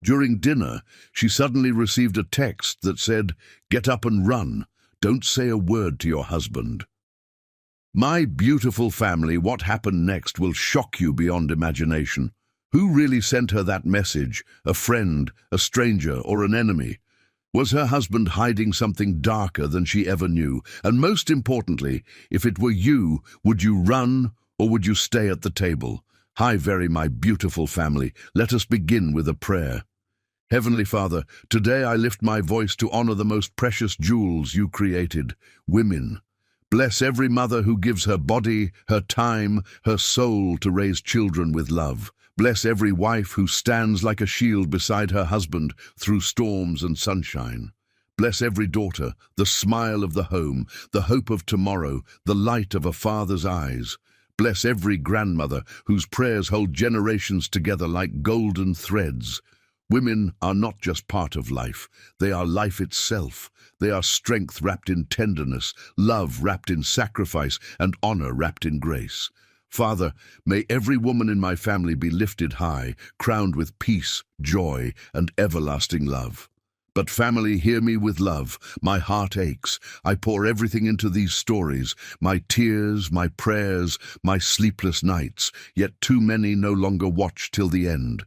During dinner, she suddenly received a text that said, "Get up and run. Don't say a word to your husband." My beautiful family, what happened next will shock you beyond imagination. Who really sent her that message? A friend, a stranger, or an enemy? Was her husband hiding something darker than she ever knew? And most importantly, if it were you, would you run or would you stay at the table? Hi, my beautiful family. Let us begin with a prayer. Heavenly Father, today I lift my voice to honor the most precious jewels you created, women. Bless every mother who gives her body, her time, her soul to raise children with love. Bless every wife who stands like a shield beside her husband through storms and sunshine. Bless every daughter, the smile of the home, the hope of tomorrow, the light of a father's eyes. Bless every grandmother whose prayers hold generations together like golden threads. Women are not just part of life, they are life itself. They are strength wrapped in tenderness, love wrapped in sacrifice, and honor wrapped in grace. Father, may every woman in my family be lifted high, crowned with peace, joy, and everlasting love. But family, hear me with love. My heart aches. I pour everything into these stories, my tears, my prayers, my sleepless nights, yet too many no longer watch till the end.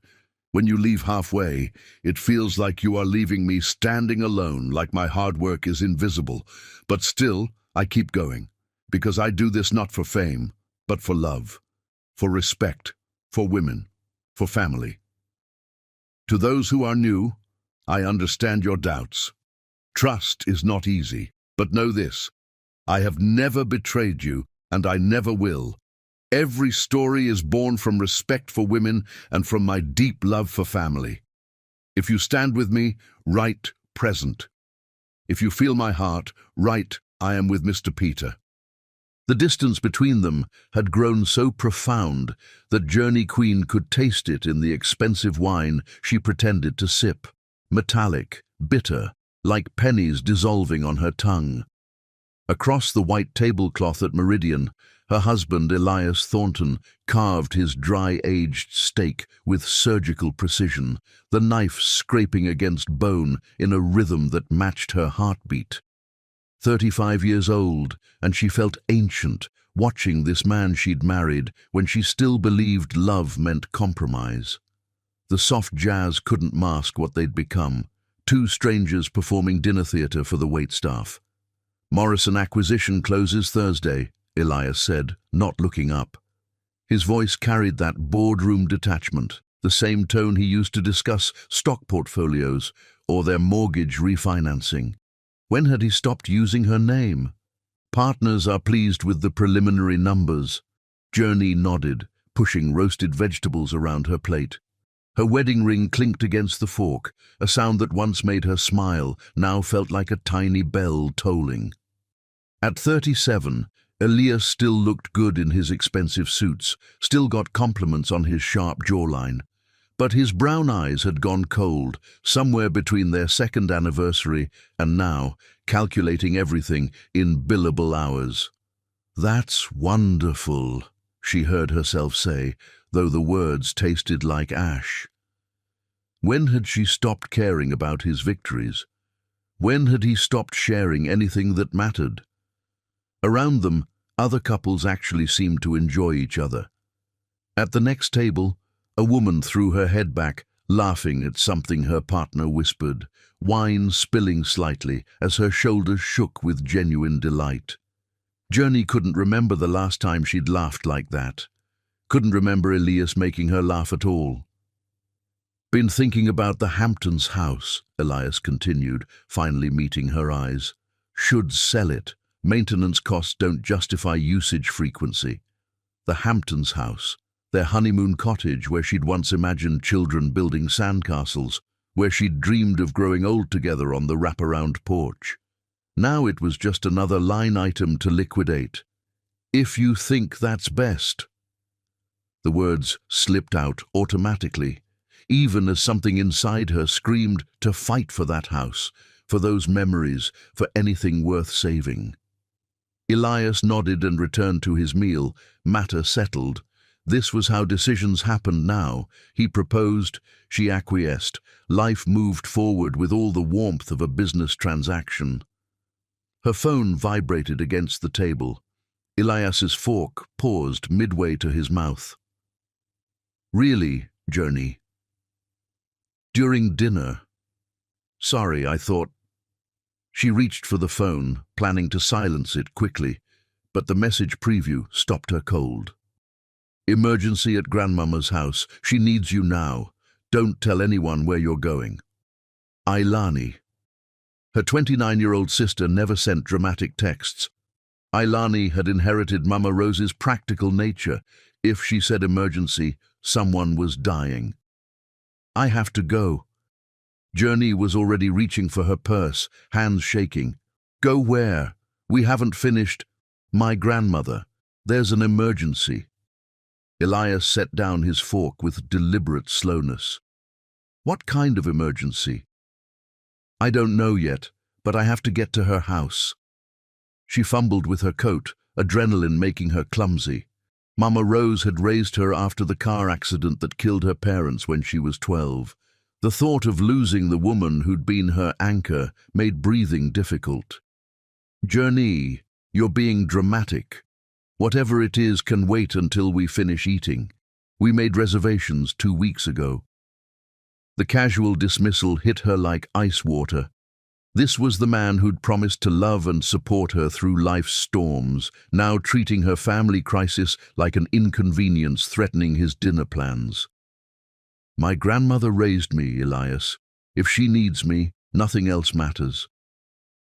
When you leave halfway, it feels like you are leaving me standing alone, like my hard work is invisible. But still, I keep going, because I do this not for fame, but for love, for respect, for women, for family. To those who are new, I understand your doubts. Trust is not easy, but know this: I have never betrayed you, and I never will. Every story is born from respect for women and from my deep love for family. If you stand with me, write present. If you feel my heart, write I am with Mr. Peter. The distance between them had grown so profound that Journey Queen could taste it in the expensive wine she pretended to sip, metallic, bitter, like pennies dissolving on her tongue. Across the white tablecloth at Meridian, her husband, Elias Thornton, carved his dry-aged steak with surgical precision, the knife scraping against bone in a rhythm that matched her heartbeat. 35 years old, and she felt ancient, watching this man she'd married when she still believed love meant compromise. The soft jazz couldn't mask what they'd become, two strangers performing dinner theatre for the waitstaff. "Morrison acquisition closes Thursday," Elias said, not looking up. His voice carried that boardroom detachment, the same tone he used to discuss stock portfolios or their mortgage refinancing. When had he stopped using her name? "Partners are pleased with the preliminary numbers." Journey nodded, pushing roasted vegetables around her plate. Her wedding ring clinked against the fork, a sound that once made her smile, now felt like a tiny bell tolling. At 37, Elias still looked good in his expensive suits, still got compliments on his sharp jawline. But his brown eyes had gone cold, somewhere between their second anniversary and now, calculating everything in billable hours. "That's wonderful," she heard herself say, though the words tasted like ash. When had she stopped caring about his victories? When had he stopped sharing anything that mattered? Around them, other couples actually seemed to enjoy each other. At the next table, a woman threw her head back, laughing at something her partner whispered, wine spilling slightly as her shoulders shook with genuine delight. Journey couldn't remember the last time she'd laughed like that. Couldn't remember Elias making her laugh at all. "Been thinking about the Hamptons house," Elias continued, finally meeting her eyes. "Should sell it. Maintenance costs don't justify usage frequency. The Hamptons house, their honeymoon cottage where she'd once imagined children building sandcastles, where she'd dreamed of growing old together on the wraparound porch. Now it was just another line item to liquidate. If you think that's best." The words slipped out automatically, even as something inside her screamed to fight for that house, for those memories, for anything worth saving. Elias nodded and returned to his meal, matter settled. This was how decisions happened now. He proposed, she acquiesced. Life moved forward with all the warmth of a business transaction. Her phone vibrated against the table. Elias's fork paused midway to his mouth. Really, Journey? During dinner? Sorry, I thought. She reached for the phone, planning to silence it quickly, but the message preview stopped her cold. Emergency at Grandmama's house. She needs you now. Don't tell anyone where you're going. Ailani. Her 29-year-old sister never sent dramatic texts. Ailani had inherited Mama Rose's practical nature. If she said emergency, someone was dying. I have to go. Journey was already reaching for her purse, hands shaking. Go where? We haven't finished. My grandmother. There's an emergency. Elias set down his fork with deliberate slowness. What kind of emergency? I don't know yet, but I have to get to her house. She fumbled with her coat, adrenaline making her clumsy. Mama Rose had raised her after the car accident that killed her parents when she was 12. The thought of losing the woman who'd been her anchor made breathing difficult. Journey, you're being dramatic. Whatever it is can wait until we finish eating. We made reservations 2 weeks ago. The casual dismissal hit her like ice water. This was the man who'd promised to love and support her through life's storms, now treating her family crisis like an inconvenience threatening his dinner plans. My grandmother raised me, Elias. If she needs me, nothing else matters.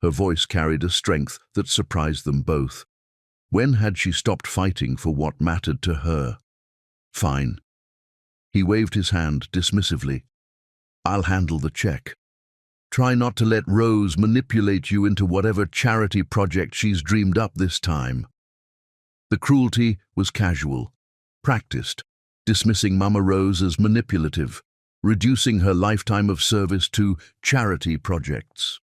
Her voice carried a strength that surprised them both. When had she stopped fighting for what mattered to her? Fine. He waved his hand dismissively. I'll handle the check. Try not to let Rose manipulate you into whatever charity project she's dreamed up this time. The cruelty was casual, practiced, dismissing Mama Rose as manipulative, reducing her lifetime of service to charity projects.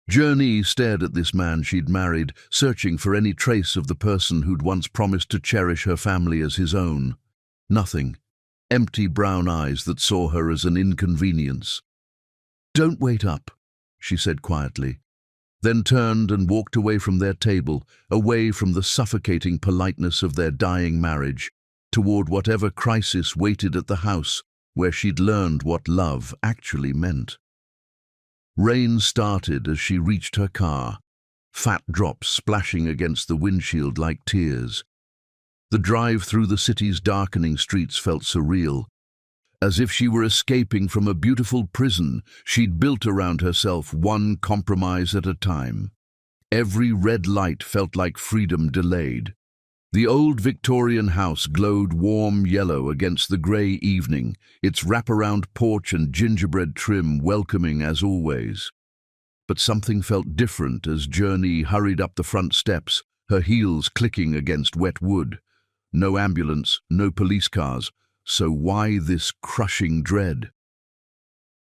Journey stared at this man she'd married, searching for any trace of the person who'd once promised to cherish her family as his own. Nothing. Empty brown eyes that saw her as an inconvenience. Don't wait up, she said quietly, then turned and walked away from their table, away from the suffocating politeness of their dying marriage, toward whatever crisis waited at the house where she'd learned what love actually meant. Rain started as she reached her car, fat drops splashing against the windshield like tears. The drive through the city's darkening streets felt surreal, as if she were escaping from a beautiful prison she'd built around herself, one compromise at a time. Every red light felt like freedom delayed. The old Victorian house glowed warm yellow against the grey evening, its wraparound porch and gingerbread trim welcoming as always. But something felt different as Journey hurried up the front steps, her heels clicking against wet wood. No ambulance, no police cars. So why this crushing dread?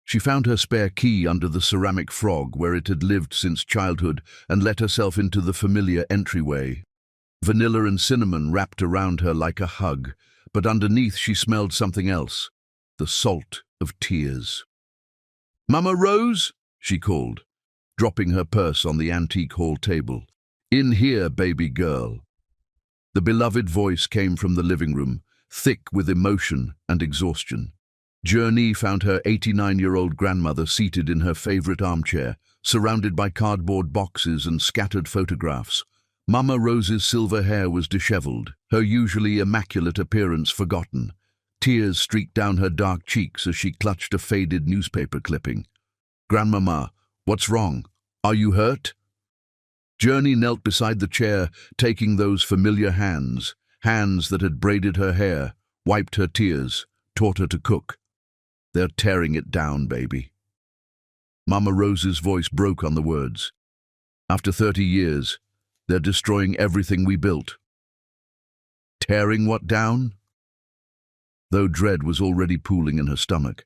She found her spare key under the ceramic frog where it had lived since childhood and let herself into the familiar entryway. Vanilla and cinnamon wrapped around her like a hug, but underneath she smelled something else, the salt of tears. Mama Rose, she called, dropping her purse on the antique hall table. In here, baby girl. The beloved voice came from the living room, thick with emotion and exhaustion. Journey found her 89-year-old grandmother seated in her favorite armchair, surrounded by cardboard boxes and scattered photographs. Mama Rose's silver hair was disheveled, her usually immaculate appearance forgotten. Tears streaked down her dark cheeks as she clutched a faded newspaper clipping. Grandmama, what's wrong? Are you hurt? Journey knelt beside the chair, taking those familiar hands that had braided her hair, wiped her tears, taught her to cook. They're tearing it down, baby. Mama Rose's voice broke on the words. After 30 years, they're destroying everything we built. Tearing what down? Though dread was already pooling in her stomach.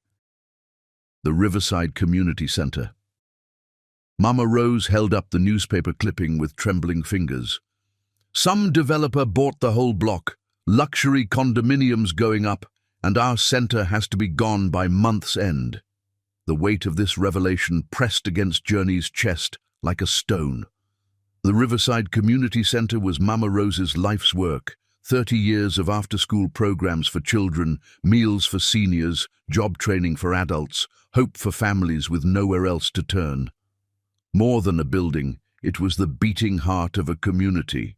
The Riverside Community Center. Mama Rose held up the newspaper clipping with trembling fingers. Some developer bought the whole block, Luxury condominiums going up, and our center has to be gone by month's end. The weight of this revelation pressed against Journey's chest like a stone. The Riverside Community Center was Mama Rose's life's work. 30 years of after-school programs for children, meals for seniors, job training for adults, hope for families with nowhere else to turn. More than a building, it was the beating heart of a community.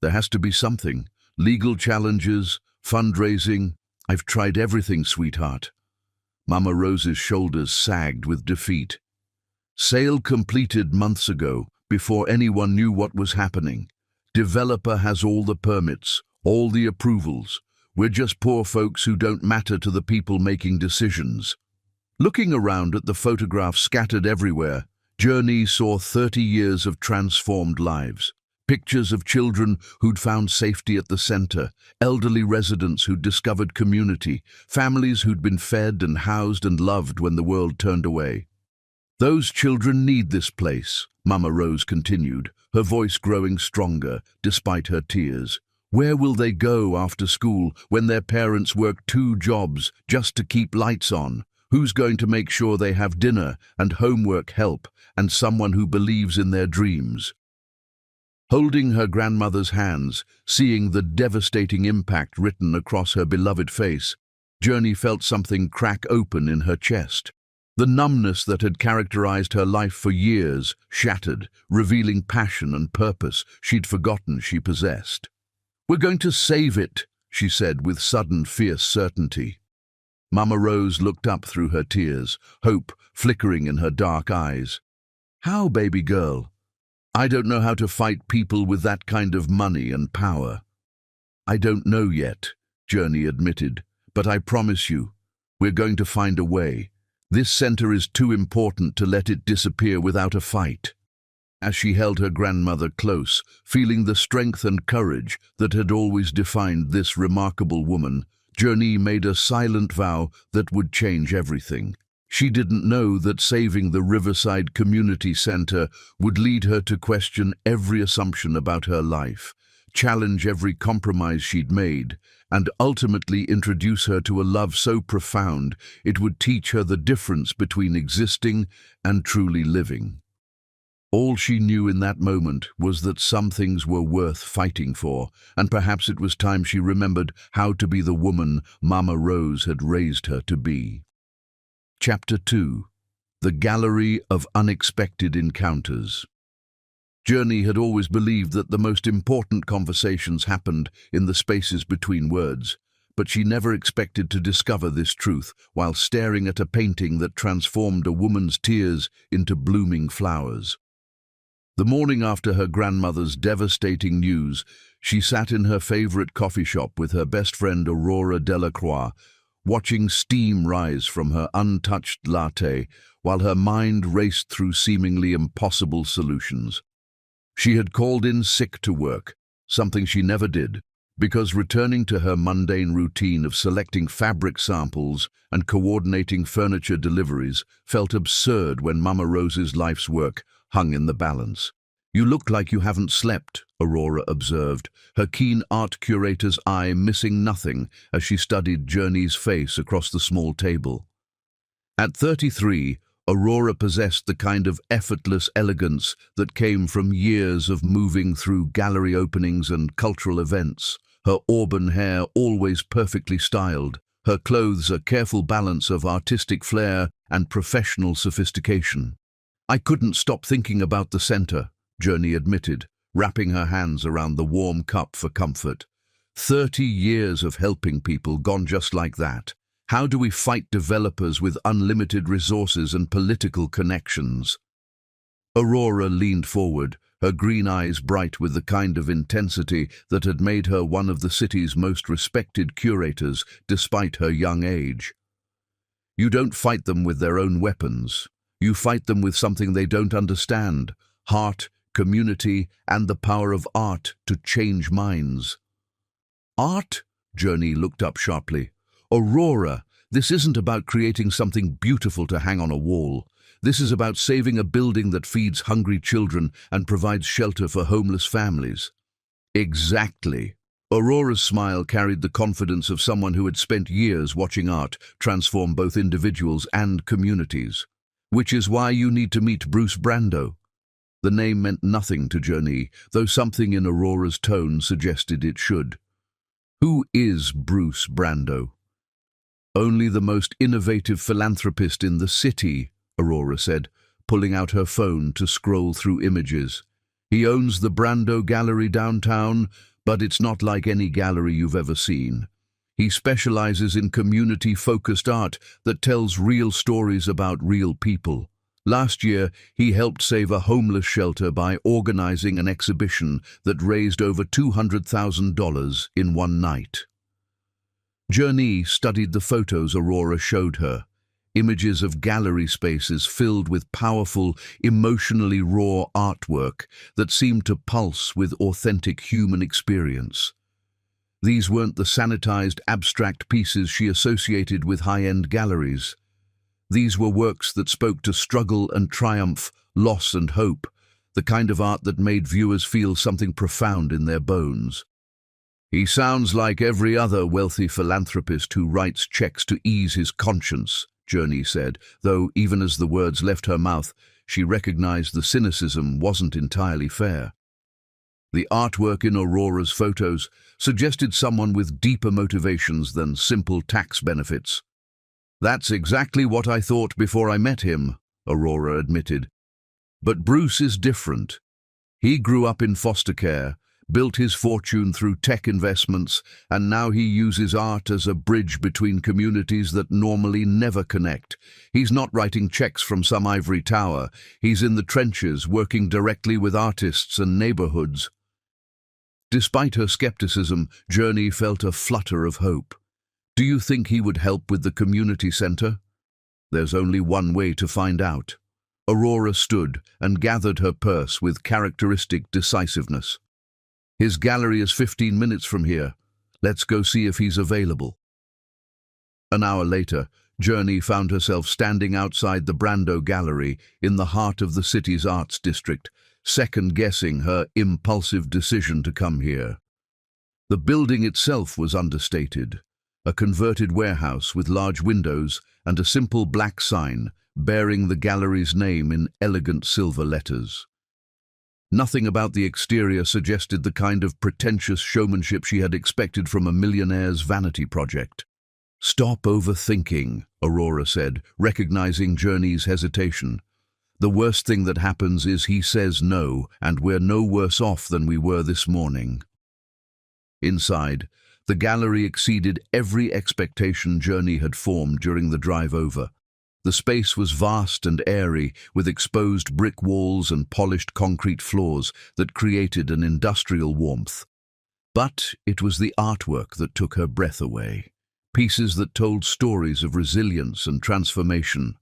There has to be something. Legal challenges, fundraising. I've tried everything, sweetheart. Mama Rose's shoulders sagged with defeat. Sale completed months ago, before anyone knew what was happening. Developer has all the permits, all the approvals. We're just poor folks who don't matter to the people making decisions. Looking around at the photographs scattered everywhere, Journey saw 30 years of transformed lives. Pictures of children who'd found safety at the center, elderly residents who'd discovered community, families who'd been fed and housed and loved when the world turned away. Those children need this place, Mama Rose continued, her voice growing stronger despite her tears. Where will they go after school when their parents work 2 jobs just to keep lights on? Who's going to make sure they have dinner and homework help and someone who believes in their dreams? Holding her grandmother's hands, seeing the devastating impact written across her beloved face, Journey felt something crack open in her chest. The numbness that had characterized her life for years shattered, revealing passion and purpose she'd forgotten she possessed. "We're going to save it," she said with sudden fierce certainty. Mama Rose looked up through her tears, hope flickering in her dark eyes. "How, baby girl?" "I don't know how to fight people with that kind of money and power." "I don't know yet," Journey admitted, "but I promise you, we're going to find a way. This center is too important to let it disappear without a fight." As she held her grandmother close, feeling the strength and courage that had always defined this remarkable woman, Journey made a silent vow that would change everything. She didn't know that saving the Riverside Community Center would lead her to question every assumption about her life, challenge every compromise she'd made, and ultimately introduce her to a love so profound it would teach her the difference between existing and truly living. All she knew in that moment was that some things were worth fighting for, and perhaps it was time she remembered how to be the woman Mama Rose had raised her to be. Chapter 2. The Gallery of Unexpected Encounters. Journey had always believed that the most important conversations happened in the spaces between words, but she never expected to discover this truth while staring at a painting that transformed a woman's tears into blooming flowers. The morning after her grandmother's devastating news, she sat in her favorite coffee shop with her best friend Aurora Delacroix, watching steam rise from her untouched latte while her mind raced through seemingly impossible solutions. She had called in sick to work, something she never did, because returning to her mundane routine of selecting fabric samples and coordinating furniture deliveries felt absurd when Mama Rose's life's work hung in the balance. "You look like you haven't slept," Aurora observed, her keen art curator's eye missing nothing as she studied Journey's face across the small table. At 33, Aurora possessed the kind of effortless elegance that came from years of moving through gallery openings and cultural events, her auburn hair always perfectly styled, her clothes a careful balance of artistic flair and professional sophistication. "I couldn't stop thinking about the center," Journey admitted, wrapping her hands around the warm cup for comfort. 30 years of helping people gone just like that. How do we fight developers with unlimited resources and political connections? Aurora leaned forward, her green eyes bright with the kind of intensity that had made her one of the city's most respected curators despite her young age. "You don't fight them with their own weapons. You fight them with something they don't understand: heart, community, and the power of art to change minds." "Art?" Journey looked up sharply. "Aurora, this isn't about creating something beautiful to hang on a wall. This is about saving a building that feeds hungry children and provides shelter for homeless families." "Exactly," Aurora's smile carried the confidence of someone who had spent years watching art transform both individuals and communities. Which is why you need to meet Bruce Brando. The name meant nothing to Journey, though something in Aurora's tone suggested it should. Who is Bruce Brando? Only the most innovative philanthropist in the city, Aurora said, pulling out her phone to scroll through images. He owns the Brando Gallery downtown, but it's not like any gallery you've ever seen. He specializes in community-focused art that tells real stories about real people. Last year, he helped save a homeless shelter by organizing an exhibition that raised over $200,000 in one night. Journey studied the photos Aurora showed her, images of gallery spaces filled with powerful, emotionally raw artwork that seemed to pulse with authentic human experience. These weren't the sanitized, abstract pieces she associated with high-end galleries. These were works that spoke to struggle and triumph, loss and hope, the kind of art that made viewers feel something profound in their bones. He sounds like every other wealthy philanthropist who writes checks to ease his conscience, Journey said, though even as the words left her mouth, she recognized the cynicism wasn't entirely fair. The artwork in Aurora's photos suggested someone with deeper motivations than simple tax benefits. That's exactly what I thought before I met him, Aurora admitted. But Bruce is different. He grew up in foster care, built his fortune through tech investments, and now he uses art as a bridge between communities that normally never connect. He's not writing checks from some ivory tower. He's in the trenches, working directly with artists and neighborhoods. Despite her skepticism, Journey felt a flutter of hope. Do you think he would help with the community center? There's only one way to find out. Aurora stood and gathered her purse with characteristic decisiveness. His gallery is 15 minutes from here. Let's go see if he's available. An hour later, Journey found herself standing outside the Brando Gallery in the heart of the city's arts district, second-guessing her impulsive decision to come here. The building itself was understated, a converted warehouse with large windows and a simple black sign bearing the gallery's name in elegant silver letters. Nothing about the exterior suggested the kind of pretentious showmanship she had expected from a millionaire's vanity project. Stop overthinking, Aurora said, recognizing Journey's hesitation. The worst thing that happens is he says no, and we're no worse off than we were this morning. Inside, the gallery exceeded every expectation Journey had formed during the drive over. The space was vast and airy, with exposed brick walls and polished concrete floors that created an industrial warmth. But it was the artwork that took her breath away. Pieces that told stories of resilience and transformation,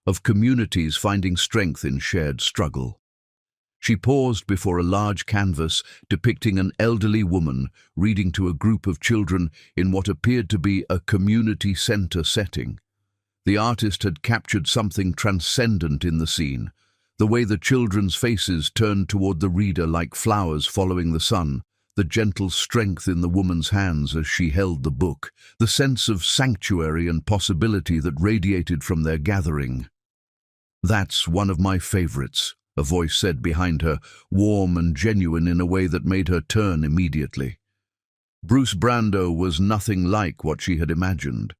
of communities finding strength in shared struggle. She paused before a large canvas depicting an elderly woman reading to a group of children in what appeared to be a community center setting. The artist had captured something transcendent in the scene, the way the children's faces turned toward the reader like flowers following the sun, the gentle strength in the woman's hands as she held the book, the sense of sanctuary and possibility that radiated from their gathering. "That's one of my favorites," a voice said behind her, warm and genuine in a way that made her turn immediately. Bruce Brando was nothing like what she had imagined.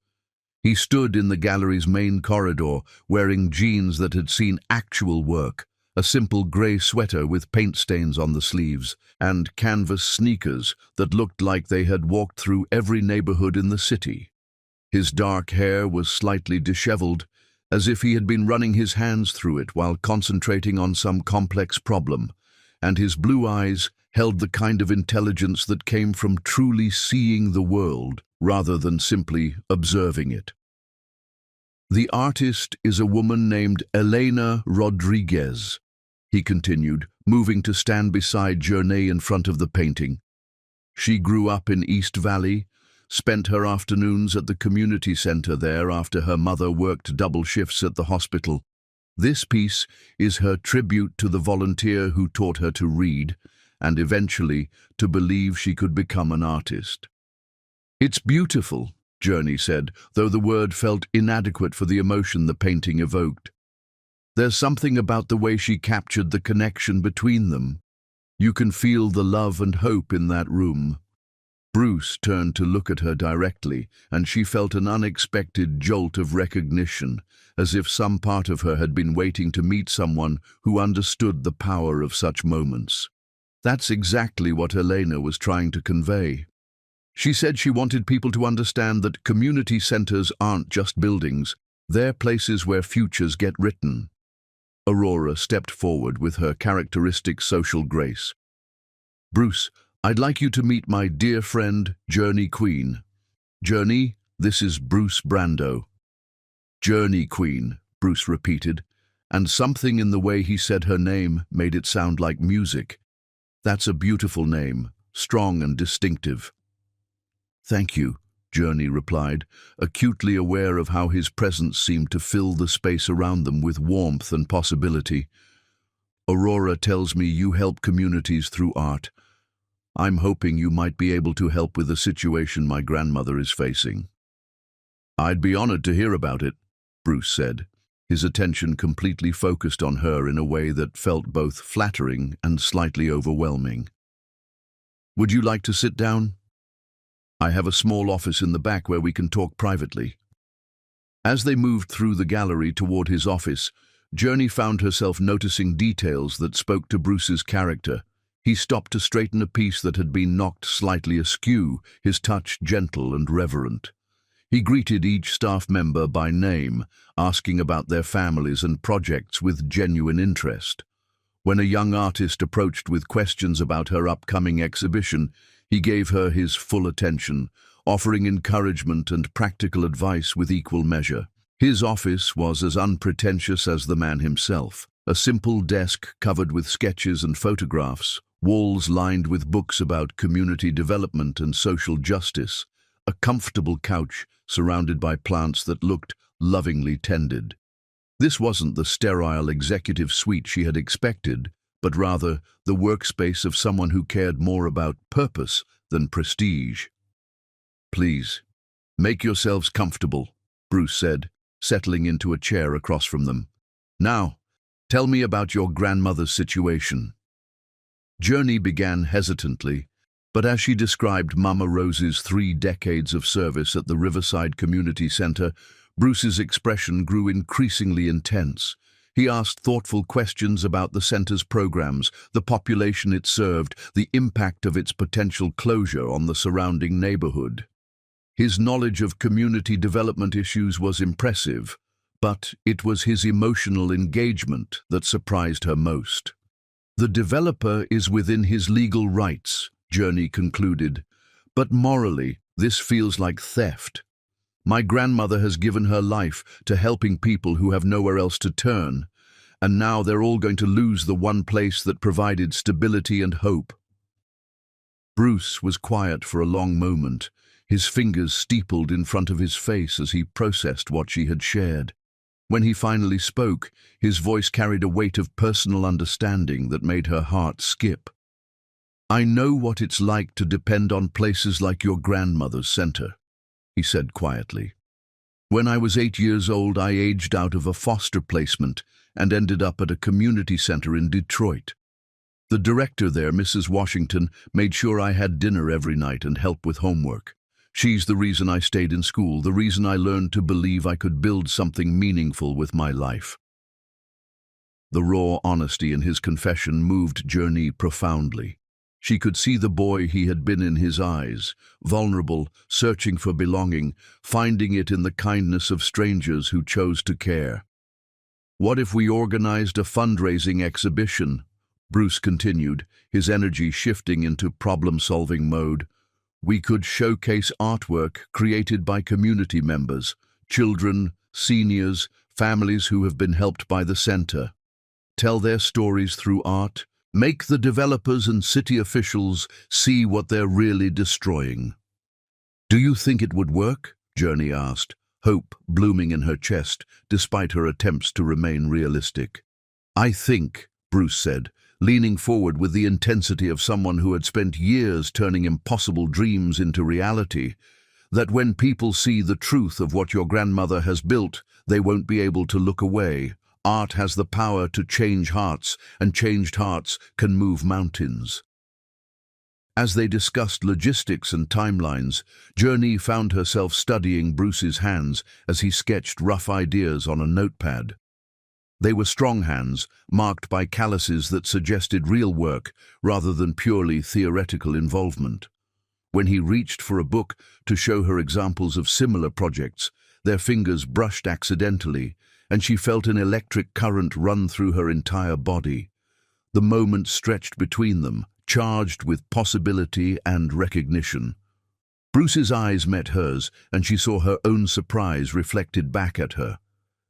He stood in the gallery's main corridor, wearing jeans that had seen actual work, a simple grey sweater with paint stains on the sleeves, and canvas sneakers that looked like they had walked through every neighborhood in the city. His dark hair was slightly disheveled, as if he had been running his hands through it while concentrating on some complex problem, and his blue eyes held the kind of intelligence that came from truly seeing the world rather than simply observing it. "The artist is a woman named Elena Rodriguez," he continued, moving to stand beside Journey in front of the painting. "She grew up in East Valley, spent her afternoons at the community center there after her mother worked double shifts at the hospital. This piece is her tribute to the volunteer who taught her to read, and eventually to believe she could become an artist. "It's beautiful," Journey said, though the word felt inadequate for the emotion the painting evoked. "There's something about the way she captured the connection between them. You can feel the love and hope in that room." Bruce turned to look at her directly, and she felt an unexpected jolt of recognition, as if some part of her had been waiting to meet someone who understood the power of such moments. That's exactly what Elena was trying to convey. She said she wanted people to understand that community centers aren't just buildings, they're places where futures get written. Aurora stepped forward with her characteristic social grace. "Bruce, I'd like you to meet my dear friend, Journey Queen." "Journey, this is Bruce Brando." "Journey Queen," Bruce repeated, and something in the way he said her name made it sound like music. "That's a beautiful name, strong and distinctive." "Thank you," Journey replied, acutely aware of how his presence seemed to fill the space around them with warmth and possibility. "Aurora tells me you help communities through art. I'm hoping you might be able to help with the situation my grandmother is facing." "I'd be honored to hear about it," Bruce said, his attention completely focused on her in a way that felt both flattering and slightly overwhelming. "Would you like to sit down? I have a small office in the back where we can talk privately." As they moved through the gallery toward his office, Journey found herself noticing details that spoke to Bruce's character. He stopped to straighten a piece that had been knocked slightly askew, his touch gentle and reverent. He greeted each staff member by name, asking about their families and projects with genuine interest. When a young artist approached with questions about her upcoming exhibition, he gave her his full attention, offering encouragement and practical advice with equal measure. His office was as unpretentious as the man himself. A simple desk covered with sketches and photographs, walls lined with books about community development and social justice, a comfortable couch surrounded by plants that looked lovingly tended. This wasn't the sterile executive suite she had expected, but rather the workspace of someone who cared more about purpose than prestige. "Please, make yourselves comfortable," Bruce said, settling into a chair across from them. "Now, tell me about your grandmother's situation." Journey began hesitantly, but as she described Mama Rose's 3 decades of service at the Riverside Community Center, Bruce's expression grew increasingly intense. He asked thoughtful questions about the center's programs, the population it served, the impact of its potential closure on the surrounding neighborhood. His knowledge of community development issues was impressive, but it was his emotional engagement that surprised her most. "The developer is within his legal rights," Journey concluded, "but morally, this feels like theft. My grandmother has given her life to helping people who have nowhere else to turn, and now they're all going to lose the one place that provided stability and hope." Bruce was quiet for a long moment, his fingers steepled in front of his face as he processed what she had shared. When he finally spoke, his voice carried a weight of personal understanding that made her heart skip. "I know what it's like to depend on places like your grandmother's center," he said quietly. "When I was 8 years old, I aged out of a foster placement and ended up at a community center in Detroit. The director there, Mrs. Washington, made sure I had dinner every night and help with homework. She's the reason I stayed in school, the reason I learned to believe I could build something meaningful with my life." The raw honesty in his confession moved Journey profoundly. She could see the boy he had been in his eyes, vulnerable, searching for belonging, finding it in the kindness of strangers who chose to care. "What if we organized a fundraising exhibition?" Bruce continued, his energy shifting into problem-solving mode. "We could showcase artwork created by community members, children, seniors, families who have been helped by the center. Tell their stories through art, make the developers and city officials see what they're really destroying." "Do you think it would work?" Journey asked, hope blooming in her chest, despite her attempts to remain realistic. "I think," Bruce said, leaning forward with the intensity of someone who had spent years turning impossible dreams into reality, that when people see the truth of what your grandmother has built, they won't be able to look away. Art has the power to change hearts, and changed hearts can move mountains. As they discussed logistics and timelines, Journey found herself studying Bruce's hands as he sketched rough ideas on a notepad. They were strong hands, marked by calluses that suggested real work rather than purely theoretical involvement. When he reached for a book to show her examples of similar projects, their fingers brushed accidentally, and she felt an electric current run through her entire body. The moment stretched between them, charged with possibility and recognition. Bruce's eyes met hers, and she saw her own surprise reflected back at her.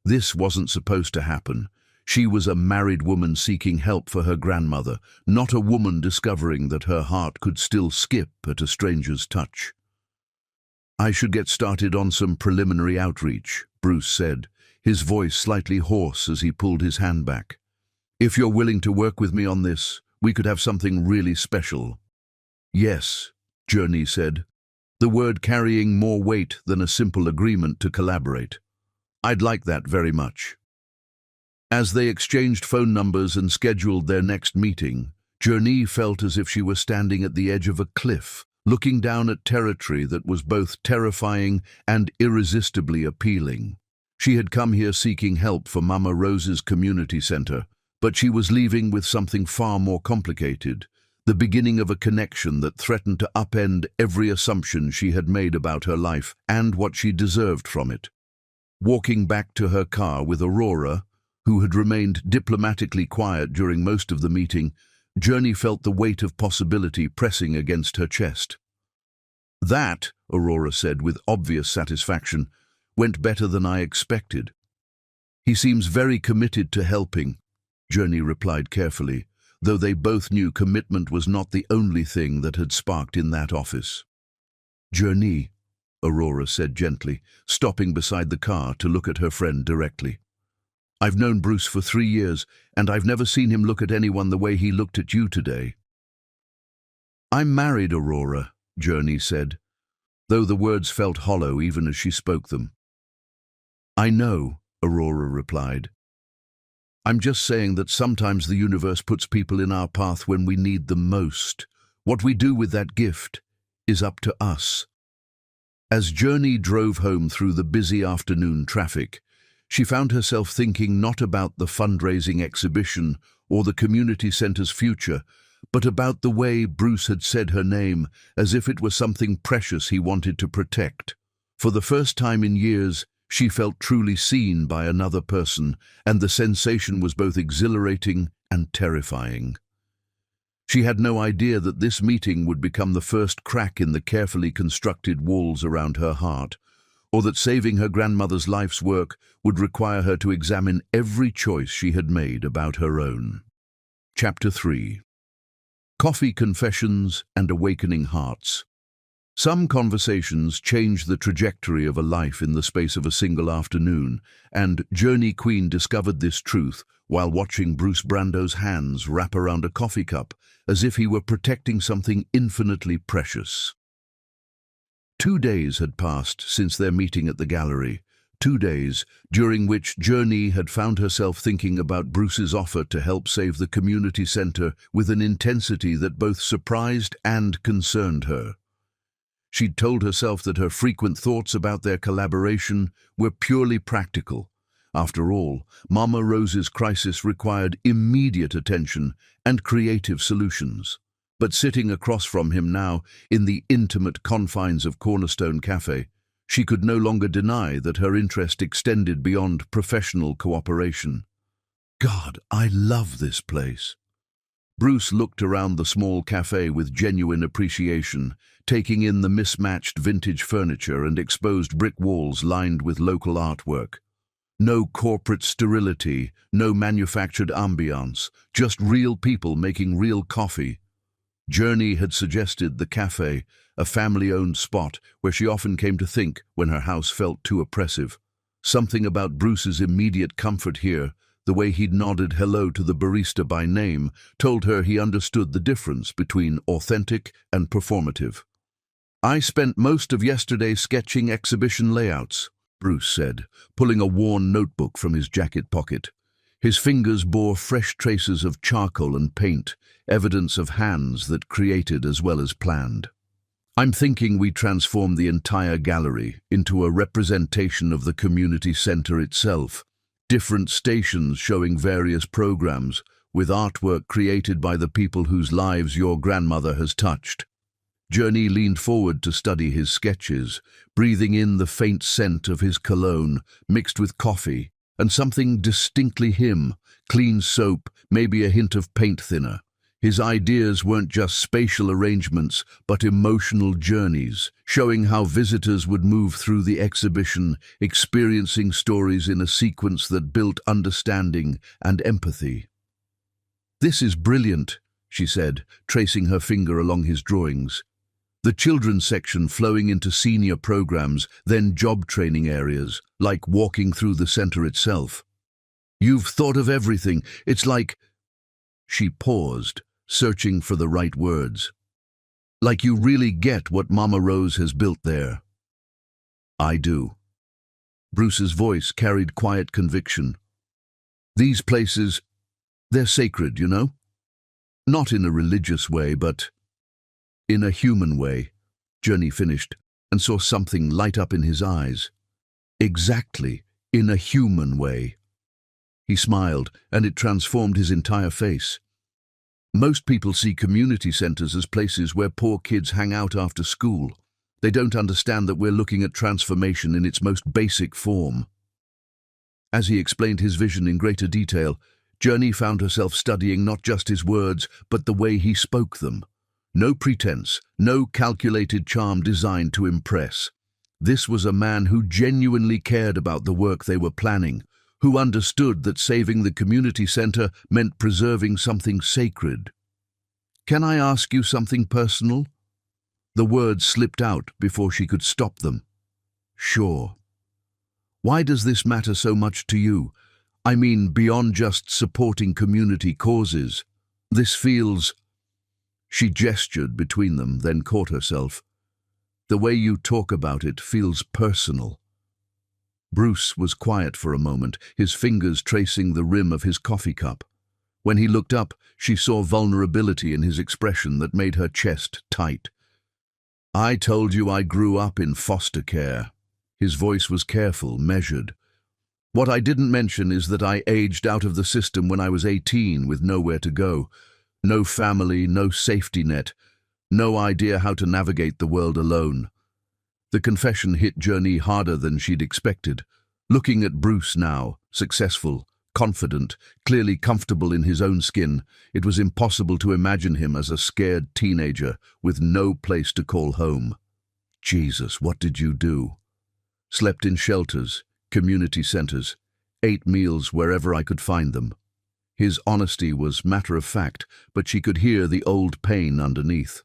This wasn't supposed to happen. She was a married woman seeking help for her grandmother, not a woman discovering that her heart could still skip at a stranger's touch. "I should get started on some preliminary outreach," Bruce said, his voice slightly hoarse as he pulled his hand back. "If you're willing to work with me on this, we could have something really special." "Yes," Journey said, the word carrying more weight than a simple agreement to collaborate. "I'd like that very much." As they exchanged phone numbers and scheduled their next meeting, Journey felt as if she were standing at the edge of a cliff, looking down at territory that was both terrifying and irresistibly appealing. She had come here seeking help for Mama Rose's community center, but she was leaving with something far more complicated, the beginning of a connection that threatened to upend every assumption she had made about her life and what she deserved from it. Walking back to her car with Aurora, who had remained diplomatically quiet during most of the meeting, Journey felt the weight of possibility pressing against her chest. "That," Aurora said with obvious satisfaction, "went better than I expected." "He seems very committed to helping," Journey replied carefully, though they both knew commitment was not the only thing that had sparked in that office. "Journey," Aurora said gently, stopping beside the car to look at her friend directly. "I've known Bruce for 3 years, and I've never seen him look at anyone the way he looked at you today." "I'm married, Aurora," Journey said, though the words felt hollow even as she spoke them. "I know," Aurora replied. "I'm just saying that sometimes the universe puts people in our path when we need them most. What we do with that gift is up to us." As Journey drove home through the busy afternoon traffic, she found herself thinking not about the fundraising exhibition or the community center's future, but about the way Bruce had said her name as if it were something precious he wanted to protect. For the first time in years, she felt truly seen by another person, and the sensation was both exhilarating and terrifying. She had no idea that this meeting would become the first crack in the carefully constructed walls around her heart, or that saving her grandmother's life's work would require her to examine every choice she had made about her own. Chapter 3. Coffee Confessions and Awakening Hearts. Some conversations change the trajectory of a life in the space of a single afternoon, and Journey Queen discovered this truth while watching Bruce Brando's hands wrap around a coffee cup as if he were protecting something infinitely precious. 2 days had passed since their meeting at the gallery, 2 days during which Journey had found herself thinking about Bruce's offer to help save the community center with an intensity that both surprised and concerned her. She'd told herself that her frequent thoughts about their collaboration were purely practical. After all, Mama Rose's crisis required immediate attention and creative solutions. But sitting across from him now, in the intimate confines of Cornerstone Cafe, she could no longer deny that her interest extended beyond professional cooperation. "God, I love this place." Bruce looked around the small cafe with genuine appreciation, taking in the mismatched vintage furniture and exposed brick walls lined with local artwork. No corporate sterility, no manufactured ambiance, just real people making real coffee. Journey had suggested the cafe, a family-owned spot where she often came to think when her house felt too oppressive. Something about Bruce's immediate comfort here, The way he'd nodded hello to the barista by name told her he understood the difference between authentic and performative. "I spent most of yesterday sketching exhibition layouts," Bruce said, pulling a worn notebook from his jacket pocket. His fingers bore fresh traces of charcoal and paint, evidence of hands that created as well as planned. "I'm thinking we transform the entire gallery into a representation of the community center itself. Different stations showing various programs, with artwork created by the people whose lives your grandmother has touched." Journey leaned forward to study his sketches, breathing in the faint scent of his cologne, mixed with coffee, and something distinctly him, clean soap, maybe a hint of paint thinner. His ideas weren't just spatial arrangements, but emotional journeys, showing how visitors would move through the exhibition, experiencing stories in a sequence that built understanding and empathy. "This is brilliant," she said, tracing her finger along his drawings. The children's section flowing into senior programs, then job training areas, like walking through the center itself. "You've thought of everything. It's like—" She paused, searching for the right words. "Like you really get what Mama Rose has built there." "I do." Bruce's voice carried quiet conviction. "These places, they're sacred, you know? Not in a religious way, but in a human way," Journey finished, and saw something light up in his eyes. "Exactly, in a human way." He smiled, and it transformed his entire face. "Most people see community centers as places where poor kids hang out after school. They don't understand that we're looking at transformation in its most basic form." As he explained his vision in greater detail, Journey found herself studying not just his words, but the way he spoke them. No pretense, no calculated charm designed to impress. This was a man who genuinely cared about the work they were planning, who understood that saving the community center meant preserving something sacred. "Can I ask you something personal?" The words slipped out before she could stop them. "Sure." "Why does this matter so much to you? I mean, beyond just supporting community causes. This feels—" She gestured between them, then caught herself. "The way you talk about it feels personal." Bruce was quiet for a moment, his fingers tracing the rim of his coffee cup. When he looked up, she saw vulnerability in his expression that made her chest tight. "I told you I grew up in foster care." His voice was careful, measured. "What I didn't mention is that I aged out of the system when I was 18 with nowhere to go. No family, no safety net, no idea how to navigate the world alone." The confession hit Journey harder than she'd expected. Looking at Bruce now, successful, confident, clearly comfortable in his own skin, it was impossible to imagine him as a scared teenager with no place to call home. "Jesus, what did you do?" "Slept in shelters, community centers, ate meals wherever I could find them." His honesty was matter-of-fact, but she could hear the old pain underneath.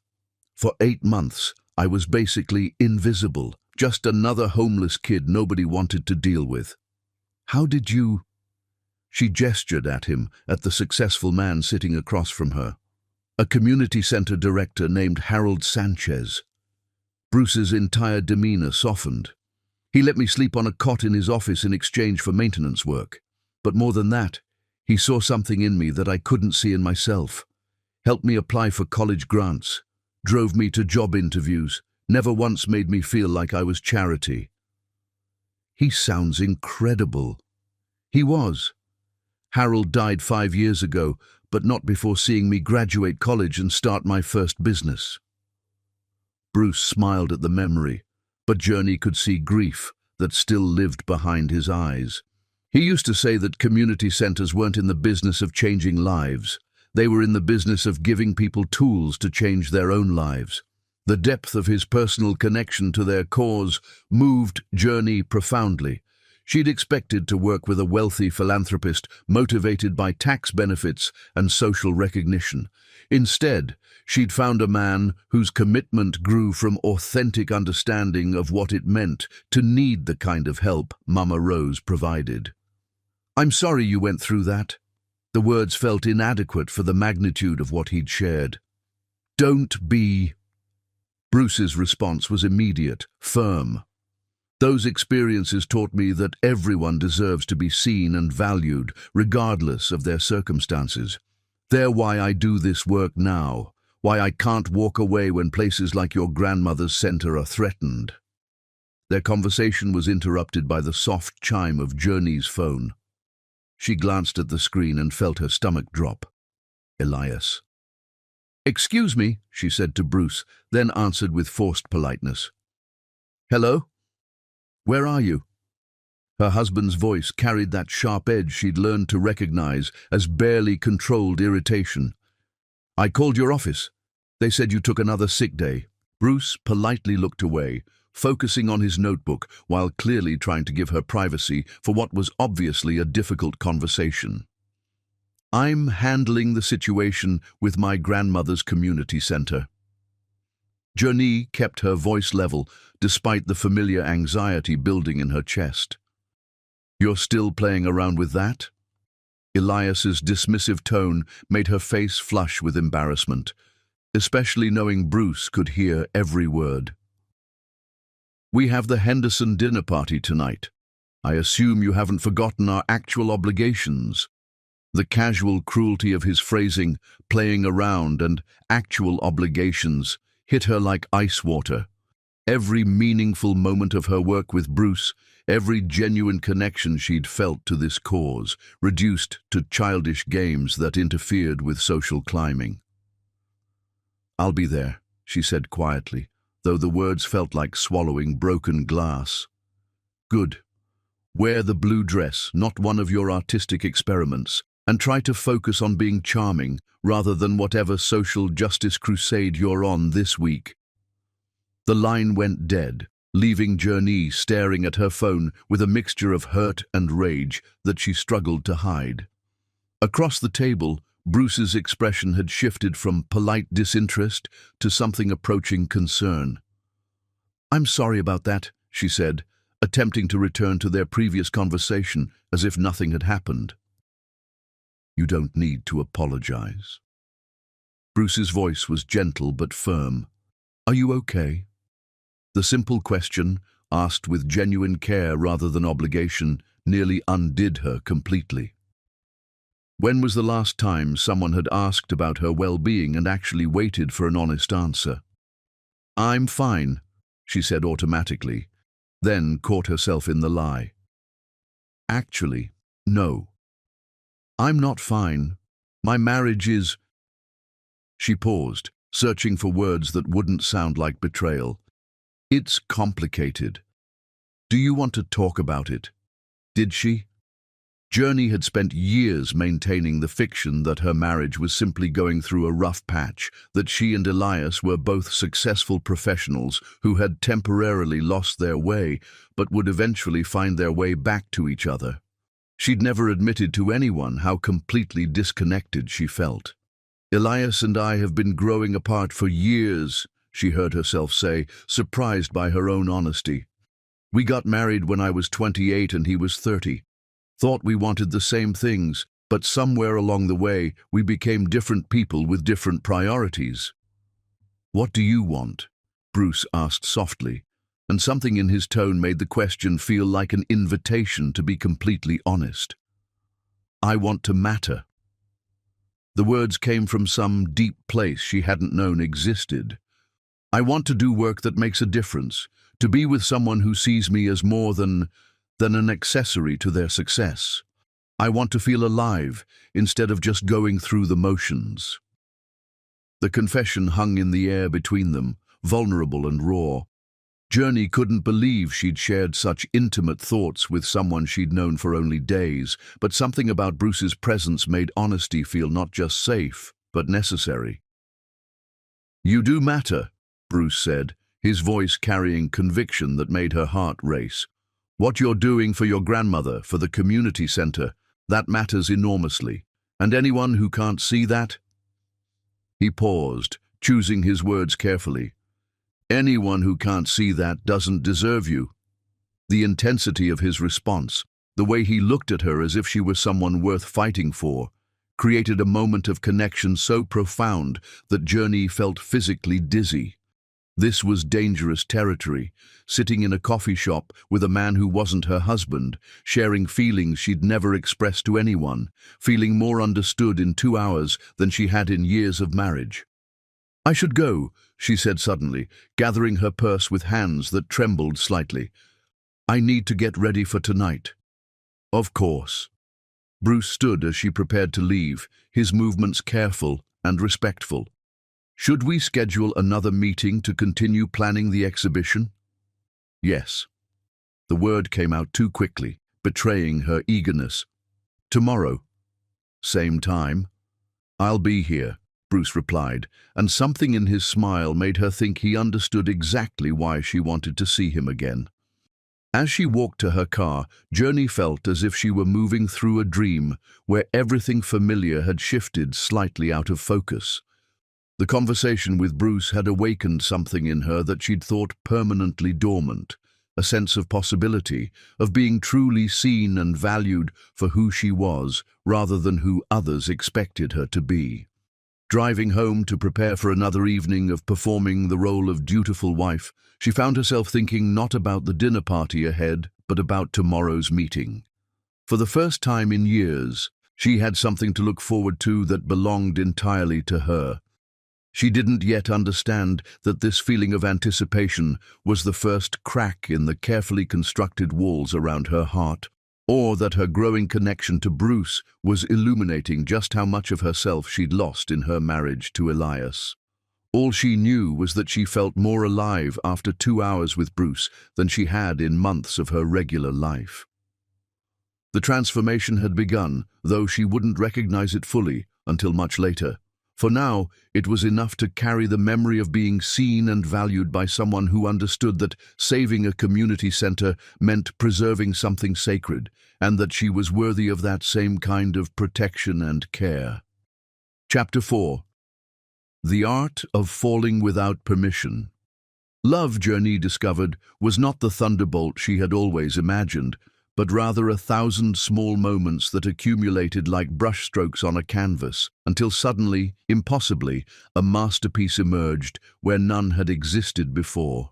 "For 8 months, I was basically invisible, just another homeless kid nobody wanted to deal with." "How did you—" She gestured at him, at the successful man sitting across from her. A community center director named Harold Sanchez. Bruce's entire demeanor softened. "He let me sleep on a cot in his office in exchange for maintenance work. But more than that, he saw something in me that I couldn't see in myself. Helped me apply for college grants, drove me to job interviews, never once made me feel like I was charity." "He sounds incredible." He was. Harold died 5 years ago, but not before seeing me graduate college and start my first business. Bruce smiled at the memory, but Journey could see grief that still lived behind his eyes. He used to say that community centers weren't in the business of changing lives. They were in the business of giving people tools to change their own lives. The depth of his personal connection to their cause moved Journey profoundly. She'd expected to work with a wealthy philanthropist motivated by tax benefits and social recognition. Instead, she'd found a man whose commitment grew from authentic understanding of what it meant to need the kind of help Mama Rose provided. I'm sorry you went through that. The words felt inadequate for the magnitude of what he'd shared. Don't be... Bruce's response was immediate, firm. Those experiences taught me that everyone deserves to be seen and valued, regardless of their circumstances. They're why I do this work now, why I can't walk away when places like your grandmother's center are threatened. Their conversation was interrupted by the soft chime of Journey's phone. She glanced at the screen and felt her stomach drop. Elias. "Excuse me," she said to Bruce, then answered with forced politeness. "Hello? Where are you?" Her husband's voice carried that sharp edge she'd learned to recognize as barely controlled irritation. "I called your office. They said you took another sick day." Bruce politely looked away, focusing on his notebook while clearly trying to give her privacy for what was obviously a difficult conversation. "I'm handling the situation with my grandmother's community center." Journey kept her voice level despite the familiar anxiety building in her chest. "You're still playing around with that?" Elias's dismissive tone made her face flush with embarrassment, especially knowing Bruce could hear every word. "We have the Henderson dinner party tonight. I assume you haven't forgotten our actual obligations." The casual cruelty of his phrasing, playing around, and actual obligations hit her like ice water. Every meaningful moment of her work with Bruce, every genuine connection she'd felt to this cause, reduced to childish games that interfered with social climbing. "I'll be there," she said quietly, though the words felt like swallowing broken glass. "Good. Wear the blue dress, not one of your artistic experiments, and try to focus on being charming rather than whatever social justice crusade you're on this week." The line went dead, leaving Journey staring at her phone with a mixture of hurt and rage that she struggled to hide. Across the table, Bruce's expression had shifted from polite disinterest to something approaching concern. "I'm sorry about that," she said, attempting to return to their previous conversation as if nothing had happened. "You don't need to apologize." Bruce's voice was gentle but firm. "Are you okay?" The simple question, asked with genuine care rather than obligation, nearly undid her completely. When was the last time someone had asked about her well-being and actually waited for an honest answer? "I'm fine," she said automatically, then caught herself in the lie. "Actually, no. I'm not fine. My marriage is..." She paused, searching for words that wouldn't sound like betrayal. "It's complicated. Do you want to talk about it?" Did she? Journey had spent years maintaining the fiction that her marriage was simply going through a rough patch, that she and Elias were both successful professionals who had temporarily lost their way but would eventually find their way back to each other. She'd never admitted to anyone how completely disconnected she felt. "Elias and I have been growing apart for years," she heard herself say, surprised by her own honesty. "We got married when I was 28 and he was 30. Thought we wanted the same things, but somewhere along the way we became different people with different priorities." "What do you want?" Bruce asked softly, and something in his tone made the question feel like an invitation to be completely honest. "I want to matter." The words came from some deep place she hadn't known existed. "I want to do work that makes a difference, to be with someone who sees me as more than an accessory to their success. I want to feel alive instead of just going through the motions." The confession hung in the air between them, vulnerable and raw. Journey couldn't believe she'd shared such intimate thoughts with someone she'd known for only days, but something about Bruce's presence made honesty feel not just safe, but necessary. "You do matter," Bruce said, his voice carrying conviction that made her heart race. "What you're doing for your grandmother, for the community center, that matters enormously. And anyone who can't see that..." He paused, choosing his words carefully. "Anyone who can't see that doesn't deserve you." The intensity of his response, The way he looked at her as if she were someone worth fighting for created a moment of connection so profound that Journey felt physically dizzy. This was dangerous territory, sitting in a coffee shop with a man who wasn't her husband, sharing feelings she'd never expressed to anyone, feeling more understood in 2 hours than she had in years of marriage. "I should go," she said suddenly, gathering her purse with hands that trembled slightly. "I need to get ready for tonight." "Of course." Bruce stood as she prepared to leave, his movements careful and respectful. "Should we schedule another meeting to continue planning the exhibition?" "Yes." The word came out too quickly, betraying her eagerness. "Tomorrow. Same time?" "I'll be here," Bruce replied, and something in his smile made her think he understood exactly why she wanted to see him again. As she walked to her car, Journey felt as if she were moving through a dream where everything familiar had shifted slightly out of focus. The conversation with Bruce had awakened something in her that she'd thought permanently dormant, a sense of possibility, of being truly seen and valued for who she was rather than who others expected her to be. Driving home to prepare for another evening of performing the role of dutiful wife, she found herself thinking not about the dinner party ahead, but about tomorrow's meeting. For the first time in years, she had something to look forward to that belonged entirely to her. She didn't yet understand that this feeling of anticipation was the first crack in the carefully constructed walls around her heart, or that her growing connection to Bruce was illuminating just how much of herself she'd lost in her marriage to Elias. All she knew was that she felt more alive after 2 hours with Bruce than she had in months of her regular life. The transformation had begun, though she wouldn't recognize it fully until much later. For now, it was enough to carry the memory of being seen and valued by someone who understood that saving a community center meant preserving something sacred, and that she was worthy of that same kind of protection and care. Chapter 4. The Art of Falling Without Permission. Love, Journey discovered, was not the thunderbolt she had always imagined, but rather 1,000 small moments that accumulated like brushstrokes on a canvas, until suddenly, impossibly, a masterpiece emerged where none had existed before.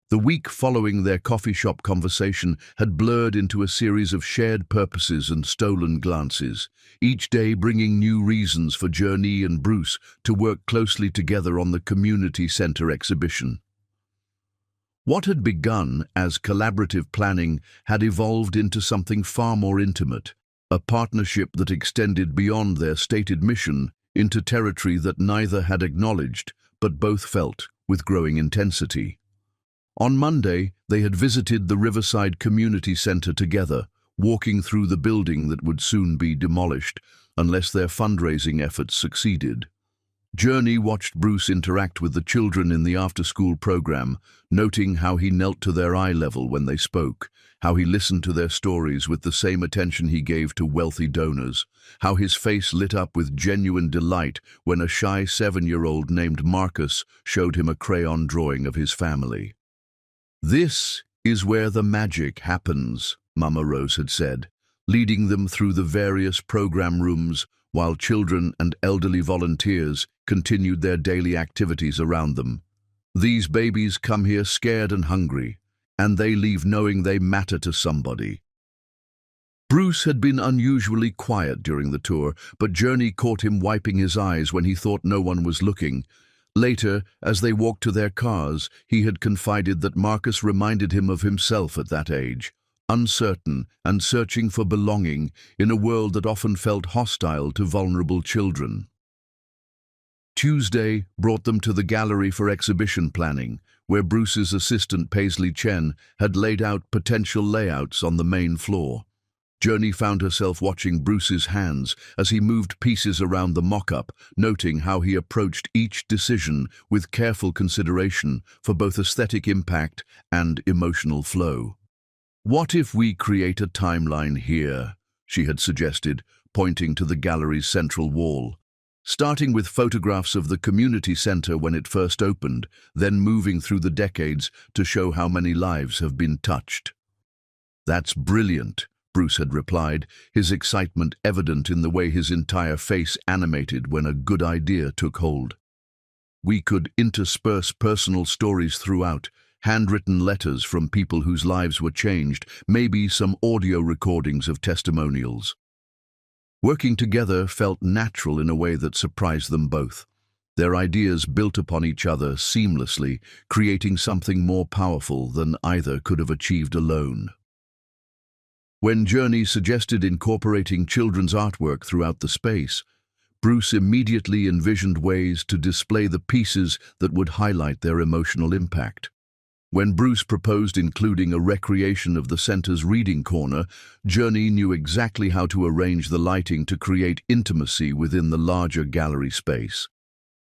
The week following their coffee shop conversation had blurred into a series of shared purposes and stolen glances, each day bringing new reasons for Journey and Bruce to work closely together on the community center exhibition. What had begun as collaborative planning had evolved into something far more intimate, a partnership that extended beyond their stated mission into territory that neither had acknowledged, but both felt with growing intensity. On Monday, they had visited the Riverside Community Center together, walking through the building that would soon be demolished, unless their fundraising efforts succeeded. Journey watched Bruce interact with the children in the after-school program, noting how he knelt to their eye level when they spoke, how he listened to their stories with the same attention he gave to wealthy donors, how his face lit up with genuine delight when a shy 7-year-old named Marcus showed him a crayon drawing of his family. "This is where the magic happens," Mama Rose had said, leading them through the various program rooms while children and elderly volunteers continued their daily activities around them. "These babies come here scared and hungry, and they leave knowing they matter to somebody." Bruce had been unusually quiet during the tour, but Journey caught him wiping his eyes when he thought no one was looking. Later, as they walked to their cars, he had confided that Marcus reminded him of himself at that age, uncertain and searching for belonging in a world that often felt hostile to vulnerable children. Tuesday brought them to the gallery for exhibition planning, where Bruce's assistant Paisley Chen had laid out potential layouts on the main floor. Journey found herself watching Bruce's hands as he moved pieces around the mock-up, noting how he approached each decision with careful consideration for both aesthetic impact and emotional flow. "What if we create a timeline here?" she had suggested, pointing to the gallery's central wall. "Starting with photographs of the community center when it first opened, then moving through the decades to show how many lives have been touched." "That's brilliant," Bruce had replied, his excitement evident in the way his entire face animated when a good idea took hold. We could intersperse personal stories throughout, handwritten letters from people whose lives were changed, maybe some audio recordings of testimonials. Working together felt natural in a way that surprised them both. Their ideas built upon each other seamlessly, creating something more powerful than either could have achieved alone. When Journey suggested incorporating children's artwork throughout the space, Bruce immediately envisioned ways to display the pieces that would highlight their emotional impact. When Bruce proposed including a recreation of the center's reading corner, Journey knew exactly how to arrange the lighting to create intimacy within the larger gallery space.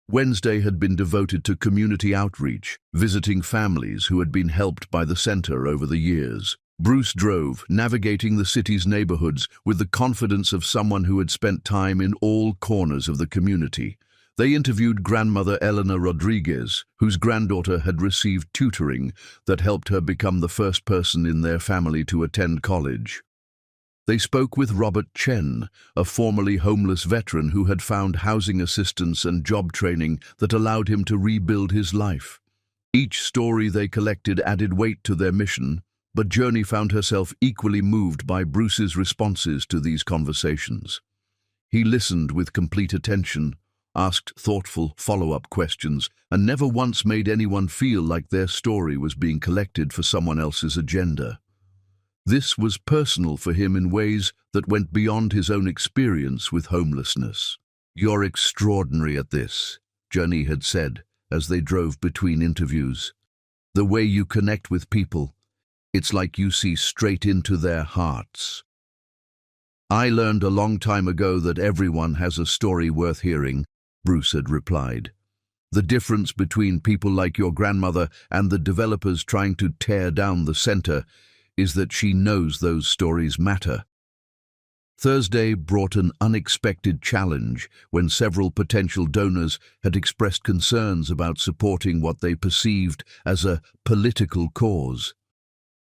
Wednesday had been devoted to community outreach, visiting families who had been helped by the center over the years. Bruce drove, navigating the city's neighborhoods with the confidence of someone who had spent time in all corners of the community. They interviewed grandmother Elena Rodriguez, whose granddaughter had received tutoring that helped her become the first person in their family to attend college. They spoke with Robert Chen, a formerly homeless veteran who had found housing assistance and job training that allowed him to rebuild his life. Each story they collected added weight to their mission, but Journey found herself equally moved by Bruce's responses to these conversations. He listened with complete attention, asked thoughtful follow-up questions, and never once made anyone feel like their story was being collected for someone else's agenda. This was personal for him in ways that went beyond his own experience with homelessness. "You're extraordinary at this," Journey had said as they drove between interviews. "The way you connect with people, it's like you see straight into their hearts." "I learned a long time ago that everyone has a story worth hearing," Bruce had replied. "The difference between people like your grandmother and the developers trying to tear down the center is that she knows those stories matter." Thursday brought an unexpected challenge when several potential donors had expressed concerns about supporting what they perceived as a political cause.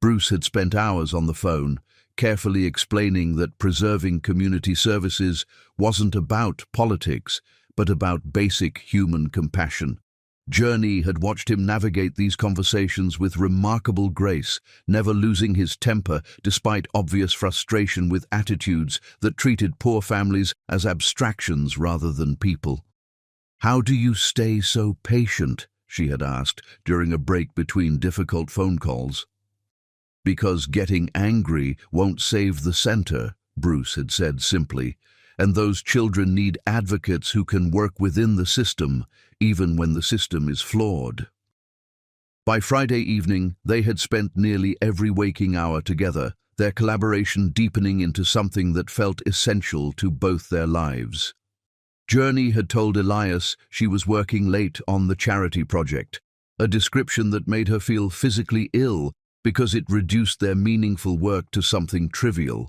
Bruce had spent hours on the phone, carefully explaining that preserving community services wasn't about politics, but about basic human compassion. Journey had watched him navigate these conversations with remarkable grace, never losing his temper despite obvious frustration with attitudes that treated poor families as abstractions rather than people. "How do you stay so patient?" she had asked during a break between difficult phone calls. "Because getting angry won't save the center," Bruce had said simply, "and those children need advocates who can work within the system, even when the system is flawed." By Friday evening, they had spent nearly every waking hour together, their collaboration deepening into something that felt essential to both their lives. Journey had told Elias she was working late on the charity project, a description that made her feel physically ill because it reduced their meaningful work to something trivial.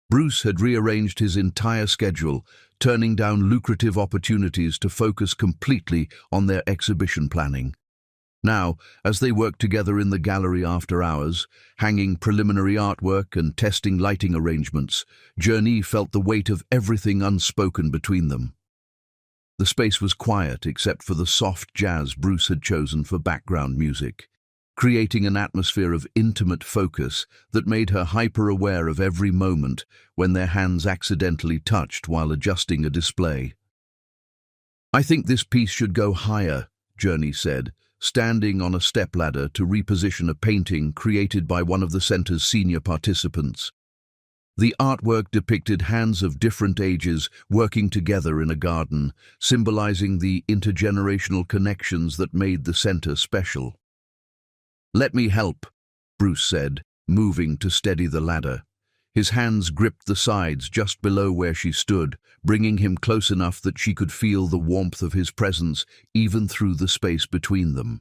Bruce had rearranged his entire schedule, turning down lucrative opportunities to focus completely on their exhibition planning. Now, as they worked together in the gallery after hours, hanging preliminary artwork and testing lighting arrangements, Journey felt the weight of everything unspoken between them. The space was quiet except for the soft jazz Bruce had chosen for background music, creating an atmosphere of intimate focus that made her hyper-aware of every moment when their hands accidentally touched while adjusting a display. "I think this piece should go higher," Journey said, standing on a stepladder to reposition a painting created by one of the center's senior participants. The artwork depicted hands of different ages working together in a garden, symbolizing the intergenerational connections that made the center special. "Let me help," Bruce said, moving to steady the ladder. His hands gripped the sides just below where she stood, bringing him close enough that she could feel the warmth of his presence even through the space between them.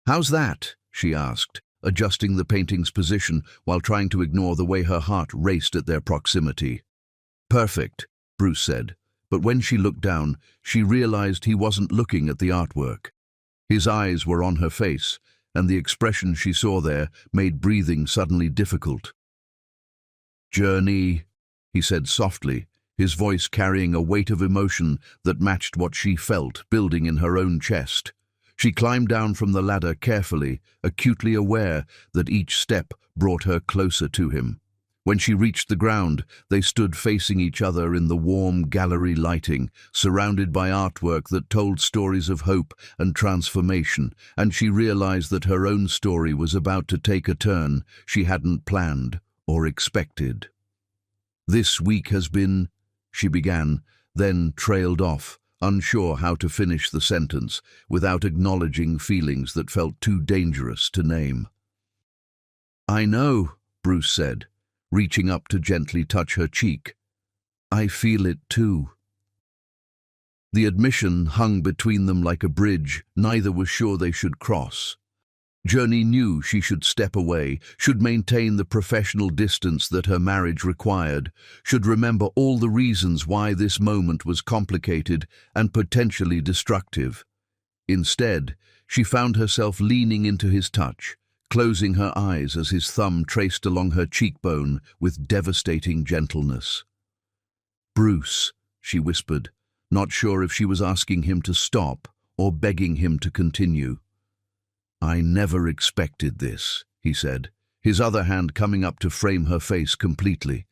"How's that?" she asked, adjusting the painting's position while trying to ignore the way her heart raced at their proximity. "Perfect," Bruce said, but when she looked down, she realized he wasn't looking at the artwork. His eyes were on her face, and the expression she saw there made breathing suddenly difficult. "Journey," he said softly, his voice carrying a weight of emotion that matched what she felt building in her own chest. She climbed down from the ladder carefully, acutely aware that each step brought her closer to him. When she reached the ground, they stood facing each other in the warm gallery lighting, surrounded by artwork that told stories of hope and transformation, and she realized that her own story was about to take a turn she hadn't planned or expected. "This week has been," she began, then trailed off, unsure how to finish the sentence, without acknowledging feelings that felt too dangerous to name. "I know," Bruce said, reaching up to gently touch her cheek. "I feel it too." The admission hung between them like a bridge neither was sure they should cross. Journey knew she should step away, should maintain the professional distance that her marriage required, should remember all the reasons why this moment was complicated and potentially destructive. Instead, she found herself leaning into his touch, closing her eyes as his thumb traced along her cheekbone with devastating gentleness. "Bruce," she whispered, not sure if she was asking him to stop or begging him to continue. "I never expected this," he said, his other hand coming up to frame her face completely.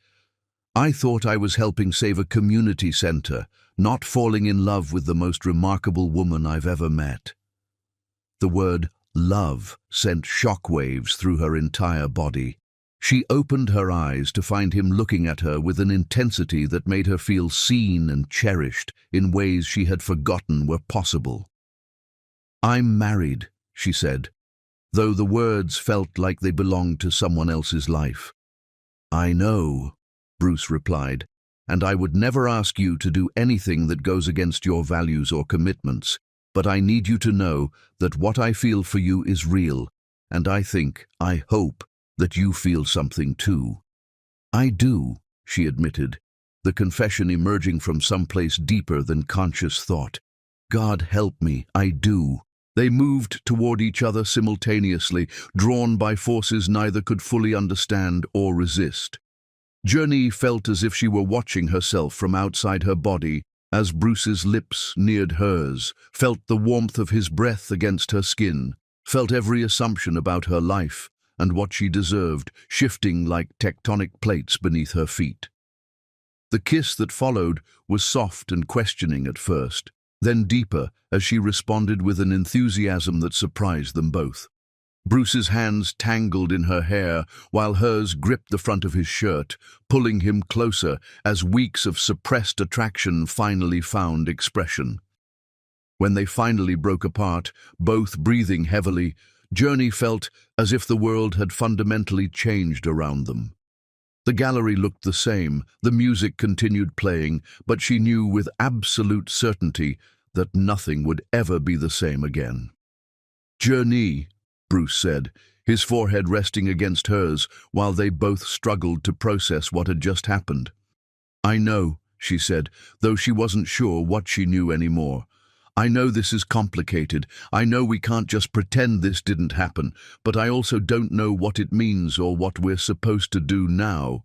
"I thought I was helping save a community center, not falling in love with the most remarkable woman I've ever met." The word love sent shockwaves through her entire body. She opened her eyes to find him looking at her with an intensity that made her feel seen and cherished in ways she had forgotten were possible. "I'm married," she said, though the words felt like they belonged to someone else's life. "I know," Bruce replied, "and I would never ask you to do anything that goes against your values or commitments. But I need you to know that what I feel for you is real, and I hope, that you feel something too." "I do," she admitted, the confession emerging from someplace deeper than conscious thought. "God help me, I do." They moved toward each other simultaneously, drawn by forces neither could fully understand or resist. Journey felt as if she were watching herself from outside her body, as Bruce's lips neared hers, felt the warmth of his breath against her skin, felt every assumption about her life and what she deserved shifting like tectonic plates beneath her feet. The kiss that followed was soft and questioning at first, then deeper as she responded with an enthusiasm that surprised them both. Bruce's hands tangled in her hair while hers gripped the front of his shirt, pulling him closer as weeks of suppressed attraction finally found expression. When they finally broke apart, both breathing heavily, Journey felt as if the world had fundamentally changed around them. The gallery looked the same, the music continued playing, but she knew with absolute certainty that nothing would ever be the same again. "Journey," Bruce said, his forehead resting against hers while they both struggled to process what had just happened. "I know," she said, though she wasn't sure what she knew anymore. "I know this is complicated. I know we can't just pretend this didn't happen, but I also don't know what it means or what we're supposed to do now."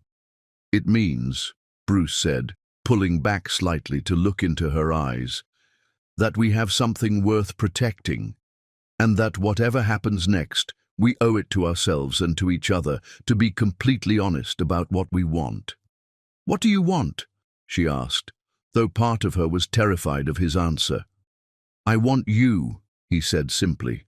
"It means," Bruce said, pulling back slightly to look into her eyes, "that we have something worth protecting, and that whatever happens next, we owe it to ourselves and to each other to be completely honest about what we want." "What do you want?" she asked, though part of her was terrified of his answer. "I want you," he said simply.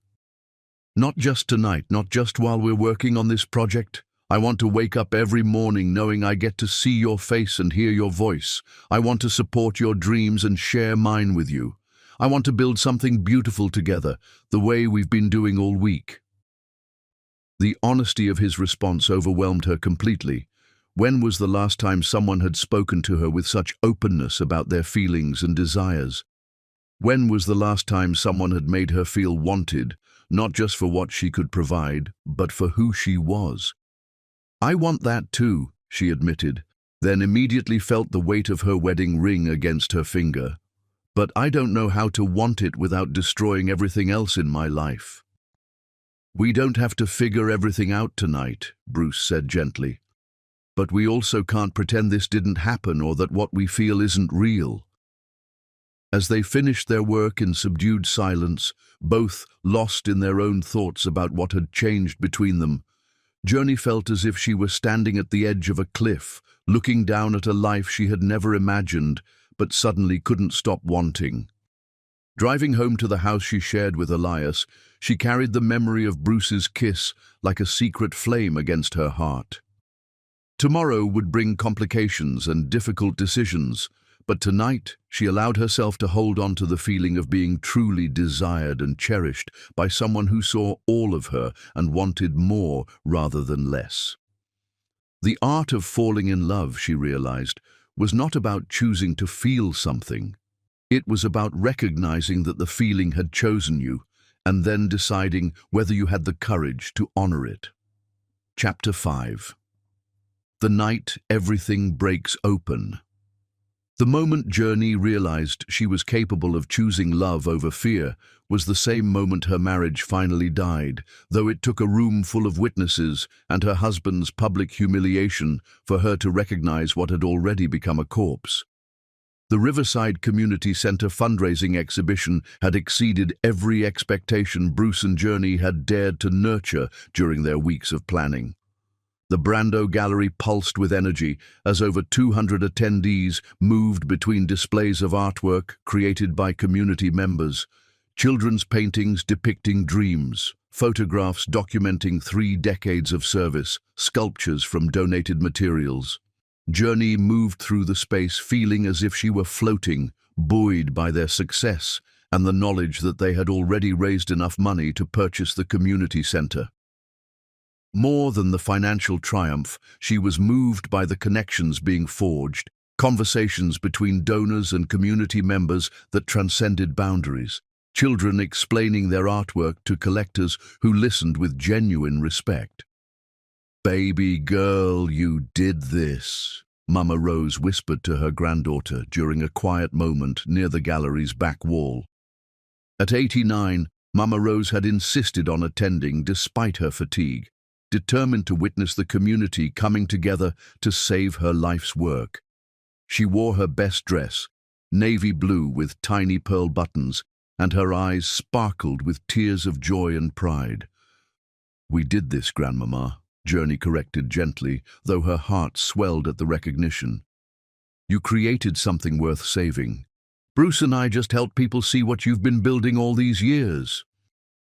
"Not just tonight, not just while we're working on this project. I want to wake up every morning knowing I get to see your face and hear your voice. I want to support your dreams and share mine with you. I want to build something beautiful together, the way we've been doing all week." The honesty of his response overwhelmed her completely. When was the last time someone had spoken to her with such openness about their feelings and desires? When was the last time someone had made her feel wanted, not just for what she could provide, but for who she was? "I want that too," she admitted, then immediately felt the weight of her wedding ring against her finger. "But I don't know how to want it without destroying everything else in my life." "We don't have to figure everything out tonight," Bruce said gently. but we also can't pretend this didn't happen or that what we feel isn't real. As they finished their work in subdued silence, both lost in their own thoughts about what had changed between them, Journey felt as if she were standing at the edge of a cliff, looking down at a life she had never imagined, but suddenly couldn't stop wanting. Driving home to the house she shared with Elias, she carried the memory of Bruce's kiss like a secret flame against her heart. Tomorrow would bring complications and difficult decisions, but tonight she allowed herself to hold on to the feeling of being truly desired and cherished by someone who saw all of her and wanted more rather than less. The art of falling in love, she realized, was not about choosing to feel something. It was about recognizing that the feeling had chosen you and then deciding whether you had the courage to honor it. Chapter 5. The night everything breaks open. The moment Journey realized she was capable of choosing love over fear was the same moment her marriage finally died, though it took a room full of witnesses and her husband's public humiliation for her to recognize what had already become a corpse. The Riverside Community Center fundraising exhibition had exceeded every expectation Bruce and Journey had dared to nurture during their weeks of planning. The Brando Gallery pulsed with energy as over 200 attendees moved between displays of artwork created by community members, children's paintings depicting dreams, photographs documenting 3 decades of service, sculptures from donated materials. Journey moved through the space feeling as if she were floating, buoyed by their success and the knowledge that they had already raised enough money to purchase the community center. More than the financial triumph, she was moved by the connections being forged, conversations between donors and community members that transcended boundaries, children explaining their artwork to collectors who listened with genuine respect. "Baby girl, you did this," Mama Rose whispered to her granddaughter during a quiet moment near the gallery's back wall. At 89, Mama Rose had insisted on attending despite her fatigue, determined to witness the community coming together to save her life's work. She wore her best dress, navy blue with tiny pearl buttons, and her eyes sparkled with tears of joy and pride. "We did this, Grandmama," Journey corrected gently, though her heart swelled at the recognition. "You created something worth saving. Bruce and I just helped people see what you've been building all these years."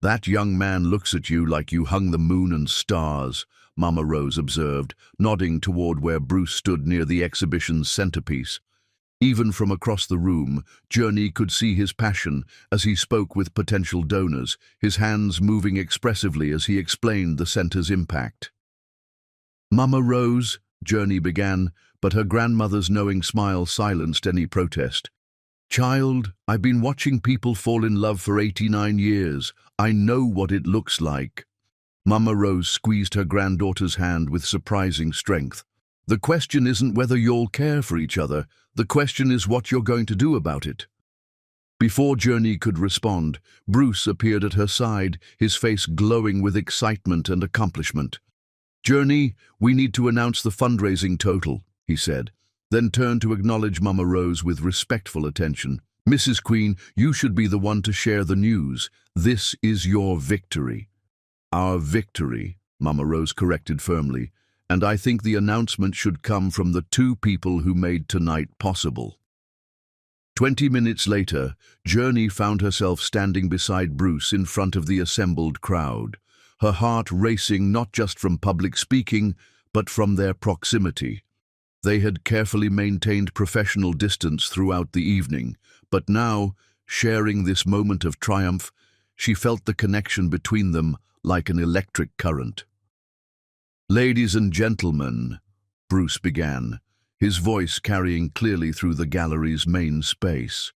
"That young man looks at you like you hung the moon and stars," Mama Rose observed, nodding toward where Bruce stood near the exhibition's centerpiece. Even from across the room, Journey could see his passion as he spoke with potential donors, his hands moving expressively as he explained the center's impact. "Mama Rose," Journey began, but her grandmother's knowing smile silenced any protest. "Child, I've been watching people fall in love for 89 years. I know what it looks like." Mama Rose squeezed her granddaughter's hand with surprising strength. "The question isn't whether you'll care for each other. The question is what you're going to do about it." Before Journey could respond, Bruce appeared at her side, his face glowing with excitement and accomplishment. "Journey, we need to announce the fundraising total," he said, then turned to acknowledge Mama Rose with respectful attention. "Mrs. Queen, you should be the one to share the news. This is your victory." "Our victory," Mama Rose corrected firmly, "and I think the announcement should come from the 2 people who made tonight possible." 20 minutes later, Journey found herself standing beside Bruce in front of the assembled crowd, her heart racing not just from public speaking, but from their proximity. They had carefully maintained professional distance throughout the evening, but now, sharing this moment of triumph, she felt the connection between them like an electric current. "Ladies and gentlemen," Bruce began, his voice carrying clearly through the gallery's main space.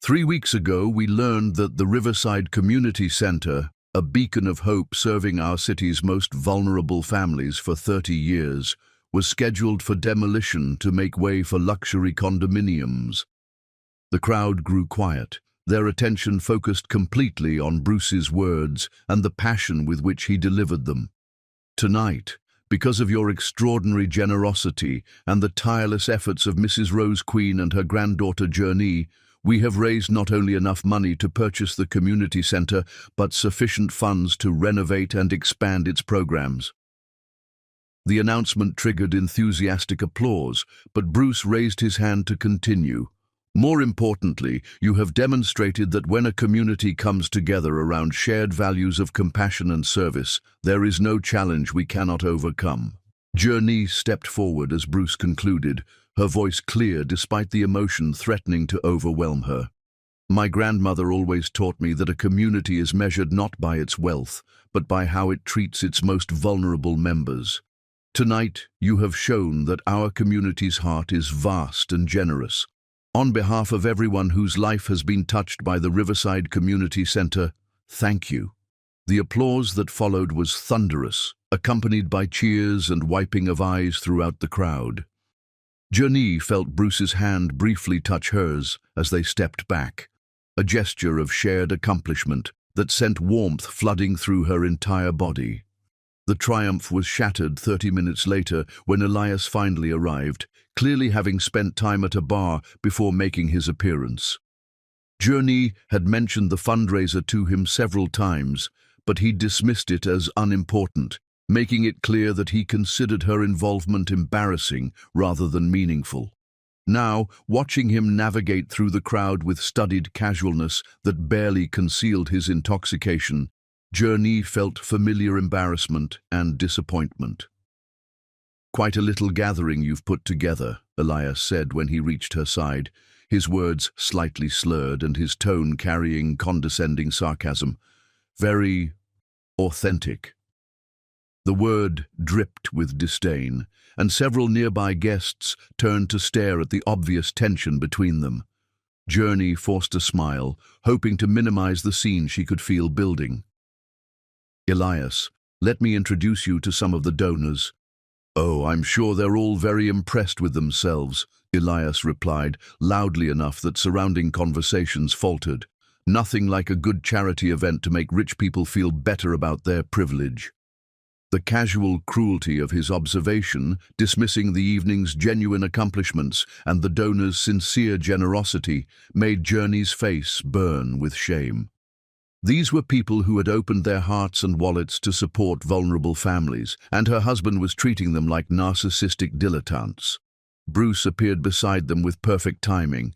"3 weeks ago, we learned that the Riverside Community Center, a beacon of hope serving our city's most vulnerable families for 30 years, was scheduled for demolition to make way for luxury condominiums." The crowd grew quiet, their attention focused completely on Bruce's words and the passion with which he delivered them. Tonight, Because of your extraordinary generosity and the tireless efforts of Mrs. Rose Queen and her granddaughter Journey, we have raised not only enough money to purchase the community centre, but sufficient funds to renovate and expand its programs. The announcement triggered enthusiastic applause, but Bruce raised his hand to continue. More importantly, you have demonstrated that when a community comes together around shared values of compassion and service, there is no challenge we cannot overcome. Journey stepped forward as Bruce concluded, her voice clear despite the emotion threatening to overwhelm her. My grandmother always taught me that a community is measured not by its wealth, but by how it treats its most vulnerable members. Tonight, you have shown that our community's heart is vast and generous. On behalf of everyone whose life has been touched by the Riverside Community Center, thank you. The applause that followed was thunderous, accompanied by cheers and wiping of eyes throughout the crowd. Journey felt Bruce's hand briefly touch hers as they stepped back, a gesture of shared accomplishment that sent warmth flooding through her entire body. The triumph was shattered 30 minutes later when Elias finally arrived, clearly having spent time at a bar before making his appearance. Journey had mentioned the fundraiser to him several times, but he dismissed it as unimportant, making it clear that he considered her involvement embarrassing rather than meaningful. Now, watching him navigate through the crowd with studied casualness that barely concealed his intoxication, Journey felt familiar embarrassment and disappointment. "Quite a little gathering you've put together," Elias said when he reached her side, his words slightly slurred and his tone carrying condescending sarcasm. "Very authentic." The word dripped with disdain, and several nearby guests turned to stare at the obvious tension between them. Journey forced a smile, hoping to minimize the scene she could feel building. "Elias, let me introduce you to some of the donors." "Oh, I'm sure they're all very impressed with themselves," Elias replied, loudly enough that surrounding conversations faltered. "Nothing like a good charity event to make rich people feel better about their privilege." The casual cruelty of his observation, dismissing the evening's genuine accomplishments and the donors' sincere generosity, made Journey's face burn with shame. These were people who had opened their hearts and wallets to support vulnerable families, and her husband was treating them like narcissistic dilettantes. Bruce appeared beside them with perfect timing.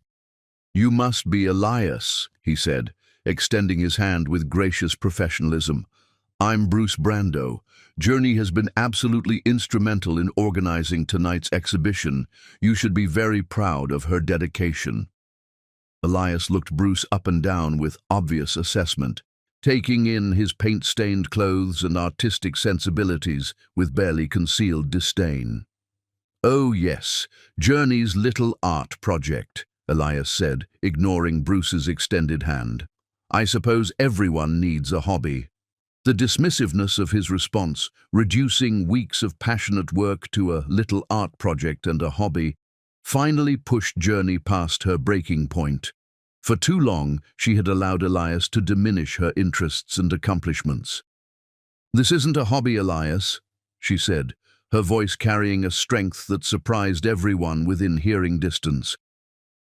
"You must be Elias," he said, extending his hand with gracious professionalism. "I'm Bruce Brando. Journey has been absolutely instrumental in organizing tonight's exhibition. You should be very proud of her dedication." Elias looked Bruce up and down with obvious assessment, taking in his paint-stained clothes and artistic sensibilities with barely concealed disdain. "Oh yes, Journey's little art project," Elias said, ignoring Bruce's extended hand. "I suppose everyone needs a hobby." The dismissiveness of his response, reducing weeks of passionate work to a little art project and a hobby, finally pushed Journey past her breaking point. For too long, she had allowed Elias to diminish her interests and accomplishments. "This isn't a hobby, Elias," she said, her voice carrying a strength that surprised everyone within hearing distance.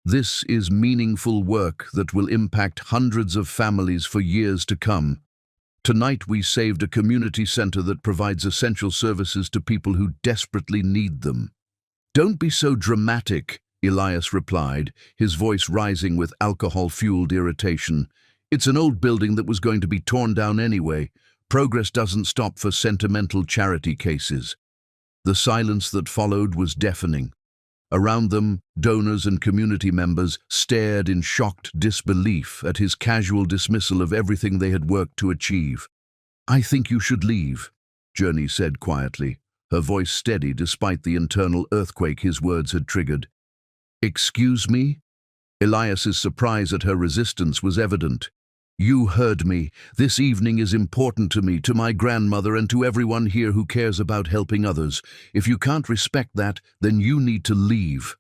"This is meaningful work that will impact hundreds of families for years to come. Tonight we saved a community center that provides essential services to people who desperately need them." "Don't be so dramatic," Elias replied, his voice rising with alcohol-fueled irritation. "It's an old building that was going to be torn down anyway. Progress doesn't stop for sentimental charity cases." The silence that followed was deafening. Around them, donors and community members stared in shocked disbelief at his casual dismissal of everything they had worked to achieve. "I think you should leave," Journey said quietly, her voice steady despite the internal earthquake his words had triggered. "Excuse me?" Elias's surprise at her resistance was evident. "You heard me. This evening is important to me, to my grandmother, and to everyone here who cares about helping others. If you can't respect that, then you need to leave."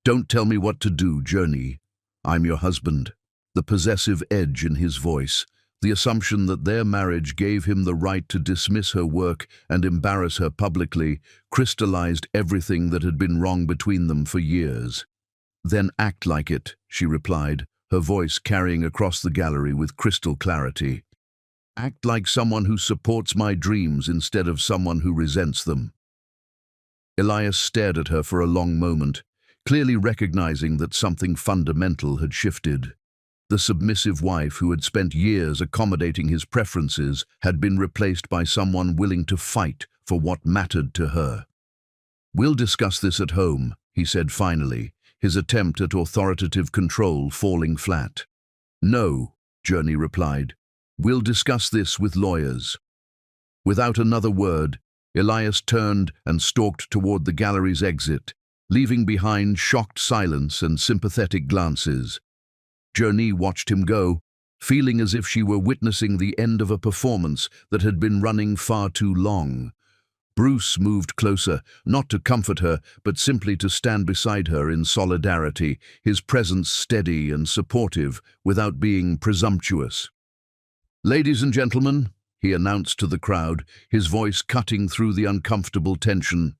"Don't tell me what to do, Journey. I'm your husband." The possessive edge in his voice, The assumption that their marriage gave him the right to dismiss her work and embarrass her publicly crystallized everything that had been wrong between them for years. "Then act like it," she replied, her voice carrying across the gallery with crystal clarity. "Act like someone who supports my dreams instead of someone who resents them." Elias stared at her for a long moment, clearly recognizing that something fundamental had shifted. The submissive wife who had spent years accommodating his preferences had been replaced by someone willing to fight for what mattered to her. "We'll discuss this at home," he said finally, his attempt at authoritative control falling flat. "No," Journey replied. "We'll discuss this with lawyers." Without another word, Elias turned and stalked toward the gallery's exit, leaving behind shocked silence and sympathetic glances. Journey watched him go, feeling as if she were witnessing the end of a performance that had been running far too long. Bruce moved closer, not to comfort her, but simply to stand beside her in solidarity, his presence steady and supportive without being presumptuous. "Ladies and gentlemen," he announced to the crowd, his voice cutting through the uncomfortable tension,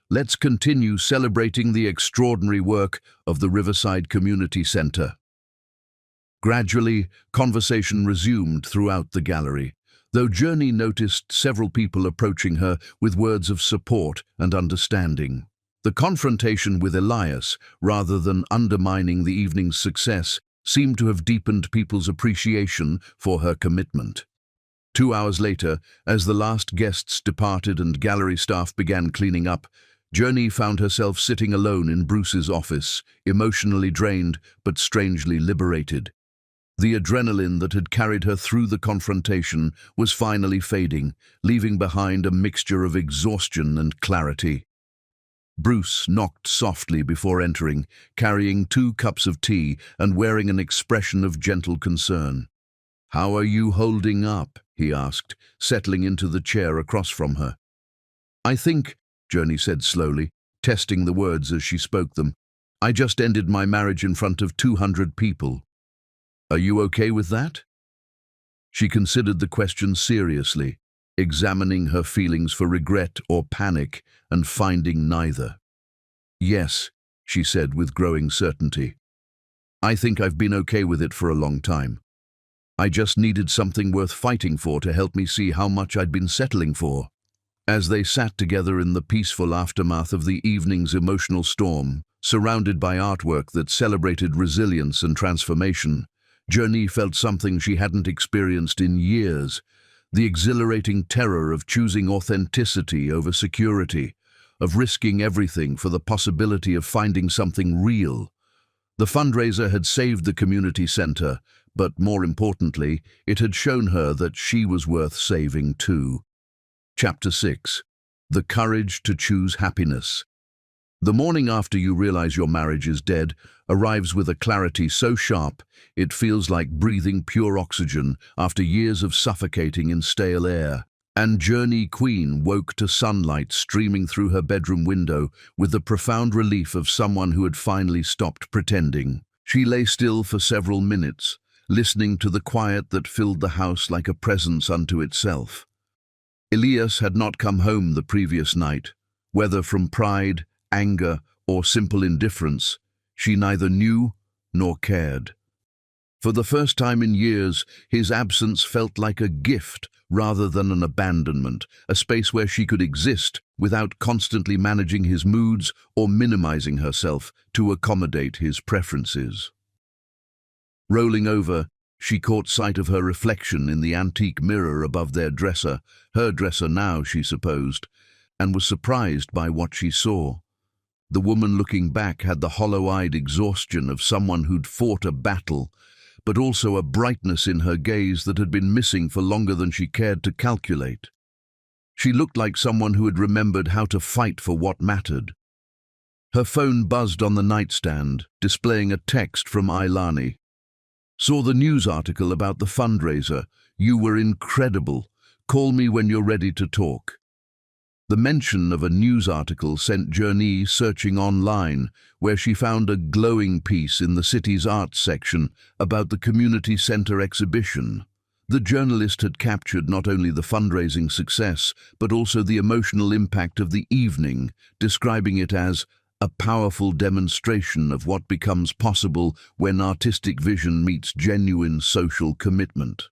"let's continue celebrating the extraordinary work of the Riverside Community Center." Gradually, conversation resumed throughout the gallery, though Journey noticed several people approaching her with words of support and understanding. The confrontation with Elias, rather than undermining the evening's success, seemed to have deepened people's appreciation for her commitment. 2 hours later, as the last guests departed and gallery staff began cleaning up, Journey found herself sitting alone in Bruce's office, emotionally drained but strangely liberated. The adrenaline that had carried her through the confrontation was finally fading, leaving behind a mixture of exhaustion and clarity. Bruce knocked softly before entering, carrying 2 cups of tea and wearing an expression of gentle concern. "How are you holding up?" he asked, settling into the chair across from her. "I think," Journey said slowly, testing the words as she spoke them, "I just ended my marriage in front of 200 people. Are you okay with that?" She considered the question seriously, examining her feelings for regret or panic and finding neither. "Yes," she said with growing certainty. "I think I've been okay with it for a long time. I just needed something worth fighting for to help me see how much I'd been settling for." As they sat together in the peaceful aftermath of the evening's emotional storm, surrounded by artwork that celebrated resilience and transformation, Journey felt something she hadn't experienced in years, the exhilarating terror of choosing authenticity over security, of risking everything for the possibility of finding something real. The fundraiser had saved the community center, but more importantly, it had shown her that she was worth saving too. Chapter 6. The Courage to Choose Happiness. The morning after you realize your marriage is dead arrives with a clarity so sharp it feels like breathing pure oxygen after years of suffocating in stale air. And Journey Queen woke to sunlight streaming through her bedroom window with the profound relief of someone who had finally stopped pretending. She lay still for several minutes, listening to the quiet that filled the house like a presence unto itself. Elias had not come home the previous night, whether from pride, anger, or simple indifference. She neither knew nor cared. For the first time in years, his absence felt like a gift rather than an abandonment, a space where she could exist without constantly managing his moods or minimizing herself to accommodate his preferences. Rolling over, she caught sight of her reflection in the antique mirror above their dresser, her dresser now, she supposed, and was surprised by what she saw. The woman looking back had the hollow-eyed exhaustion of someone who'd fought a battle, but also a brightness in her gaze that had been missing for longer than she cared to calculate. She looked like someone who had remembered how to fight for what mattered. Her phone buzzed on the nightstand, displaying a text from Ailani. "Saw the news article about the fundraiser. You were incredible. Call me when you're ready to talk." The mention of a news article sent Journey searching online, where she found a glowing piece in the city's arts section about the community center exhibition. The journalist had captured not only the fundraising success, but also the emotional impact of the evening, describing it as a powerful demonstration of what becomes possible when artistic vision meets genuine social commitment.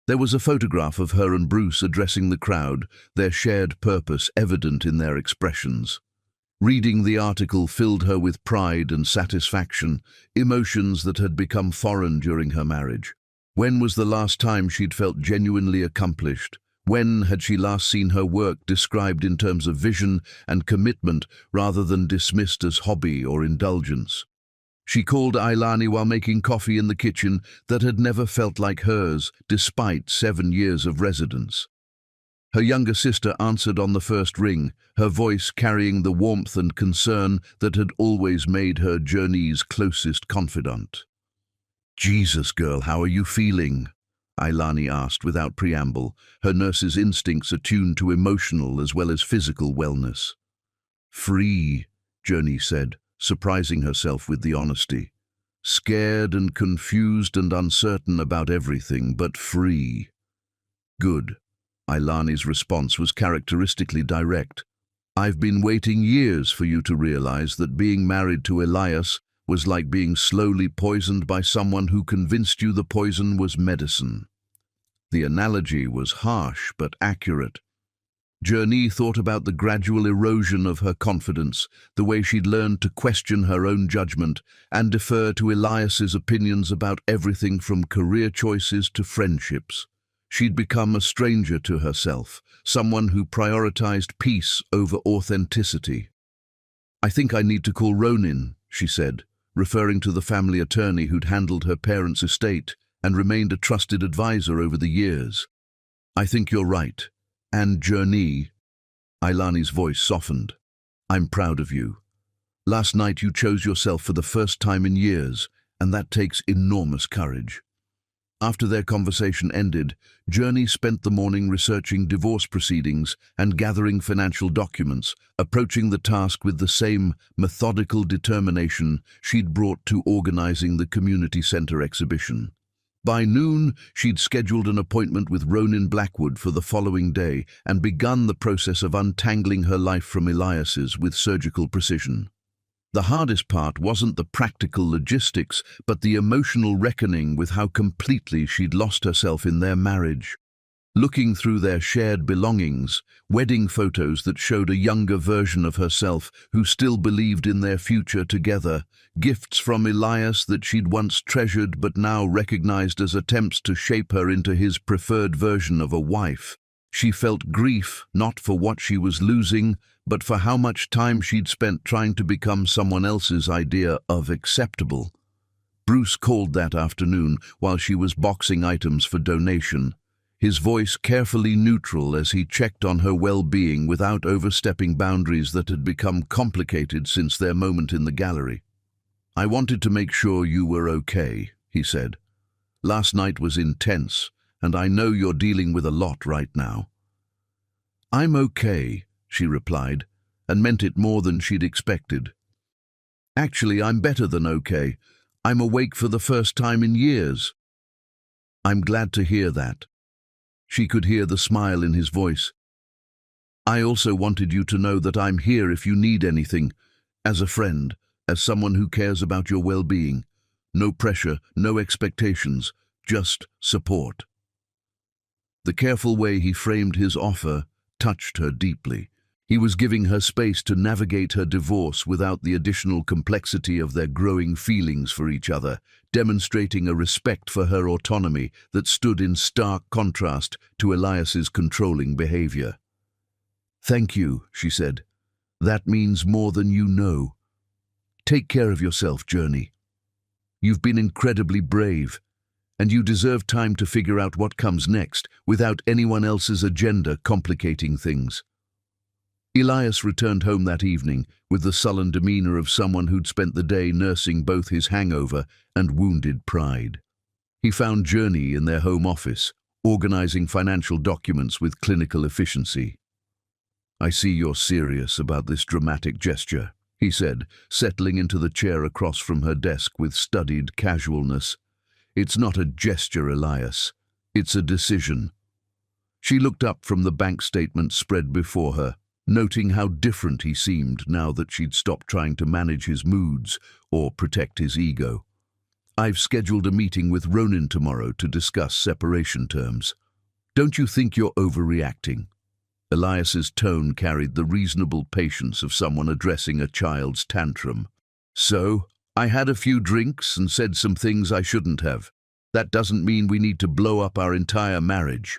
There was a photograph of her and Bruce addressing the crowd, their shared purpose evident in their expressions. Reading the article filled her with pride and satisfaction, emotions that had become foreign during her marriage. When was the last time she'd felt genuinely accomplished? When had she last seen her work described in terms of vision and commitment rather than dismissed as hobby or indulgence? She called Ailani while making coffee in the kitchen that had never felt like hers, despite 7 years of residence. Her younger sister answered on the first ring, her voice carrying the warmth and concern that had always made her Journey's closest confidant. "Jesus, girl, how are you feeling?" Ailani asked without preamble, her nurse's instincts attuned to emotional as well as physical wellness. "Free," Journey said, surprising herself with the honesty. "Scared and confused and uncertain about everything, but free." "Good." Ailani's response was characteristically direct. "I've been waiting years for you to realize that being married to Elias was like being slowly poisoned by someone who convinced you the poison was medicine." The analogy was harsh but accurate. Journey thought about the gradual erosion of her confidence, the way she'd learned to question her own judgment and defer to Elias's opinions about everything from career choices to friendships. She'd become a stranger to herself, someone who prioritized peace over authenticity. "I think I need to call Ronin," she said, referring to the family attorney who'd handled her parents' estate and remained a trusted advisor over the years. "I think you're right. And Journey," Ailani's voice softened, "I'm proud of you. Last night you chose yourself for the first time in years, and that takes enormous courage." After their conversation ended, Journey spent the morning researching divorce proceedings and gathering financial documents, approaching the task with the same methodical determination she'd brought to organizing the community center exhibition. By noon, she'd scheduled an appointment with Ronin Blackwood for the following day and begun the process of untangling her life from Elias's with surgical precision. The hardest part wasn't the practical logistics, but the emotional reckoning with how completely she'd lost herself in their marriage. Looking through their shared belongings, wedding photos that showed a younger version of herself who still believed in their future together, gifts from Elias that she'd once treasured but now recognized as attempts to shape her into his preferred version of a wife. She felt grief not for what she was losing, but for how much time she'd spent trying to become someone else's idea of acceptable. Bruce called that afternoon while she was boxing items for donation, his voice carefully neutral as he checked on her well-being without overstepping boundaries that had become complicated since their moment in the gallery. "I wanted to make sure you were okay," he said. "Last night was intense, and I know you're dealing with a lot right now." "I'm okay," she replied, and meant it more than she'd expected. "Actually, I'm better than okay. I'm awake for the first time in years." "I'm glad to hear that." She could hear the smile in his voice. "I also wanted you to know that I'm here if you need anything, as a friend, as someone who cares about your well-being. No pressure, no expectations, just support." The careful way he framed his offer touched her deeply. He was giving her space to navigate her divorce without the additional complexity of their growing feelings for each other, demonstrating a respect for her autonomy that stood in stark contrast to Elias's controlling behavior. "Thank you," she said. "That means more than you know. Take care of yourself, Journey. You've been incredibly brave, and you deserve time to figure out what comes next without anyone else's agenda complicating things." Elias returned home that evening with the sullen demeanor of someone who'd spent the day nursing both his hangover and wounded pride. He found Journey in their home office, organizing financial documents with clinical efficiency. "I see you're serious about this dramatic gesture," he said, settling into the chair across from her desk with studied casualness. "It's not a gesture, Elias. It's a decision. She looked up from the bank statement spread before her, noting how different he seemed now that she'd stopped trying to manage his moods or protect his ego. I've scheduled a meeting with Ronan tomorrow to discuss separation terms. Don't you think you're overreacting? Elias's tone carried the reasonable patience of someone addressing a child's tantrum. So, I had a few drinks and said some things I shouldn't have. That doesn't mean we need to blow up our entire marriage.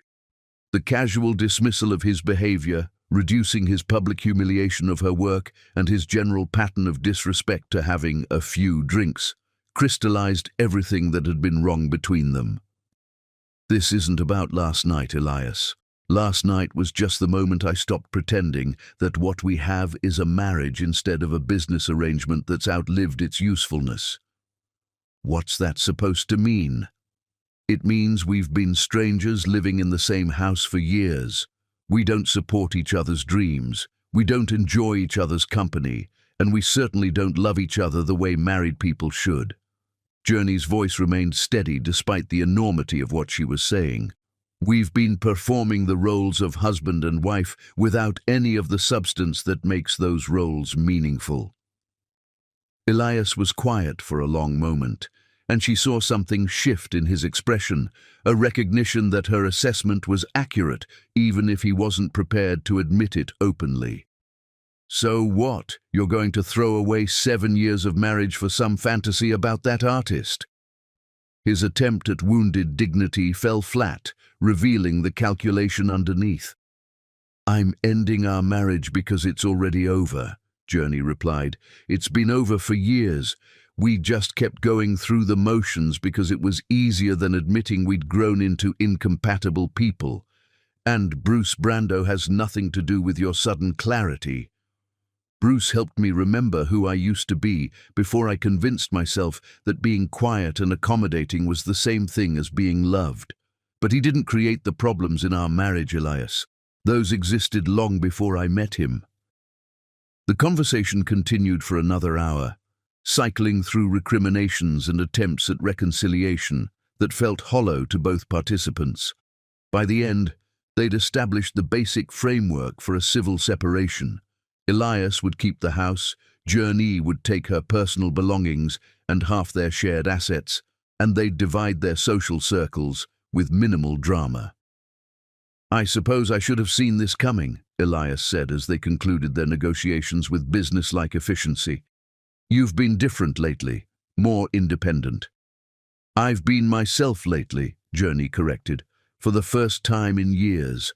The casual dismissal of his behavior, reducing his public humiliation of her work, and his general pattern of disrespect to having a few drinks, crystallized everything that had been wrong between them. This isn't about last night, Elias. Last night was just the moment I stopped pretending that what we have is a marriage instead of a business arrangement that's outlived its usefulness. What's that supposed to mean? It means we've been strangers living in the same house for years. We don't support each other's dreams. We don't enjoy each other's company. And we certainly don't love each other the way married people should. Journey's voice remained steady despite the enormity of what she was saying. We've been performing the roles of husband and wife without any of the substance that makes those roles meaningful. Elias was quiet for a long moment, and she saw something shift in his expression, a recognition that her assessment was accurate, even if he wasn't prepared to admit it openly. So what? You're going to throw away 7 years of marriage for some fantasy about that artist? His attempt at wounded dignity fell flat, revealing the calculation underneath. I'm ending our marriage because it's already over, Journey replied. It's been over for years. We just kept going through the motions because it was easier than admitting we'd grown into incompatible people. And Bruce Brando has nothing to do with your sudden clarity. Bruce helped me remember who I used to be before I convinced myself that being quiet and accommodating was the same thing as being loved. But he didn't create the problems in our marriage, Elias. Those existed long before I met him. The conversation continued for another hour, cycling through recriminations and attempts at reconciliation that felt hollow to both participants. By the end, they'd established the basic framework for a civil separation. Elias would keep the house, Journey would take her personal belongings and half their shared assets, and they'd divide their social circles with minimal drama. I suppose I should have seen this coming, Elias said as they concluded their negotiations with business-like efficiency. You've been different lately, more independent. I've been myself lately, Journey corrected, for the first time in years.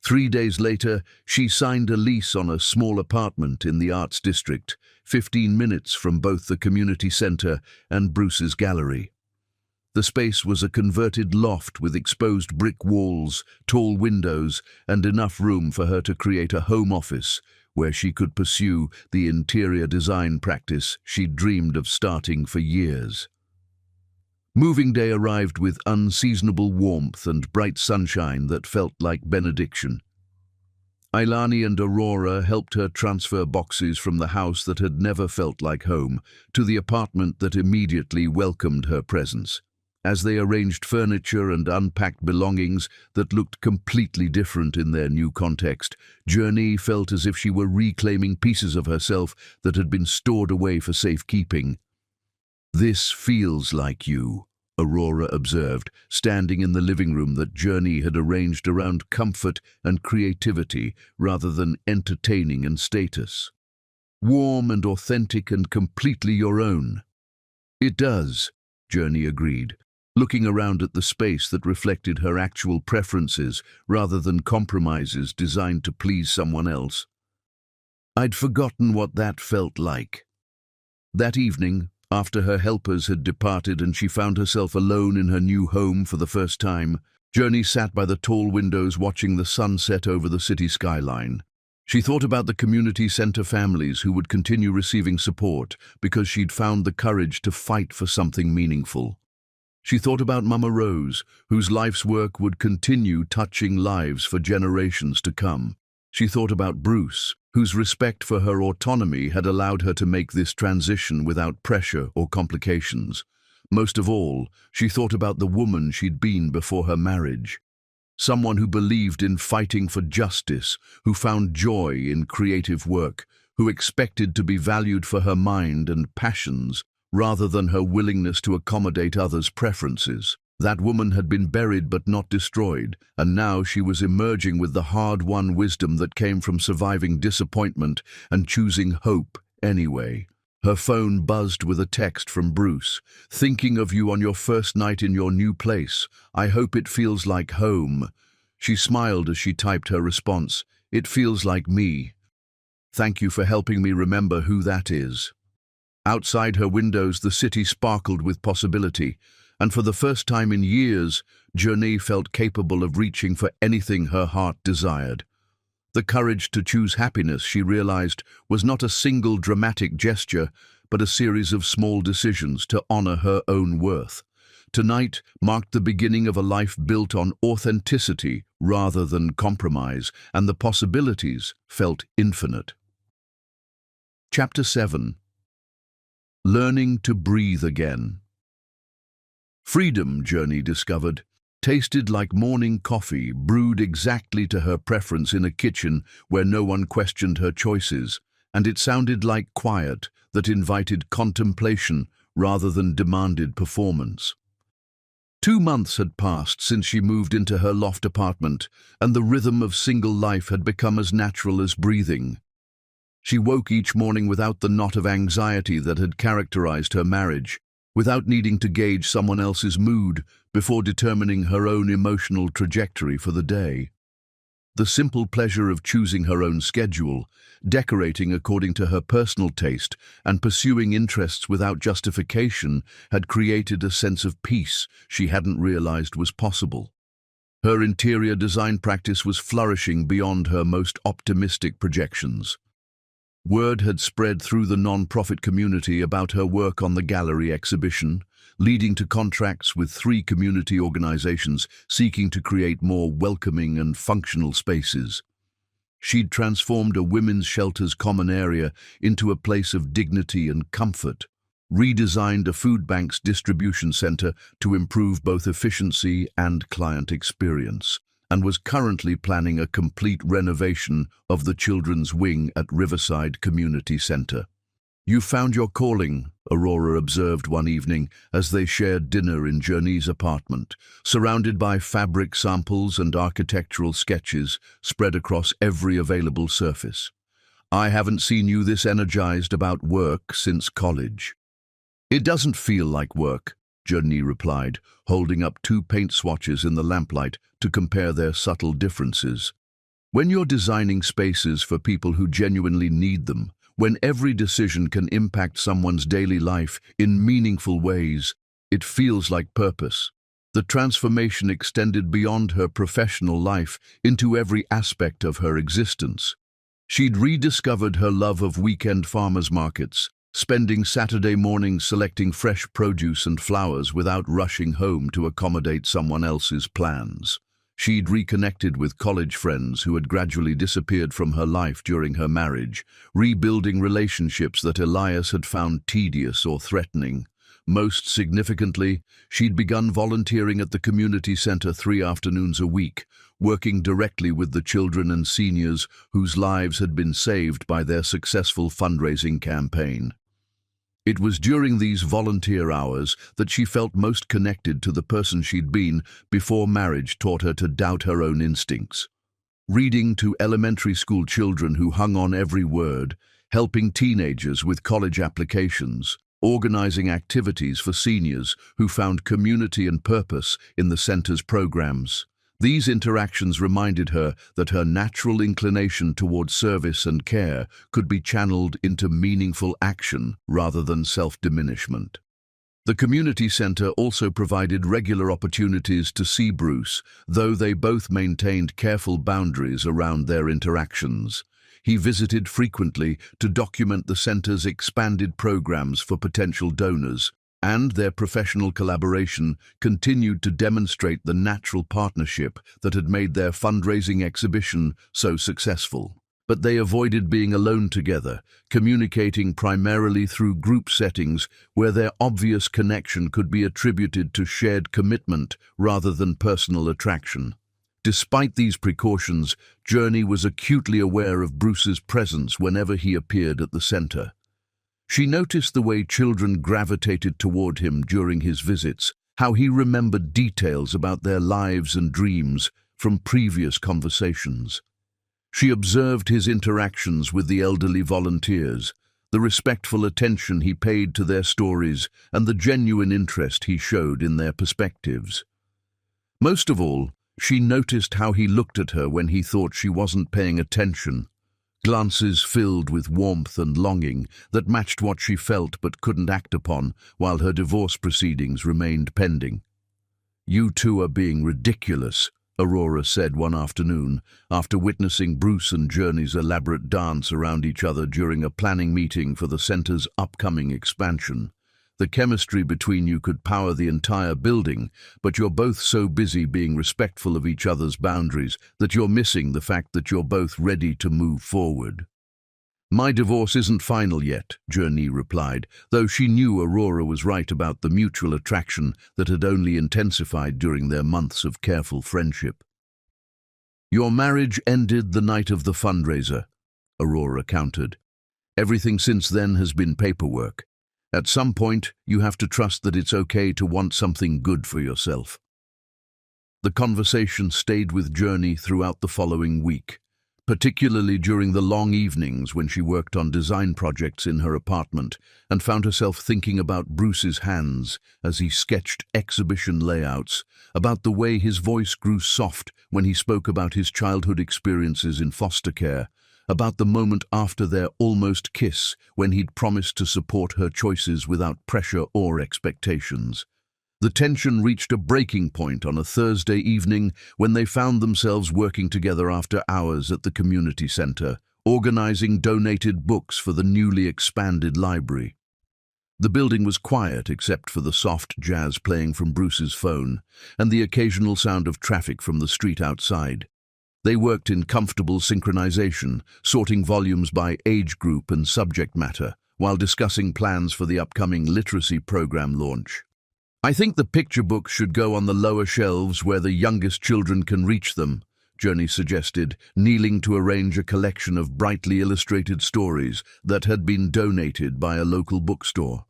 3 days later, she signed a lease on a small apartment in the Arts District, 15 minutes from both the community centre and Bruce's gallery. The space was a converted loft with exposed brick walls, tall windows, and enough room for her to create a home office where she could pursue the interior design practice she'd dreamed of starting for years. Moving day arrived with unseasonable warmth and bright sunshine that felt like benediction. Ailani and Aurora helped her transfer boxes from the house that had never felt like home to the apartment that immediately welcomed her presence. As they arranged furniture and unpacked belongings that looked completely different in their new context, Journey felt as if she were reclaiming pieces of herself that had been stored away for safekeeping. This feels like you, Aurora observed, standing in the living room that Journey had arranged around comfort and creativity rather than entertaining and status. Warm and authentic and completely your own. It does, Journey agreed, looking around at the space that reflected her actual preferences rather than compromises designed to please someone else. I'd forgotten what that felt like. That evening, after her helpers had departed and she found herself alone in her new home for the first time, Journey sat by the tall windows watching the sunset over the city skyline. She thought about the community center families who would continue receiving support because she'd found the courage to fight for something meaningful. She thought about Mama Rose, whose life's work would continue touching lives for generations to come. She thought about Bruce, whose respect for her autonomy had allowed her to make this transition without pressure or complications. Most of all, she thought about the woman she'd been before her marriage. Someone who believed in fighting for justice, who found joy in creative work, who expected to be valued for her mind and passions rather than her willingness to accommodate others' preferences. That woman had been buried but not destroyed, and now she was emerging with the hard-won wisdom that came from surviving disappointment and choosing hope anyway. Her phone buzzed with a text from Bruce. "Thinking of you on your first night in your new place. I hope it feels like home." She smiled as she typed her response. "It feels like me. Thank you for helping me remember who that is." Outside her windows, the city sparkled with possibility, and for the first time in years, Journey felt capable of reaching for anything her heart desired. The courage to choose happiness, she realized, was not a single dramatic gesture, but a series of small decisions to honor her own worth. Tonight marked the beginning of a life built on authenticity rather than compromise, and the possibilities felt infinite. Chapter 7. Learning to breathe again. Freedom, Journey discovered, tasted like morning coffee brewed exactly to her preference in a kitchen where no one questioned her choices, and it sounded like quiet that invited contemplation rather than demanded performance. 2 months had passed since she moved into her loft apartment, and the rhythm of single life had become as natural as breathing. She woke each morning without the knot of anxiety that had characterized her marriage, without needing to gauge someone else's mood before determining her own emotional trajectory for the day. The simple pleasure of choosing her own schedule, decorating according to her personal taste, and pursuing interests without justification had created a sense of peace she hadn't realized was possible. Her interior design practice was flourishing beyond her most optimistic projections. Word had spread through the non-profit community about her work on the gallery exhibition, leading to contracts with 3 community organizations seeking to create more welcoming and functional spaces. She'd transformed a women's shelter's common area into a place of dignity and comfort, redesigned a food bank's distribution center to improve both efficiency and client experience, and was currently planning a complete renovation of the children's wing at Riverside Community Center. "You found your calling," Aurora observed one evening as they shared dinner in Journey's apartment, surrounded by fabric samples and architectural sketches spread across every available surface. "I haven't seen you this energized about work since college." "It doesn't feel like work," Journey replied, holding up 2 paint swatches in the lamplight to compare their subtle differences. "When you're designing spaces for people who genuinely need them, when every decision can impact someone's daily life in meaningful ways, it feels like purpose." The transformation extended beyond her professional life into every aspect of her existence. She'd rediscovered her love of weekend farmers markets, spending Saturday mornings selecting fresh produce and flowers without rushing home to accommodate someone else's plans. She'd reconnected with college friends who had gradually disappeared from her life during her marriage, rebuilding relationships that Elias had found tedious or threatening. Most significantly, she'd begun volunteering at the community center 3 afternoons a week, working directly with the children and seniors whose lives had been saved by their successful fundraising campaign. It was during these volunteer hours that she felt most connected to the person she'd been before marriage taught her to doubt her own instincts. Reading to elementary school children who hung on every word, helping teenagers with college applications, organizing activities for seniors who found community and purpose in the center's programs. These interactions reminded her that her natural inclination toward service and care could be channeled into meaningful action rather than self-diminishment. The community center also provided regular opportunities to see Bruce, though they both maintained careful boundaries around their interactions. He visited frequently to document the center's expanded programs for potential donors, and their professional collaboration continued to demonstrate the natural partnership that had made their fundraising exhibition so successful. but they avoided being alone together, communicating primarily through group settings where their obvious connection could be attributed to shared commitment rather than personal attraction. Despite these precautions, Journey was acutely aware of Bruce's presence whenever he appeared at the center. She noticed the way children gravitated toward him during his visits, how he remembered details about their lives and dreams from previous conversations. She observed his interactions with the elderly volunteers, the respectful attention he paid to their stories, and the genuine interest he showed in their perspectives. Most of all, she noticed how he looked at her when he thought she wasn't paying attention, glances filled with warmth and longing that matched what she felt but couldn't act upon while her divorce proceedings remained pending. "You two are being ridiculous," Aurora said one afternoon, after witnessing Bruce and Journey's elaborate dance around each other during a planning meeting for the center's upcoming expansion. "The chemistry between you could power the entire building, but you're both so busy being respectful of each other's boundaries that you're missing the fact that you're both ready to move forward." "My divorce isn't final yet," Journey replied, though she knew Aurora was right about the mutual attraction that had only intensified during their months of careful friendship. "Your marriage ended the night of the fundraiser," Aurora countered. "Everything since then has been paperwork. At some point, you have to trust that it's okay to want something good for yourself." The conversation stayed with Journey throughout the following week, particularly during the long evenings when she worked on design projects in her apartment and found herself thinking about Bruce's hands as he sketched exhibition layouts, about the way his voice grew soft when he spoke about his childhood experiences in foster care, about the moment after their almost kiss when he'd promised to support her choices without pressure or expectations. The tension reached a breaking point on a Thursday evening when they found themselves working together after hours at the community center, organizing donated books for the newly expanded library. The building was quiet except for the soft jazz playing from Bruce's phone and the occasional sound of traffic from the street outside. They worked in comfortable synchronization, sorting volumes by age group and subject matter, while discussing plans for the upcoming literacy program launch. "I think the picture books should go on the lower shelves where the youngest children can reach them," Journey suggested, kneeling to arrange a collection of brightly illustrated stories that had been donated by a local bookstore.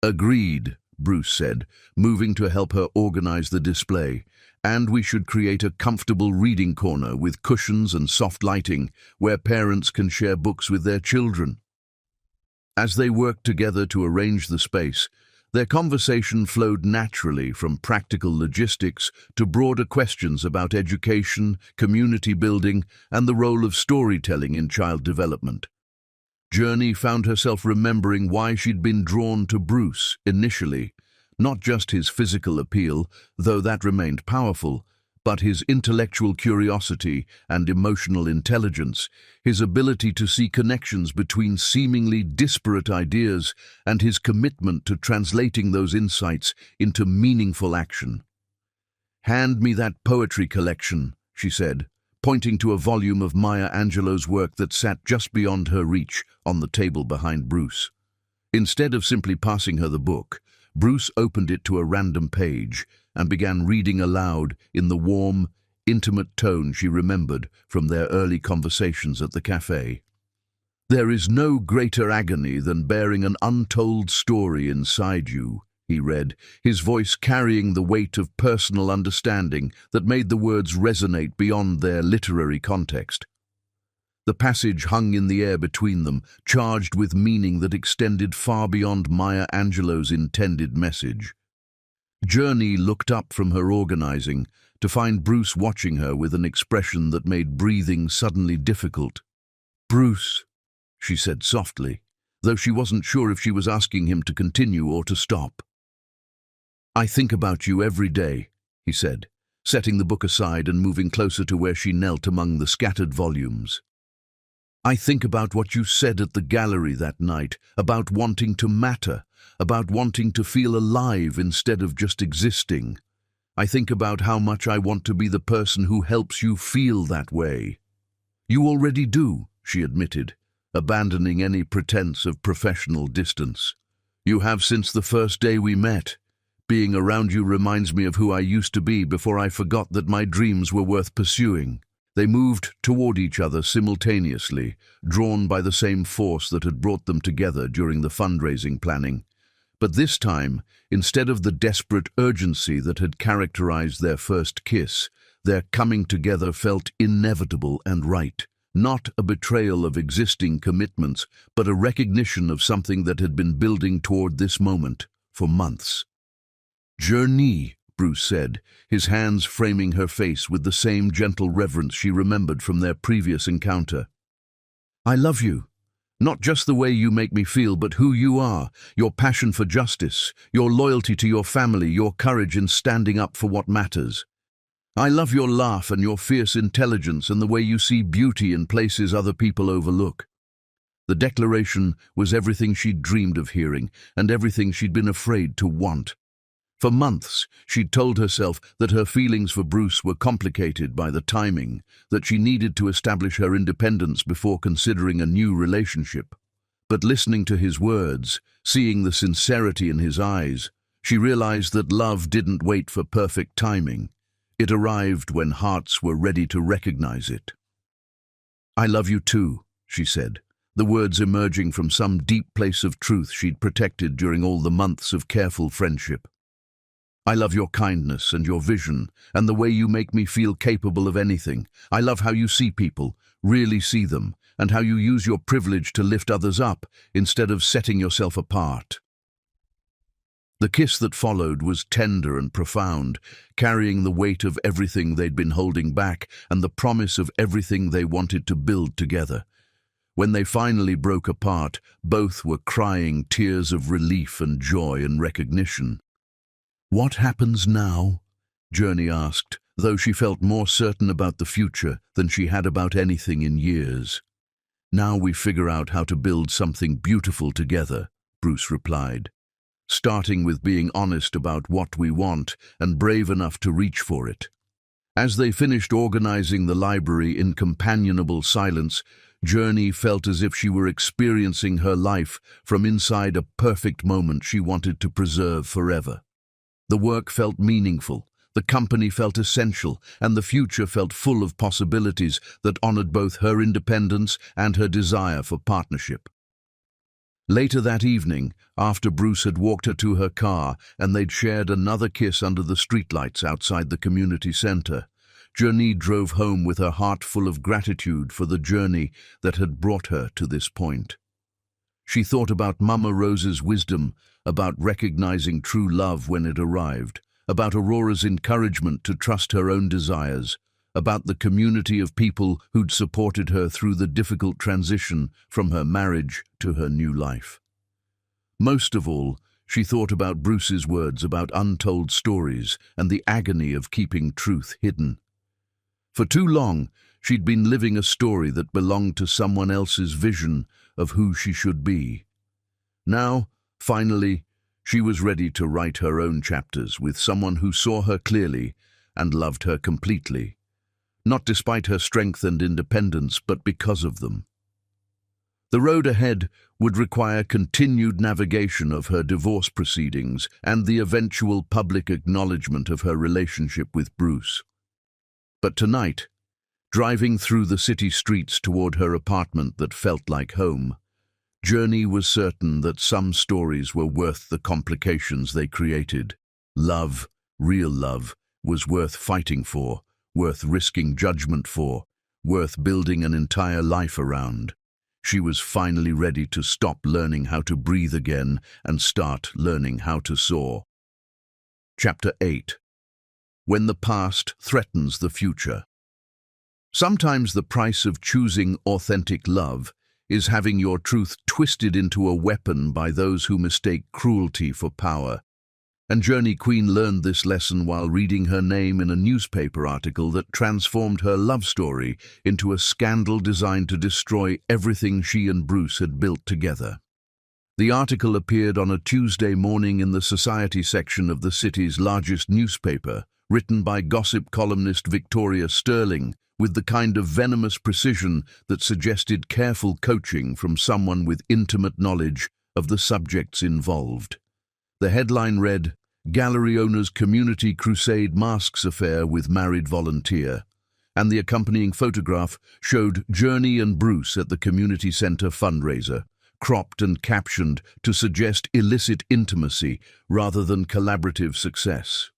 "Agreed," Bruce said, moving to help her organize the display. "And we should create a comfortable reading corner with cushions and soft lighting where parents can share books with their children." As they worked together to arrange the space, their conversation flowed naturally from practical logistics to broader questions about education, community building, and the role of storytelling in child development. Journey found herself remembering why she'd been drawn to Bruce initially, not just his physical appeal, though that remained powerful, but his intellectual curiosity and emotional intelligence, his ability to see connections between seemingly disparate ideas, and his commitment to translating those insights into meaningful action. "Hand me that poetry collection," she said, pointing to a volume of Maya Angelou's work that sat just beyond her reach on the table behind Bruce. Instead of simply passing her the book, Bruce opened it to a random page and began reading aloud in the warm, intimate tone she remembered from their early conversations at the cafe. "There is no greater agony than bearing an untold story inside you," he read, his voice carrying the weight of personal understanding that made the words resonate beyond their literary context. The passage hung in the air between them, charged with meaning that extended far beyond Maya Angelou's intended message. Journey looked up from her organizing to find Bruce watching her with an expression that made breathing suddenly difficult. "Bruce," she said softly, though she wasn't sure if she was asking him to continue or to stop. "I think about you every day," he said, setting the book aside and moving closer to where she knelt among the scattered volumes. "I think about what you said at the gallery that night, about wanting to matter, about wanting to feel alive instead of just existing. I think about how much I want to be the person who helps you feel that way." You already do, she admitted, abandoning any pretense of professional distance. You have since the first day we met. Being around you reminds me of who I used to be before I forgot that my dreams were worth pursuing. They moved toward each other simultaneously, drawn by the same force that had brought them together during the fundraising planning. But this time, instead of the desperate urgency that had characterized their first kiss, their coming together felt inevitable and right. Not a betrayal of existing commitments, but a recognition of something that had been building toward this moment for months. "Journey," Bruce said, his hands framing her face with the same gentle reverence she remembered from their previous encounter. "I love you. Not just the way you make me feel, but who you are, your passion for justice, your loyalty to your family, your courage in standing up for what matters. I love your laugh and your fierce intelligence and the way you see beauty in places other people overlook." The declaration was everything she'd dreamed of hearing and everything she'd been afraid to want. For months, she'd told herself that her feelings for Bruce were complicated by the timing, that she needed to establish her independence before considering a new relationship. But listening to his words, seeing the sincerity in his eyes, she realized that love didn't wait for perfect timing. It arrived when hearts were ready to recognize it. "I love you too," she said, the words emerging from some deep place of truth she'd protected during all the months of careful friendship. "I love your kindness and your vision and the way you make me feel capable of anything. I love how you see people, really see them, and how you use your privilege to lift others up instead of setting yourself apart." The kiss that followed was tender and profound, carrying the weight of everything they'd been holding back and the promise of everything they wanted to build together. When they finally broke apart, both were crying tears of relief and joy and recognition. "What happens now?" Journey asked, though she felt more certain about the future than she had about anything in years. "Now we figure out how to build something beautiful together," Bruce replied, "starting with being honest about what we want and brave enough to reach for it." As they finished organizing the library in companionable silence, Journey felt as if she were experiencing her life from inside a perfect moment she wanted to preserve forever. The work felt meaningful, the company felt essential, and the future felt full of possibilities that honored both her independence and her desire for partnership. Later that evening, after Bruce had walked her to her car and they'd shared another kiss under the streetlights outside the community center, Journey drove home with her heart full of gratitude for the journey that had brought her to this point. She thought about Mama Rose's wisdom, about recognizing true love when it arrived, about Aurora's encouragement to trust her own desires, about the community of people who'd supported her through the difficult transition from her marriage to her new life. Most of all, she thought about Bruce's words about untold stories and the agony of keeping truth hidden. For too long, she'd been living a story that belonged to someone else's vision of who she should be. Now, finally, she was ready to write her own chapters with someone who saw her clearly and loved her completely, not despite her strength and independence, but because of them. The road ahead would require continued navigation of her divorce proceedings and the eventual public acknowledgement of her relationship with Bruce. But tonight, driving through the city streets toward her apartment that felt like home, Journey was certain that some stories were worth the complications they created. Love, real love, was worth fighting for, worth risking judgment for, worth building an entire life around. She was finally ready to stop learning how to breathe again and start learning how to soar. Chapter 8. When the past threatens the future. Sometimes the price of choosing authentic love is having your truth twisted into a weapon by those who mistake cruelty for power. And Journey Queen learned this lesson while reading her name in a newspaper article that transformed her love story into a scandal designed to destroy everything she and Bruce had built together. The article appeared on a Tuesday morning in the society section of the city's largest newspaper, written by gossip columnist Victoria Sterling, with the kind of venomous precision that suggested careful coaching from someone with intimate knowledge of the subjects involved. The headline read, "Gallery Owner's Community Crusade Masks Affair with Married Volunteer," and the accompanying photograph showed Journey and Bruce at the community center fundraiser, cropped and captioned to suggest illicit intimacy rather than collaborative success.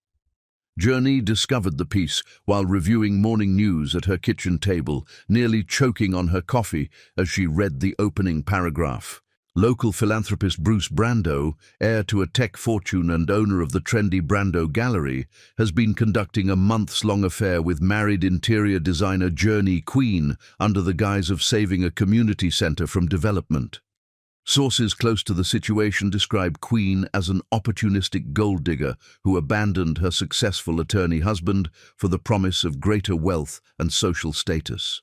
Journey discovered the piece while reviewing morning news at her kitchen table, nearly choking on her coffee as she read the opening paragraph. Local philanthropist Bruce Brando, heir to a tech fortune and owner of the trendy Brando Gallery, has been conducting a months-long affair with married interior designer Journey Queen under the guise of saving a community center from development. Sources close to the situation describe Queen as an opportunistic gold digger who abandoned her successful attorney husband for the promise of greater wealth and social status.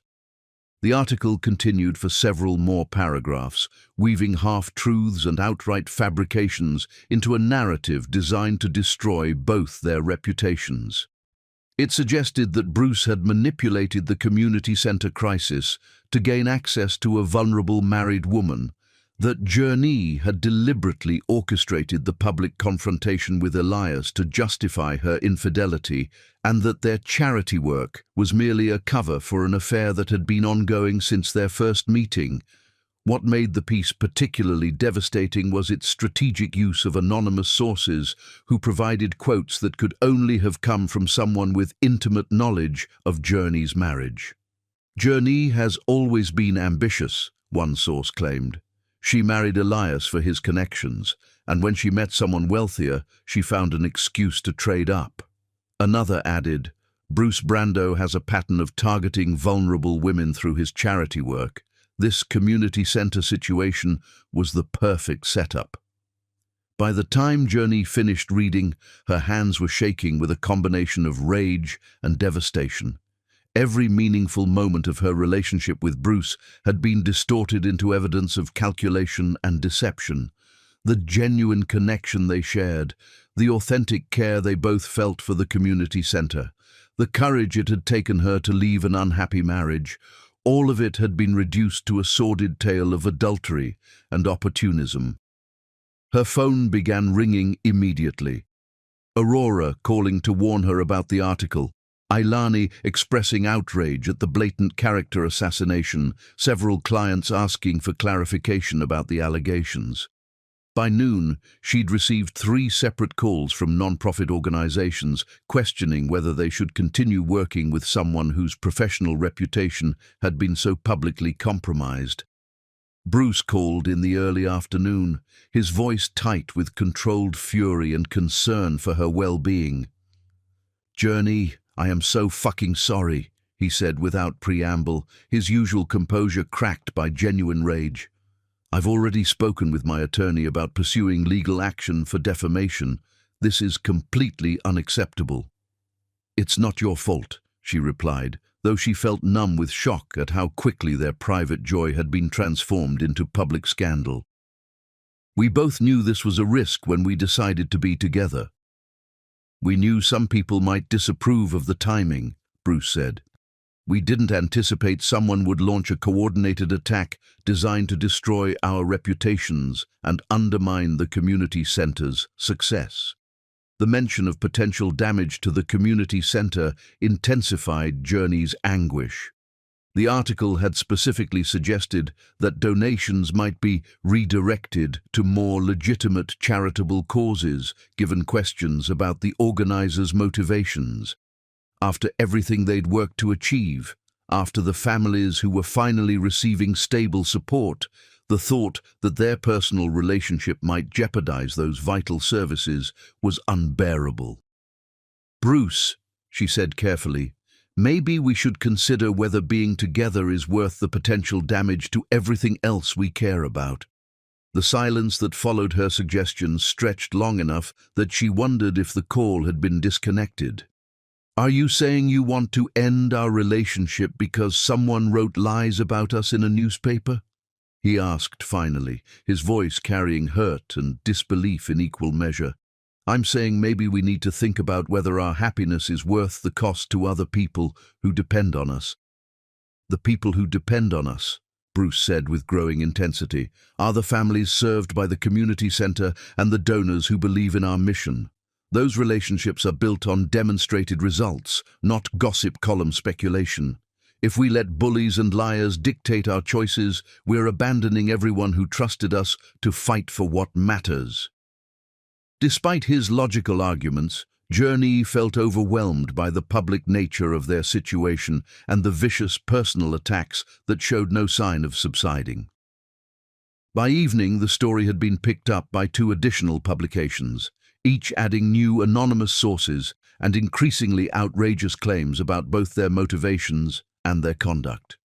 The article continued for several more paragraphs, weaving half-truths and outright fabrications into a narrative designed to destroy both their reputations. It suggested that Bruce had manipulated the community center crisis to gain access to a vulnerable married woman, that Journey had deliberately orchestrated the public confrontation with Elias to justify her infidelity, and that their charity work was merely a cover for an affair that had been ongoing since their first meeting. What made the piece particularly devastating was its strategic use of anonymous sources who provided quotes that could only have come from someone with intimate knowledge of Journey's marriage. "Journey has always been ambitious," one source claimed. "She married Elias for his connections, and when she met someone wealthier, she found an excuse to trade up." Another added, "Bruce Brando has a pattern of targeting vulnerable women through his charity work. This community center situation was the perfect setup." By the time Journey finished reading, her hands were shaking with a combination of rage and devastation. Every meaningful moment of her relationship with Bruce had been distorted into evidence of calculation and deception. The genuine connection they shared, the authentic care they both felt for the community center, the courage it had taken her to leave an unhappy marriage, all of it had been reduced to a sordid tale of adultery and opportunism. Her phone began ringing immediately. Aurora calling to warn her about the article, Ailani expressing outrage at the blatant character assassination, several clients asking for clarification about the allegations. By noon, she'd received 3 separate calls from non-profit organizations questioning whether they should continue working with someone whose professional reputation had been so publicly compromised. Bruce called in the early afternoon, his voice tight with controlled fury and concern for her well-being. "Journey, I am so fucking sorry," he said without preamble, his usual composure cracked by genuine rage. "I've already spoken with my attorney about pursuing legal action for defamation. This is completely unacceptable." "It's not your fault," she replied, though she felt numb with shock at how quickly their private joy had been transformed into public scandal. "We both knew this was a risk when we decided to be together. We knew some people might disapprove of the timing," Bruce said. "We didn't anticipate someone would launch a coordinated attack designed to destroy our reputations and undermine the community center's success." The mention of potential damage to the community center intensified Journey's anguish. The article had specifically suggested that donations might be redirected to more legitimate charitable causes, given questions about the organizers' motivations. After everything they'd worked to achieve, after the families who were finally receiving stable support, the thought that their personal relationship might jeopardize those vital services was unbearable. "Bruce," she said carefully, "maybe we should consider whether being together is worth the potential damage to everything else we care about." The silence that followed her suggestion stretched long enough that she wondered if the call had been disconnected. "Are you saying you want to end our relationship because someone wrote lies about us in a newspaper?" he asked finally, his voice carrying hurt and disbelief in equal measure. I'm saying maybe we need to think about whether our happiness is worth the cost to other people who depend on us. The people who depend on us, Bruce said with growing intensity, are the families served by the community center and the donors who believe in our mission. Those relationships are built on demonstrated results, not gossip column speculation. If we let bullies and liars dictate our choices, we're abandoning everyone who trusted us to fight for what matters. Despite his logical arguments, Journey felt overwhelmed by the public nature of their situation and the vicious personal attacks that showed no sign of subsiding. By evening, the story had been picked up by 2 additional publications, each adding new anonymous sources and increasingly outrageous claims about both their motivations and their conduct.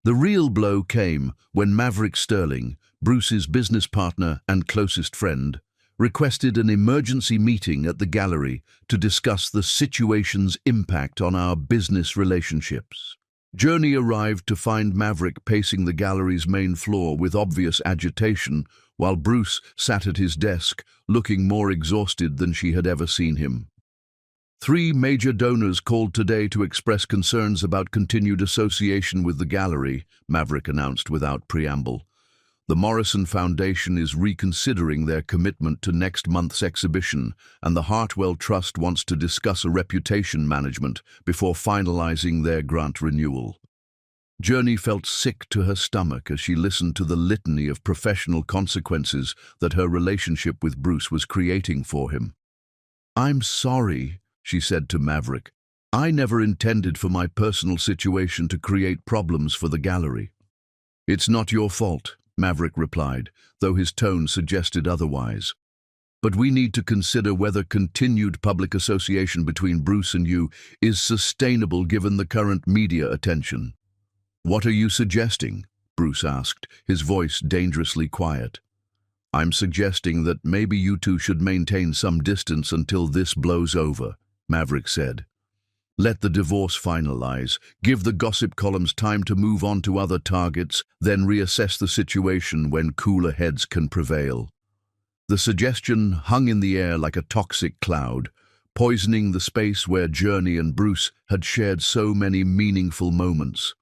The real blow came when Maverick Sterling, Bruce's business partner and closest friend, requested an emergency meeting at the gallery to discuss the situation's impact on our business relationships. Journey arrived to find Maverick pacing the gallery's main floor with obvious agitation, while Bruce sat at his desk, looking more exhausted than she had ever seen him. 3 major donors called today to express concerns about continued association with the gallery, Maverick announced without preamble. The Morrison Foundation is reconsidering their commitment to next month's exhibition, and the Hartwell Trust wants to discuss a reputation management before finalizing their grant renewal. Journey felt sick to her stomach as she listened to the litany of professional consequences that her relationship with Bruce was creating for him. "I'm sorry," she said to Maverick. "I never intended for my personal situation to create problems for the gallery." "It's not your fault," Maverick replied, though his tone suggested otherwise. "But we need to consider whether continued public association between Bruce and you is sustainable given the current media attention." "What are you suggesting?" Bruce asked, his voice dangerously quiet. "I'm suggesting that maybe you two should maintain some distance until this blows over," Maverick said. "Let the divorce finalize, give the gossip columns time to move on to other targets, then reassess the situation when cooler heads can prevail." The suggestion hung in the air like a toxic cloud, poisoning the space where Journey and Bruce had shared so many meaningful moments.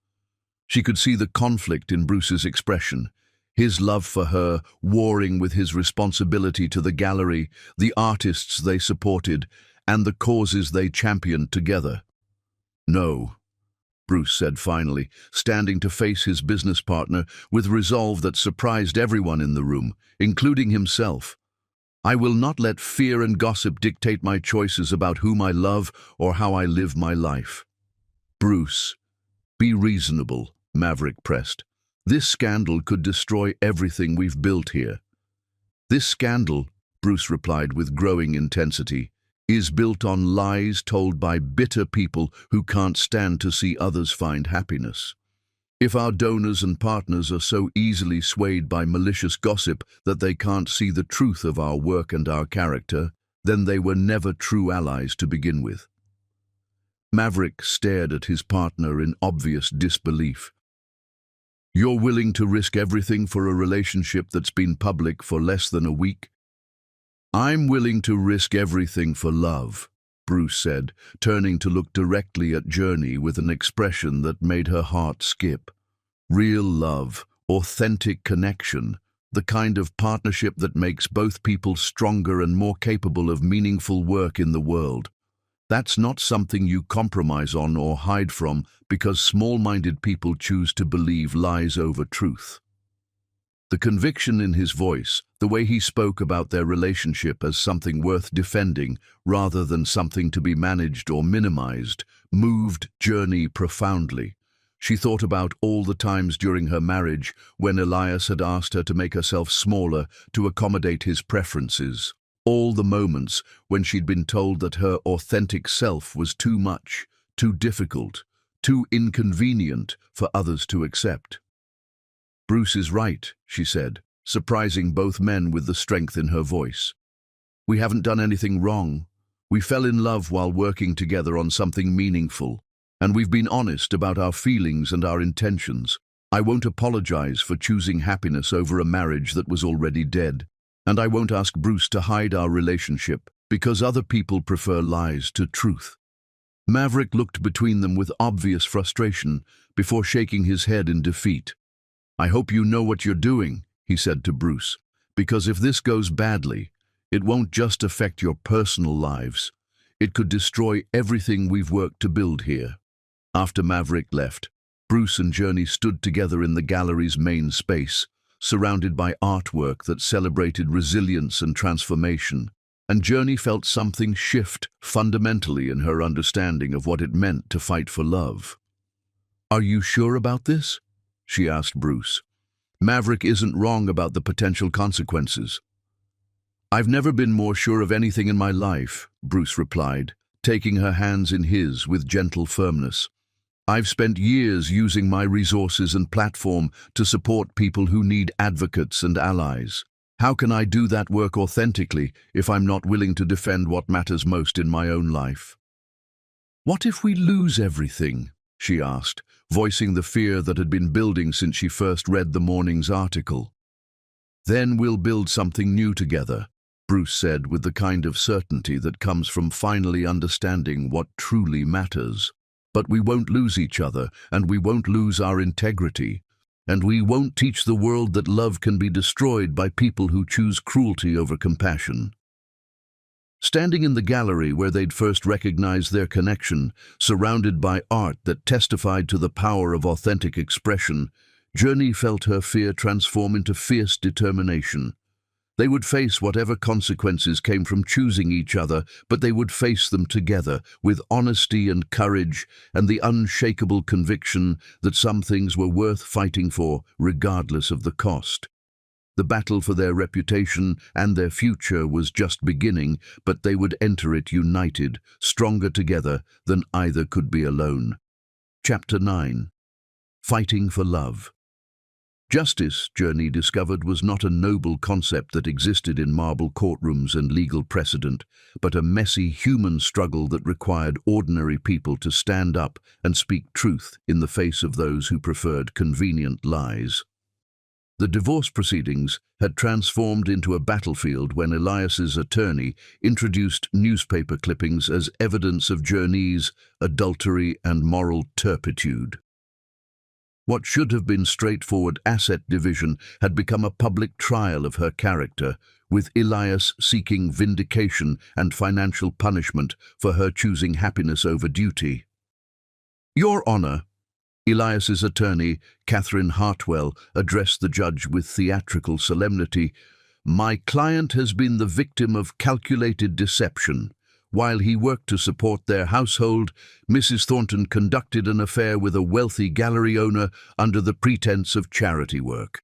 She could see the conflict in Bruce's expression, his love for her warring with his responsibility to the gallery, the artists they supported, and the causes they championed together. "No," Bruce said finally, standing to face his business partner with resolve that surprised everyone in the room, including himself. "I will not let fear and gossip dictate my choices about whom I love or how I live my life." "Bruce, be reasonable," Maverick pressed. "This scandal could destroy everything we've built here." "This scandal," Bruce replied with growing intensity, "is built on lies told by bitter people who can't stand to see others find happiness. If our donors and partners are so easily swayed by malicious gossip that they can't see the truth of our work and our character, then they were never true allies to begin with." Maverick stared at his partner in obvious disbelief. "You're willing to risk everything for a relationship that's been public for less than a week?" "I'm willing to risk everything for love," Bruce said, turning to look directly at Journey with an expression that made her heart skip. "Real love, authentic connection, the kind of partnership that makes both people stronger and more capable of meaningful work in the world. That's not something you compromise on or hide from because small-minded people choose to believe lies over truth." The conviction in his voice, the way he spoke about their relationship as something worth defending rather than something to be managed or minimized, moved Journey profoundly. She thought about all the times during her marriage when Elias had asked her to make herself smaller to accommodate his preferences. All the moments when she'd been told that her authentic self was too much, too difficult, too inconvenient for others to accept. "Bruce is right," she said, surprising both men with the strength in her voice. "We haven't done anything wrong. We fell in love while working together on something meaningful, and we've been honest about our feelings and our intentions. I won't apologize for choosing happiness over a marriage that was already dead." And I won't ask Bruce to hide our relationship because other people prefer lies to truth. Maverick looked between them with obvious frustration before shaking his head in defeat. I hope you know what you're doing, he said to Bruce, because if this goes badly, it won't just affect your personal lives. It could destroy everything we've worked to build here. After Maverick left, Bruce and Journey stood together in the gallery's main space, surrounded by artwork that celebrated resilience and transformation, and Journey felt something shift fundamentally in her understanding of what it meant to fight for love. Are you sure about this? She asked Bruce. Maverick isn't wrong about the potential consequences. I've never been more sure of anything in my life, Bruce replied, taking her hands in his with gentle firmness. I've spent years using my resources and platform to support people who need advocates and allies. How can I do that work authentically if I'm not willing to defend what matters most in my own life? What if we lose everything? She asked, voicing the fear that had been building since she first read the morning's article. Then we'll build something new together, Bruce said with the kind of certainty that comes from finally understanding what truly matters. But we won't lose each other, and we won't lose our integrity. And we won't teach the world that love can be destroyed by people who choose cruelty over compassion. Standing in the gallery where they'd first recognized their connection, surrounded by art that testified to the power of authentic expression, Journey felt her fear transform into fierce determination. They would face whatever consequences came from choosing each other, but they would face them together with honesty and courage and the unshakable conviction that some things were worth fighting for, regardless of the cost. The battle for their reputation and their future was just beginning, but they would enter it united, stronger together than either could be alone. Chapter 9. Fighting for Love. Justice, Journey discovered, was not a noble concept that existed in marble courtrooms and legal precedent, but a messy human struggle that required ordinary people to stand up and speak truth in the face of those who preferred convenient lies. The divorce proceedings had transformed into a battlefield when Elias's attorney introduced newspaper clippings as evidence of Journey's adultery and moral turpitude. What should have been straightforward asset division had become a public trial of her character, with Elias seeking vindication and financial punishment for her choosing happiness over duty. Your Honor, Elias's attorney, Catherine Hartwell, addressed the judge with theatrical solemnity. My client has been the victim of calculated deception. While he worked to support their household, Mrs. Thornton conducted an affair with a wealthy gallery owner under the pretense of charity work.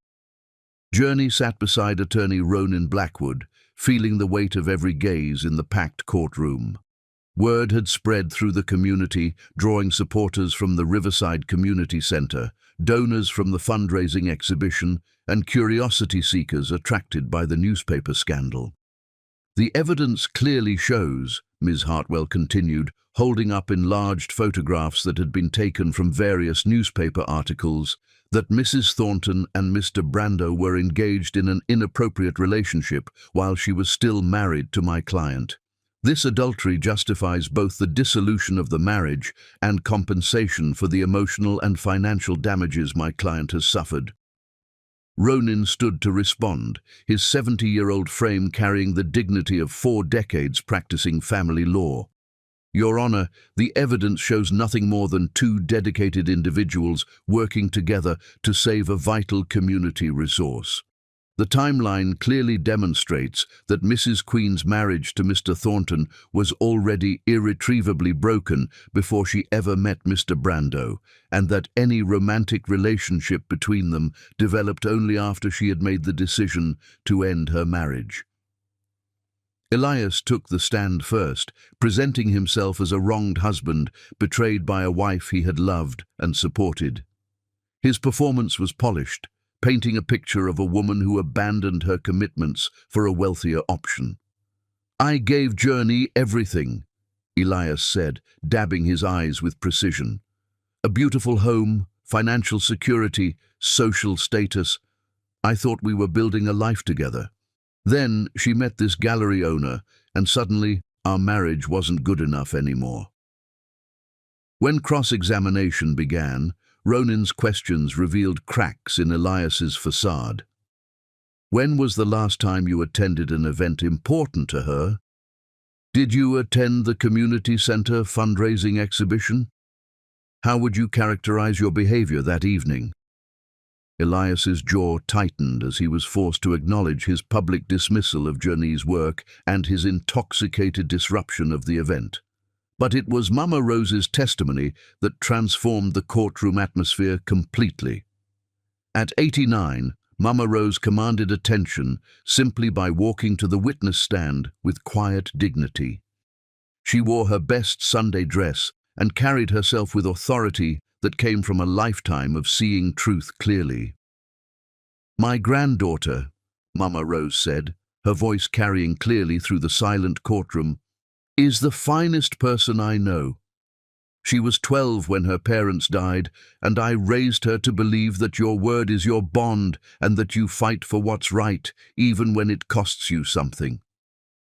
Journey sat beside attorney Ronan Blackwood, feeling the weight of every gaze in the packed courtroom. Word had spread through the community, drawing supporters from the Riverside Community Center, donors from the fundraising exhibition, and curiosity seekers attracted by the newspaper scandal. The evidence clearly shows, Ms. Hartwell continued, holding up enlarged photographs that had been taken from various newspaper articles, that Mrs. Thornton and Mr. Brando were engaged in an inappropriate relationship while she was still married to my client. This adultery justifies both the dissolution of the marriage and compensation for the emotional and financial damages my client has suffered. Ronan stood to respond, his 70-year-old frame carrying the dignity of 4 decades practicing family law. Your Honor, the evidence shows nothing more than 2 dedicated individuals working together to save a vital community resource. The timeline clearly demonstrates that Mrs. Queen's marriage to Mr. Thornton was already irretrievably broken before she ever met Mr. Brando, and that any romantic relationship between them developed only after she had made the decision to end her marriage. Elias took the stand first, presenting himself as a wronged husband, betrayed by a wife he had loved and supported. His performance was polished, painting a picture of a woman who abandoned her commitments for a wealthier option. I gave Journey everything, Elias said, dabbing his eyes with precision. A beautiful home, financial security, social status. I thought we were building a life together. Then she met this gallery owner, and suddenly our marriage wasn't good enough anymore. When cross-examination began, Ronin's questions revealed cracks in Elias's facade. When was the last time you attended an event important to her? Did you attend the community center fundraising exhibition? How would you characterize your behavior that evening? Elias's jaw tightened as he was forced to acknowledge his public dismissal of Journey's work and his intoxicated disruption of the event. But it was Mama Rose's testimony that transformed the courtroom atmosphere completely. At 89, Mama Rose commanded attention simply by walking to the witness stand with quiet dignity. She wore her best Sunday dress and carried herself with authority that came from a lifetime of seeing truth clearly. "My granddaughter," Mama Rose said, her voice carrying clearly through the silent courtroom, "is the finest person I know. She was 12 when her parents died, and I raised her to believe that your word is your bond and that you fight for what's right, even when it costs you something."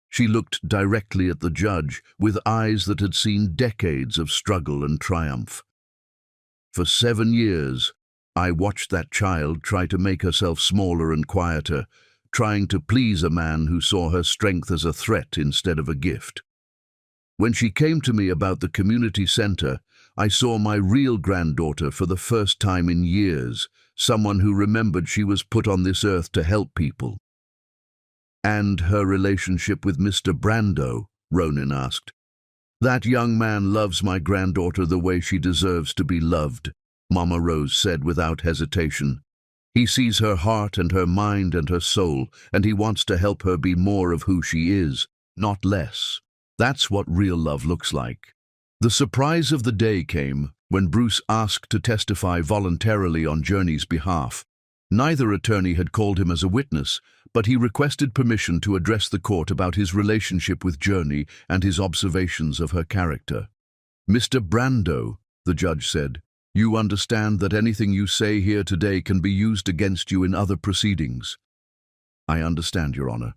She looked directly at the judge with eyes that had seen decades of struggle and triumph. "For 7 years, I watched that child try to make herself smaller and quieter, trying to please a man who saw her strength as a threat instead of a gift. When she came to me about the community center, I saw my real granddaughter for the first time in years, someone who remembered she was put on this earth to help people." "And her relationship with Mr. Brando?" Ronin asked. "That young man loves my granddaughter the way she deserves to be loved," Mama Rose said without hesitation. "He sees her heart and her mind and her soul, and he wants to help her be more of who she is, not less. That's what real love looks like." The surprise of the day came when Bruce asked to testify voluntarily on Journey's behalf. Neither attorney had called him as a witness, but he requested permission to address the court about his relationship with Journey and his observations of her character. "Mr. Brando," the judge said, "you understand that anything you say here today can be used against you in other proceedings." "I understand, Your Honor.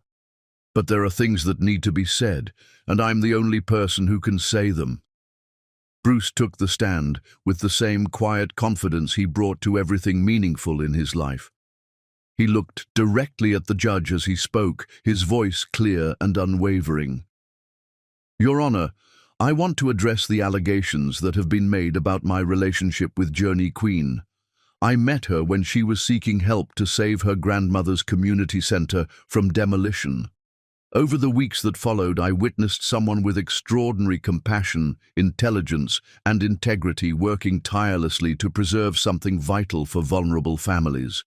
But there are things that need to be said, and I'm the only person who can say them." Bruce took the stand with the same quiet confidence he brought to everything meaningful in his life. He looked directly at the judge as he spoke, his voice clear and unwavering. "Your Honor, I want to address the allegations that have been made about my relationship with Journey Queen. I met her when she was seeking help to save her grandmother's community center from demolition. Over the weeks that followed, I witnessed someone with extraordinary compassion, intelligence, and integrity working tirelessly to preserve something vital for vulnerable families."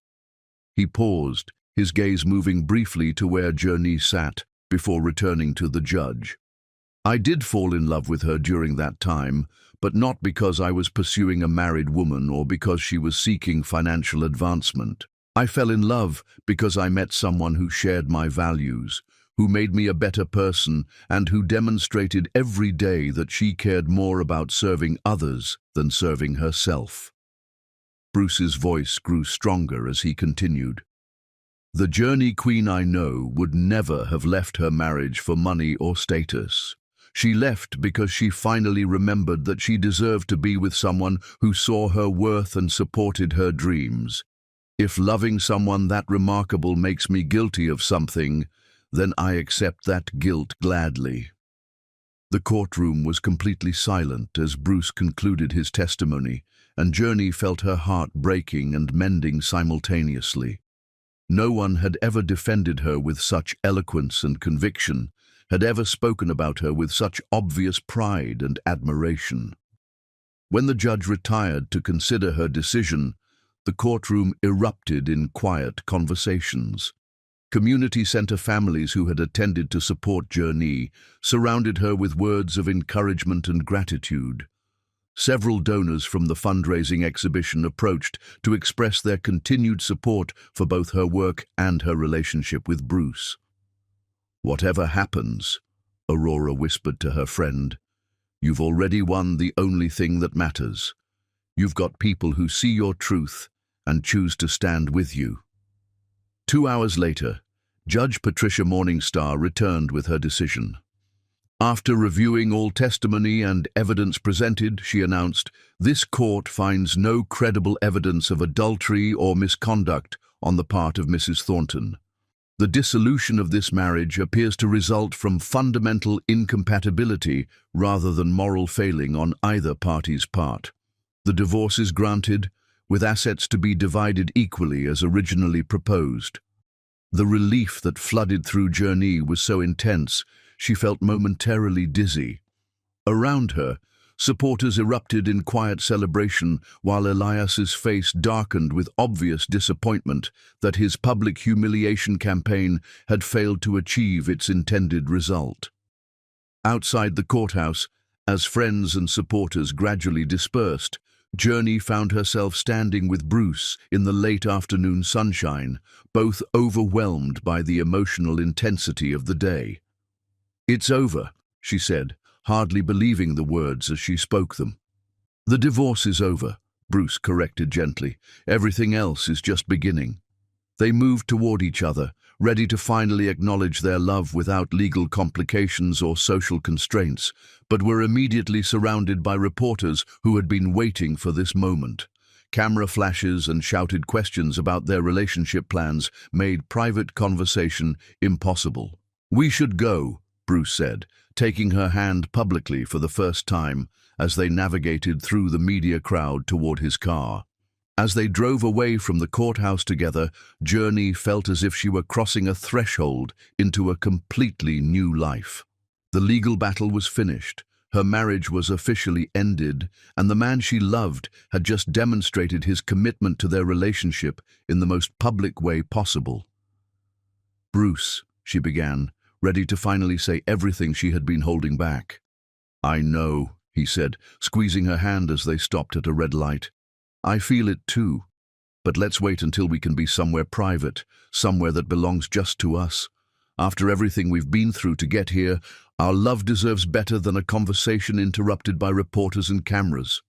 He paused, his gaze moving briefly to where Journey sat, before returning to the judge. "I did fall in love with her during that time, but not because I was pursuing a married woman or because she was seeking financial advancement. I fell in love because I met someone who shared my values, who made me a better person, and who demonstrated every day that she cared more about serving others than serving herself." Bruce's voice grew stronger as he continued. "The Journey Queen I know would never have left her marriage for money or status. She left because she finally remembered that she deserved to be with someone who saw her worth and supported her dreams. If loving someone that remarkable makes me guilty of something, then I accept that guilt gladly." The courtroom was completely silent as Bruce concluded his testimony, and Journey felt her heart breaking and mending simultaneously. No one had ever defended her with such eloquence and conviction, had ever spoken about her with such obvious pride and admiration. When the judge retired to consider her decision, the courtroom erupted in quiet conversations. Community center families who had attended to support Journey surrounded her with words of encouragement and gratitude. Several donors from the fundraising exhibition approached to express their continued support for both her work and her relationship with Bruce. "Whatever happens," Aurora whispered to her friend, "you've already won the only thing that matters. You've got people who see your truth and choose to stand with you." 2 hours later, Judge Patricia Morningstar returned with her decision. After reviewing all testimony and evidence presented, she announced, "This court finds no credible evidence of adultery or misconduct on the part of Mrs. Thornton. The dissolution of this marriage appears to result from fundamental incompatibility rather than moral failing on either party's part. The divorce is granted, with assets to be divided equally as originally proposed." The relief that flooded through Journey was so intense, she felt momentarily dizzy. Around her, supporters erupted in quiet celebration while Elias's face darkened with obvious disappointment that his public humiliation campaign had failed to achieve its intended result. Outside the courthouse, as friends and supporters gradually dispersed, Journey found herself standing with Bruce in the late afternoon sunshine, both overwhelmed by the emotional intensity of the day. "It's over," she said, hardly believing the words as she spoke them. "The divorce is over," Bruce corrected gently. "Everything else is just beginning." They moved toward each other, ready to finally acknowledge their love without legal complications or social constraints, but were immediately surrounded by reporters who had been waiting for this moment. Camera flashes and shouted questions about their relationship plans made private conversation impossible. "We should go," Bruce said, taking her hand publicly for the first time as they navigated through the media crowd toward his car. As they drove away from the courthouse together, Journey felt as if she were crossing a threshold into a completely new life. The legal battle was finished, her marriage was officially ended, and the man she loved had just demonstrated his commitment to their relationship in the most public way possible. "Bruce," she began, ready to finally say everything she had been holding back. "I know," he said, squeezing her hand as they stopped at a red light. "I feel it too, but let's wait until we can be somewhere private, somewhere that belongs just to us. After everything we've been through to get here, our love deserves better than a conversation interrupted by reporters and cameras."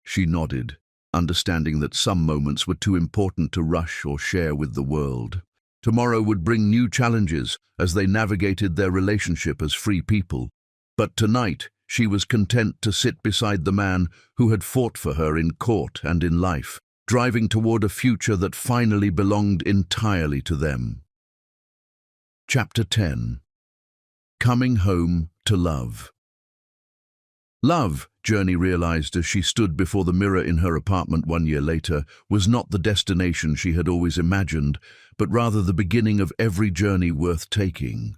She nodded, understanding that some moments were too important to rush or share with the world. Tomorrow would bring new challenges as they navigated their relationship as free people. But tonight, she was content to sit beside the man who had fought for her in court and in life, driving toward a future that finally belonged entirely to them. Chapter 10. Coming Home to Love. Love, Journey realized as she stood before the mirror in her apartment 1 year later, was not the destination she had always imagined, but rather the beginning of every journey worth taking.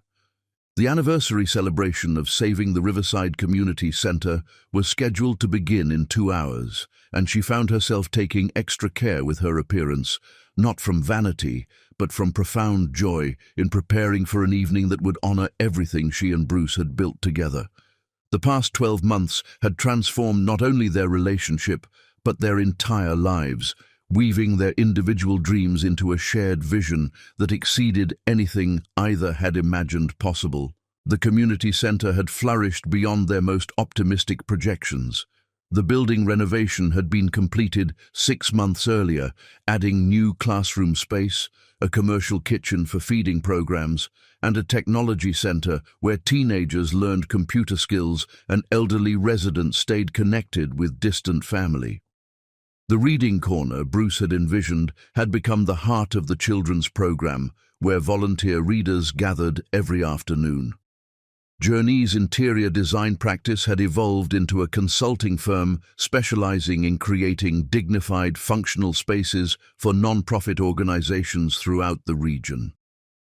The anniversary celebration of saving the Riverside Community Center was scheduled to begin in 2 hours, and she found herself taking extra care with her appearance, not from vanity, but from profound joy in preparing for an evening that would honor everything she and Bruce had built together. The past 12 months had transformed not only their relationship, but their entire lives, weaving their individual dreams into a shared vision that exceeded anything either had imagined possible. The community center had flourished beyond their most optimistic projections. The building renovation had been completed 6 months earlier, adding new classroom space, a commercial kitchen for feeding programs, and a technology center where teenagers learned computer skills and elderly residents stayed connected with distant family. The reading corner Bruce had envisioned had become the heart of the children's program, where volunteer readers gathered every afternoon. Journey's interior design practice had evolved into a consulting firm specializing in creating dignified, functional spaces for non-profit organizations throughout the region.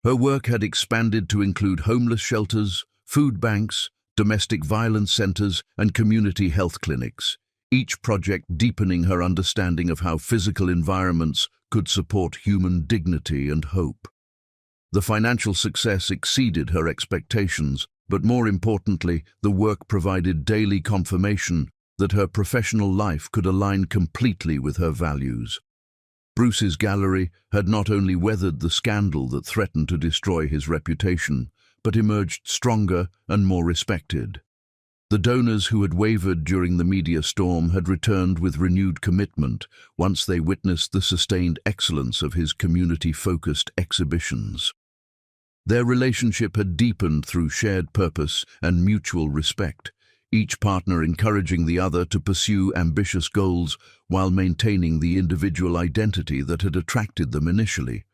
Her work had expanded to include homeless shelters, food banks, domestic violence centers, and community health clinics, each project deepening her understanding of how physical environments could support human dignity and hope. The financial success exceeded her expectations, but more importantly, the work provided daily confirmation that her professional life could align completely with her values. Bruce's gallery had not only weathered the scandal that threatened to destroy his reputation, but emerged stronger and more respected. The donors who had wavered during the media storm had returned with renewed commitment once they witnessed the sustained excellence of his community-focused exhibitions. Their relationship had deepened through shared purpose and mutual respect, each partner encouraging the other to pursue ambitious goals while maintaining the individual identity that had attracted them initially.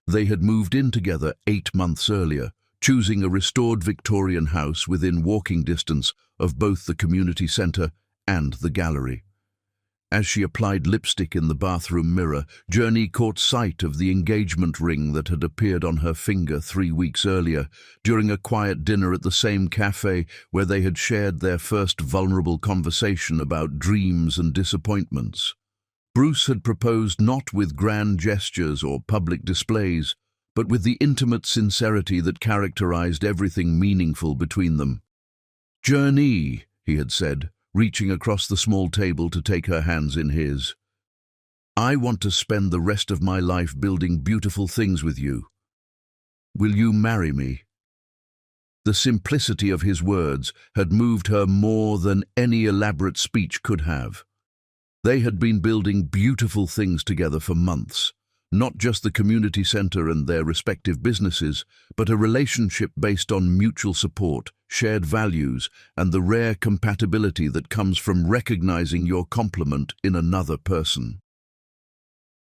They had moved in together 8 months earlier, choosing a restored Victorian house within walking distance of both the community centre and the gallery. As she applied lipstick in the bathroom mirror, Journey caught sight of the engagement ring that had appeared on her finger 3 weeks earlier, during a quiet dinner at the same cafe where they had shared their first vulnerable conversation about dreams and disappointments. Bruce had proposed not with grand gestures or public displays, but with the intimate sincerity that characterized everything meaningful between them. "Journey," he had said, reaching across the small table to take her hands in his. "I want to spend the rest of my life building beautiful things with you. Will you marry me?" The simplicity of his words had moved her more than any elaborate speech could have. They had been building beautiful things together for months, not just the community centre and their respective businesses, but a relationship based on mutual support, shared values, and the rare compatibility that comes from recognizing your complement in another person.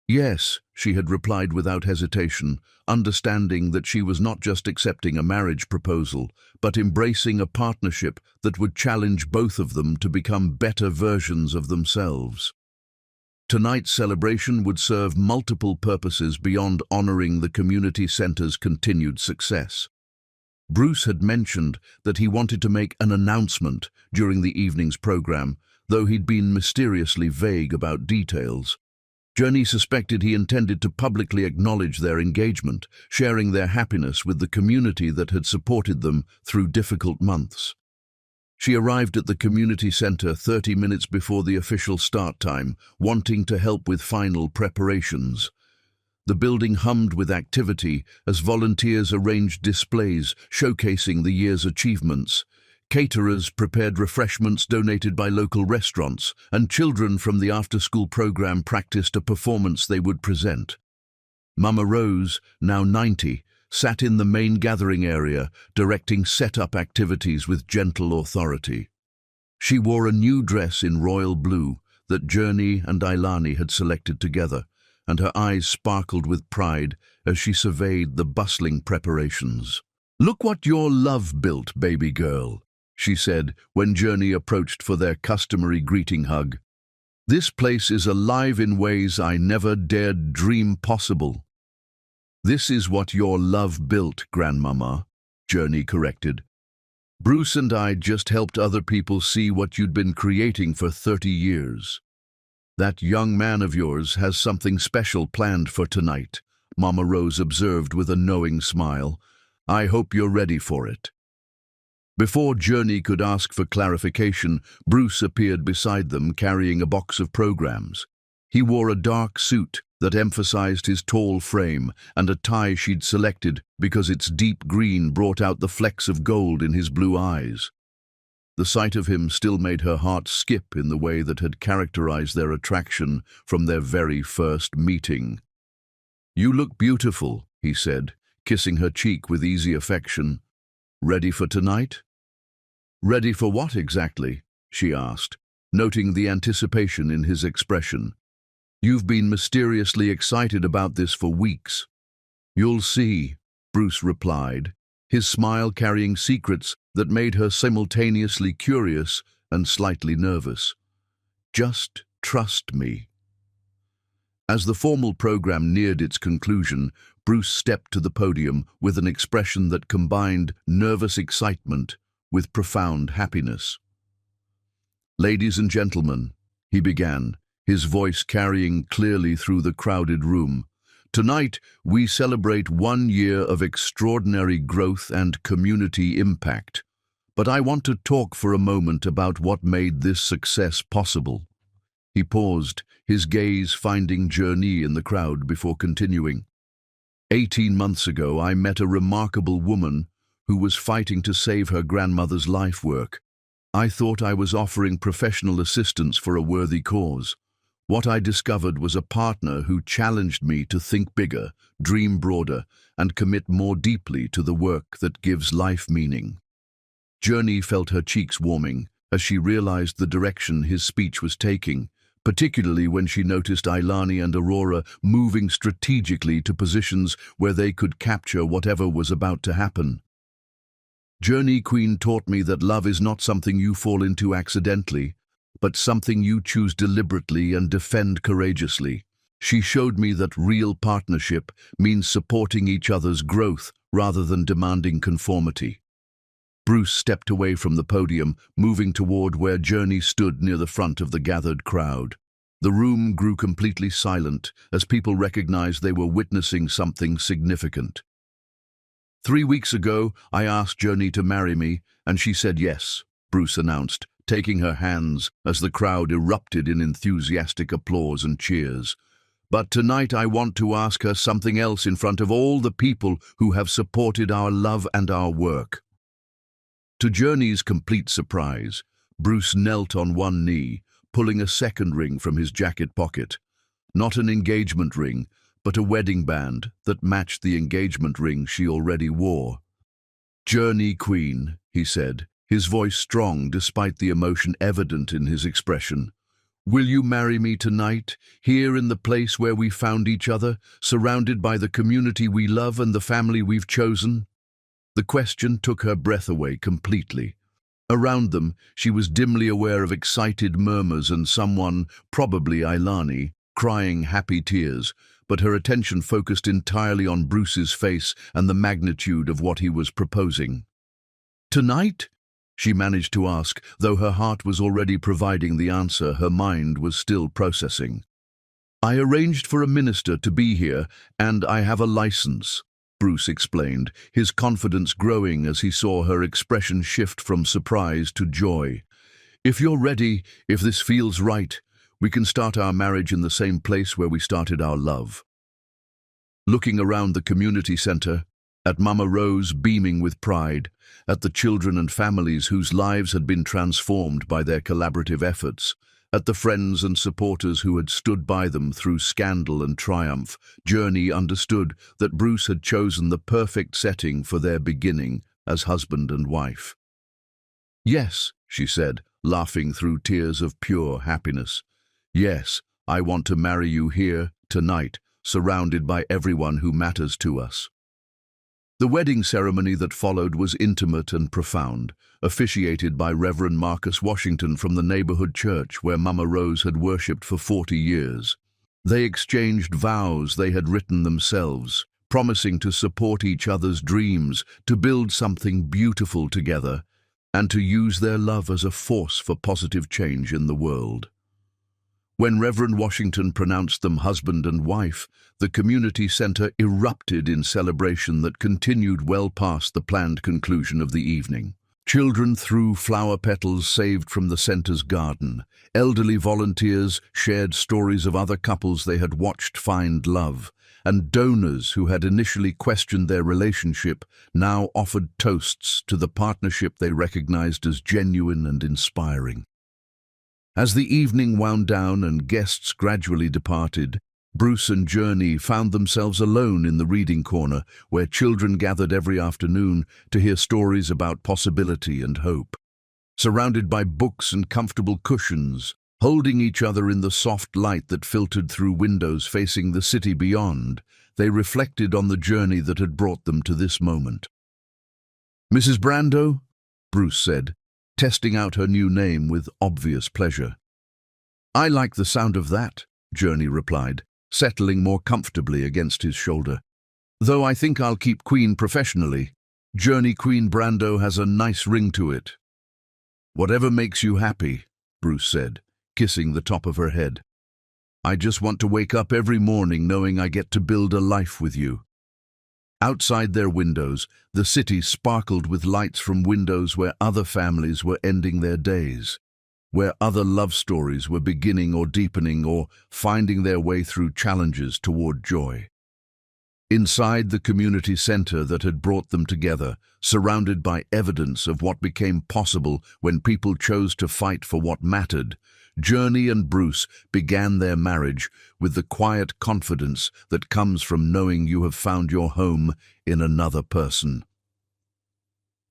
"Yes," she had replied without hesitation, understanding that she was not just accepting a marriage proposal, but embracing a partnership that would challenge both of them to become better versions of themselves. Tonight's celebration would serve multiple purposes beyond honoring the community center's continued success. Bruce had mentioned that he wanted to make an announcement during the evening's program, though he'd been mysteriously vague about details. Journey suspected he intended to publicly acknowledge their engagement, sharing their happiness with the community that had supported them through difficult months. She arrived at the community centre 30 minutes before the official start time, wanting to help with final preparations. The building hummed with activity as volunteers arranged displays showcasing the year's achievements. Caterers prepared refreshments donated by local restaurants, and children from the after-school program practiced a performance they would present. Mama Rose, now 90, sat in the main gathering area, directing set-up activities with gentle authority. She wore a new dress in royal blue that Journey and Ailani had selected together, and her eyes sparkled with pride as she surveyed the bustling preparations. "Look what your love built, baby girl," she said when Journey approached for their customary greeting hug. "This place is alive in ways I never dared dream possible." "This is what your love built, Grandmama," Journey corrected. "Bruce and I just helped other people see what you'd been creating for 30 years. That young man of yours has something special planned for tonight," Mama Rose observed with a knowing smile. "I hope you're ready for it." Before Journey could ask for clarification, Bruce appeared beside them carrying a box of programs. He wore a dark suit that emphasized his tall frame and a tie she'd selected because its deep green brought out the flecks of gold in his blue eyes. The sight of him still made her heart skip in the way that had characterized their attraction from their very first meeting. "You look beautiful," he said, kissing her cheek with easy affection. "Ready for tonight?" "Ready for what exactly?" she asked, noting the anticipation in his expression. "You've been mysteriously excited about this for weeks." "You'll see," Bruce replied, his smile carrying secrets that made her simultaneously curious and slightly nervous. "Just trust me." As the formal program neared its conclusion, Bruce stepped to the podium with an expression that combined nervous excitement with profound happiness. "Ladies and gentlemen," he began, his voice carrying clearly through the crowded room, "tonight we celebrate 1 year of extraordinary growth and community impact. But I want to talk for a moment about what made this success possible." He paused, his gaze finding Journey in the crowd before continuing. 18 months ago, I met a remarkable woman who was fighting to save her grandmother's life work. I thought I was offering professional assistance for a worthy cause. What I discovered was a partner who challenged me to think bigger, dream broader, and commit more deeply to the work that gives life meaning. Journey felt her cheeks warming as she realized the direction his speech was taking, particularly when she noticed Ailani and Aurora moving strategically to positions where they could capture whatever was about to happen. Journey Queen taught me that love is not something you fall into accidentally, but something you choose deliberately and defend courageously. She showed me that real partnership means supporting each other's growth rather than demanding conformity. Bruce stepped away from the podium, moving toward where Journey stood near the front of the gathered crowd. The room grew completely silent as people recognized they were witnessing something significant. 3 weeks ago, I asked Journey to marry me, and she said yes, Bruce announced, taking her hands as the crowd erupted in enthusiastic applause and cheers. But tonight I want to ask her something else in front of all the people who have supported our love and our work. To Journey's complete surprise, Bruce knelt on one knee, pulling a second ring from his jacket pocket. Not an engagement ring, but a wedding band that matched the engagement ring she already wore. "Journey Queen," he said, his voice strong despite the emotion evident in his expression. "Will you marry me tonight, here in the place where we found each other, surrounded by the community we love and the family we've chosen?" The question took her breath away completely. Around them, she was dimly aware of excited murmurs and someone, probably Ailani, crying happy tears, but her attention focused entirely on Bruce's face and the magnitude of what he was proposing. "Tonight?" she managed to ask, though her heart was already providing the answer her mind was still processing. "I arranged for a minister to be here, and I have a license," Bruce explained, his confidence growing as he saw her expression shift from surprise to joy. "If you're ready, if this feels right, we can start our marriage in the same place where we started our love." Looking around the community center, at Mama Rose beaming with pride, at the children and families whose lives had been transformed by their collaborative efforts, at the friends and supporters who had stood by them through scandal and triumph, Journey understood that Bruce had chosen the perfect setting for their beginning as husband and wife. "Yes," she said, laughing through tears of pure happiness. "Yes, I want to marry you here, tonight, surrounded by everyone who matters to us." The wedding ceremony that followed was intimate and profound, officiated by Reverend Marcus Washington from the neighborhood church where Mama Rose had worshipped for 40 years. They exchanged vows they had written themselves, promising to support each other's dreams, to build something beautiful together, and to use their love as a force for positive change in the world. When Reverend Washington pronounced them husband and wife, the community center erupted in celebration that continued well past the planned conclusion of the evening. Children threw flower petals saved from the center's garden. Elderly volunteers shared stories of other couples they had watched find love, and donors who had initially questioned their relationship now offered toasts to the partnership they recognized as genuine and inspiring. As the evening wound down and guests gradually departed, Bruce and Journey found themselves alone in the reading corner, where children gathered every afternoon to hear stories about possibility and hope. Surrounded by books and comfortable cushions, holding each other in the soft light that filtered through windows facing the city beyond, they reflected on the journey that had brought them to this moment. "Mrs. Brando?" Bruce said, testing out her new name with obvious pleasure. "I like the sound of that," Journey replied, settling more comfortably against his shoulder. "Though I think I'll keep Queen professionally. Journey Queen Brando has a nice ring to it." "Whatever makes you happy," Bruce said, kissing the top of her head. "I just want to wake up every morning knowing I get to build a life with you." Outside their windows, the city sparkled with lights from windows where other families were ending their days, where other love stories were beginning or deepening or finding their way through challenges toward joy. Inside the community center that had brought them together, surrounded by evidence of what became possible when people chose to fight for what mattered, Journey and Bruce began their marriage with the quiet confidence that comes from knowing you have found your home in another person.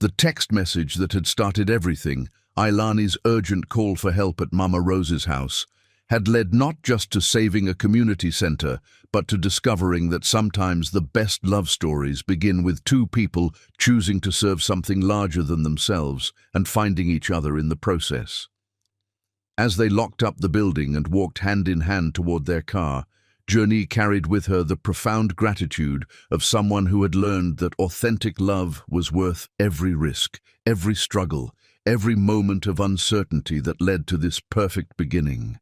The text message that had started everything, Ailani's urgent call for help at Mama Rose's house, had led not just to saving a community center, but to discovering that sometimes the best love stories begin with two people choosing to serve something larger than themselves and finding each other in the process. As they locked up the building and walked hand in hand toward their car, Journey carried with her the profound gratitude of someone who had learned that authentic love was worth every risk, every struggle, every moment of uncertainty that led to this perfect beginning.